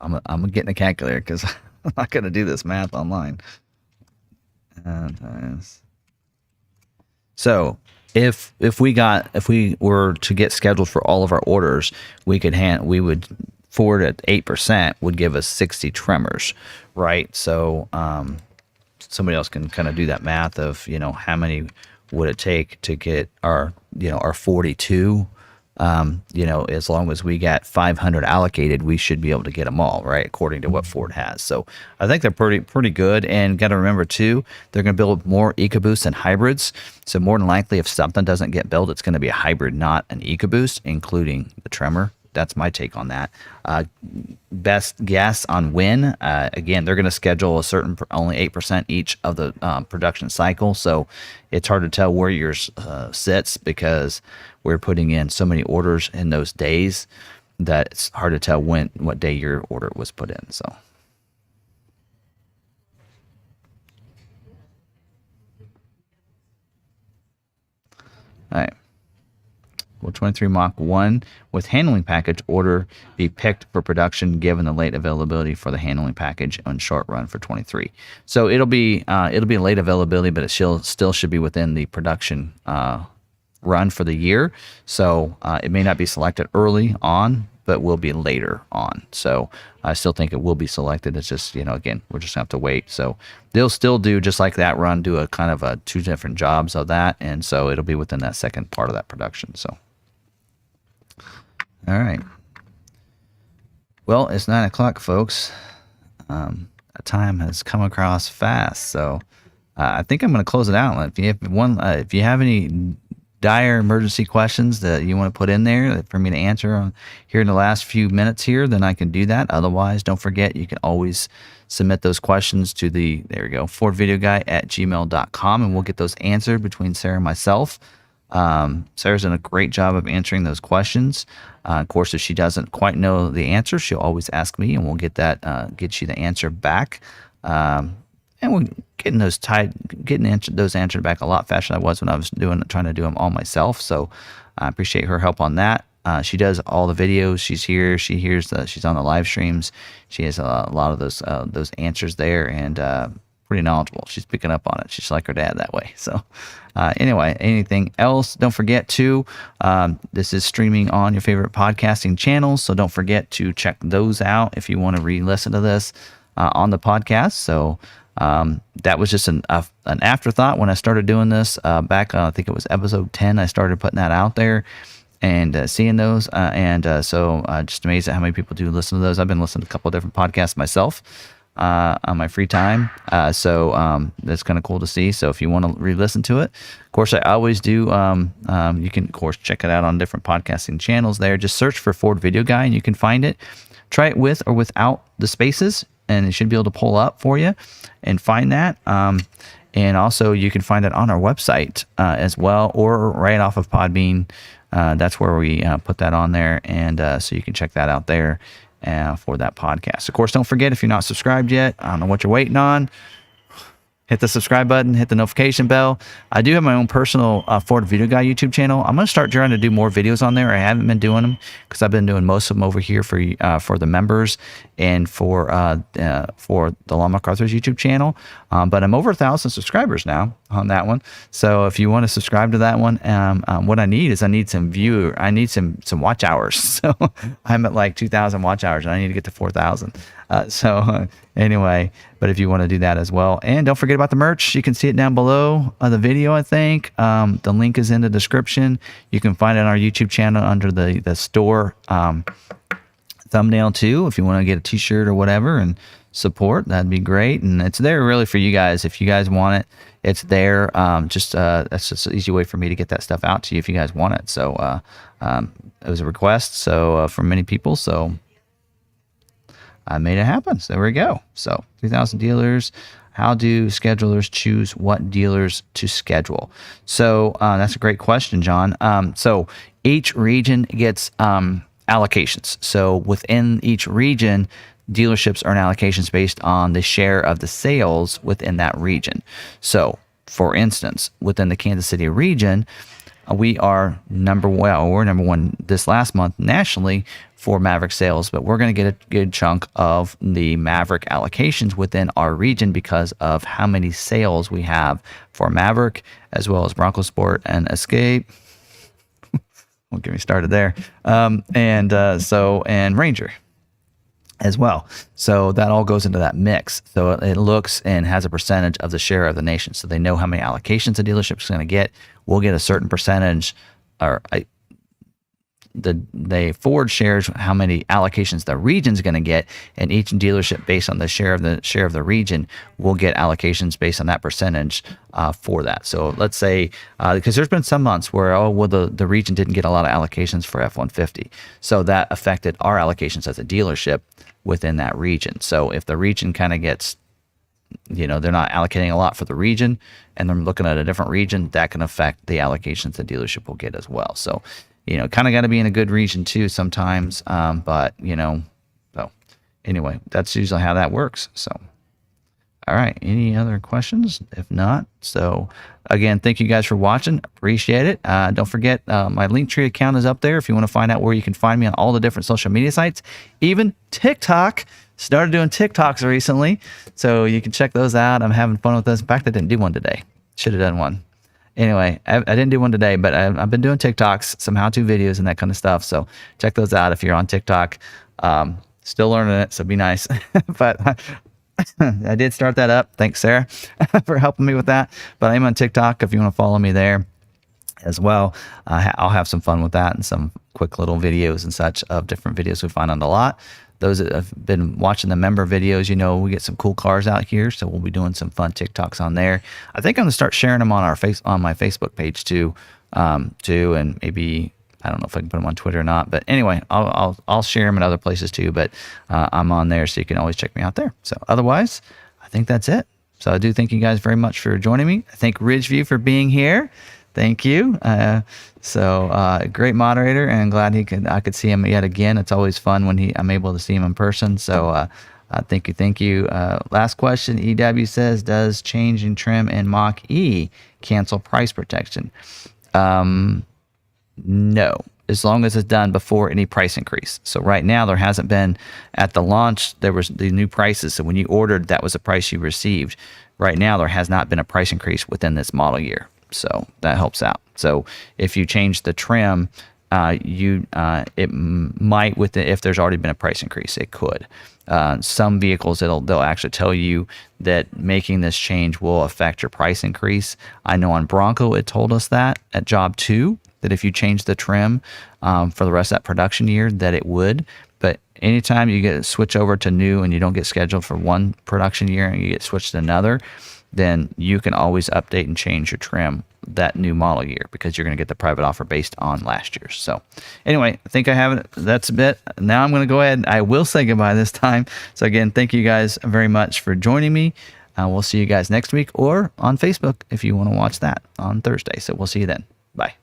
I'm getting a calculator because I'm not gonna do this math online. Times. So if we were to get scheduled for all of our orders, we would Ford at 8% would give us 60 trimmers, right? So somebody else can kind of do that math of, you know, how many would it take to get our, you know, our 42. You know, as long as we got 500 allocated, we should be able to get them all, right, according to what Ford has. So I think they're pretty good. And got to remember too, they're going to build more EcoBoosts and hybrids. So more than likely, if something doesn't get built, it's going to be a hybrid, not an EcoBoost, including the trimmer. That's my take on that. Best guess on when? Again, they're going to schedule a certain only 8% each of the production cycle, so it's hard to tell where yours sits because we're putting in so many orders in those days that it's hard to tell what day your order was put in. So, all right. Will 23 Mach 1 with handling package order be picked for production given the late availability for the handling package on short run for 23? So it'll be late availability, but it still should be within the production run for the year. So it may not be selected early on, but will be later on. So I still think it will be selected. It's just, you know, again, we're just gonna have to wait. So they'll still do just like that run, do a kind of a 2 different jobs of that, and so it'll be within that second part of that production. So. All right. Well, it's 9 o'clock, folks. Time has come across fast, so I think I'm going to close it out. If you have any dire emergency questions that you want to put in there for me to answer here in the last few minutes here, then I can do that. Otherwise, don't forget you can always submit those questions to FordVideoGuy@gmail.com, and we'll get those answered between Sarah and myself. Sarah's done a great job of answering those questions. Of course, if she doesn't quite know the answer, she'll always ask me, and we'll get you the answer back. And we're getting those answered back a lot faster than I was when I was trying to do them all myself. So I appreciate her help on that. She does all the videos. She's here. She's on the live streams. She has a lot of those answers there, and pretty knowledgeable. She's picking up on it. She's like her dad that way. So anyway, anything else? Don't forget to, this is streaming on your favorite podcasting channels. So don't forget to check those out if you want to re-listen to this on the podcast. So that was just an afterthought when I started doing this back, I think it was episode 10. I started putting that out there and seeing those. So just amazed at how many people do listen to those. I've been listening to a couple of different podcasts myself on my free time. So that's kind of cool to see. So if you want to re-listen to it, of course, I always do. You can, of course, check it out on different podcasting channels there. Just search for Ford Video Guy and you can find it. Try it with or without the spaces, and it should be able to pull up for you and find that. And also you can find it on our website as well, or right off of Podbean. That's where we put that on there. And so you can check that out there for that podcast. Of course, don't forget, if you're not subscribed yet, I don't know what you're waiting on. Hit the subscribe button, hit the notification bell. I do have my own personal Ford Video Guy YouTube channel. I'm going to start trying to do more videos on there. I haven't been doing them because I've been doing most of them over here for the members and for the Law McArthur's YouTube channel. But I'm over 1,000 subscribers now on that one. So if you want to subscribe to that one, what I need some watch hours. So I'm at like 2,000 watch hours and I need to get to 4,000. Anyway, but if you want to do that as well, and don't forget about the merch, you can see it down below the video. I think the link is in the description. You can find it on our YouTube channel under the store thumbnail too. If you want to get a t-shirt or whatever and support, that'd be great. And it's there really for you guys. If you guys want it, it's there. That's just an easy way for me to get that stuff out to you if you guys want it. So it was a request from many people. So I made it happen. So there we go. So 3,000 dealers. How do schedulers choose what dealers to schedule? So that's a great question, John. So each region gets allocations. So within each region, dealerships earn allocations based on the share of the sales within that region. So, for instance, within the Kansas City region, we are we're number one this last month nationally for Maverick sales, but we're going to get a good chunk of the Maverick allocations within our region because of how many sales we have for Maverick, as well as Bronco Sport and Escape. Don't get me started there. And Ranger as well. So that all goes into that mix. So it looks and has a percentage of the share of the nation. So they know how many allocations a dealership is going to get. We'll get a certain percentage, or the Ford shares how many allocations the region's going to get, and each dealership based on the share of the region will get allocations based on that percentage for that. So let's say because there's been some months where the region didn't get a lot of allocations for F-150, so that affected our allocations as a dealership within that region. So if the region kind of gets, they're not allocating a lot for the region and they're looking at a different region, that can affect the allocations the dealership will get as well. So kind of got to be in a good region too sometimes. So anyway, that's usually how that works. So, all right. Any other questions? If not, so again, thank you guys for watching. Appreciate it. Don't forget, my Linktree account is up there if you want to find out where you can find me on all the different social media sites, even TikTok. Started doing TikToks recently, so you can check those out. I'm having fun with this. In fact, I didn't do one today. Should have done one. Anyway, I didn't do one today, but I've been doing TikToks, some how-to videos and that kind of stuff. So check those out if you're on TikTok. Still learning it, so be nice. But I did start that up. Thanks, Sarah, for helping me with that. But I'm on TikTok if you want to follow me there as well. I'll have some fun with that and some quick little videos and such of different videos we find on the lot. Those that have been watching the member videos, we get some cool cars out here, so we'll be doing some fun TikToks on there. I think I'm gonna start sharing them on my Facebook page too, and maybe I don't know if I can put them on Twitter or not. But anyway, I'll share them in other places too. But I'm on there, so you can always check me out there. So otherwise, I think that's it. So I do thank you guys very much for joining me. I thank Ridgeview for being here. Thank you. Great moderator, and glad I could see him yet again. It's always fun when I'm able to see him in person. So thank you. Last question. EW says, does changing trim in Mach-E cancel price protection? No, as long as it's done before any price increase. So right now there hasn't been, at the launch, there was the new prices. So when you ordered, that was the price you received. Right now there has not been a price increase within this model year. So that helps out. So if you change the trim, it might if there's already been a price increase, it could. Some vehicles they'll actually tell you that making this change will affect your price increase. I know on Bronco it told us that at job 2 that if you change the trim for the rest of that production year that it would. But anytime you switch over to new and you don't get scheduled for one production year and you get switched to another, then you can always update and change your trim that new model year because you're going to get the private offer based on last year's. So anyway, I think I have it. That's a bit. Now I'm going to go ahead. I will say goodbye this time. So again, thank you guys very much for joining me. We'll see you guys next week or on Facebook if you want to watch that on Thursday. So we'll see you then. Bye.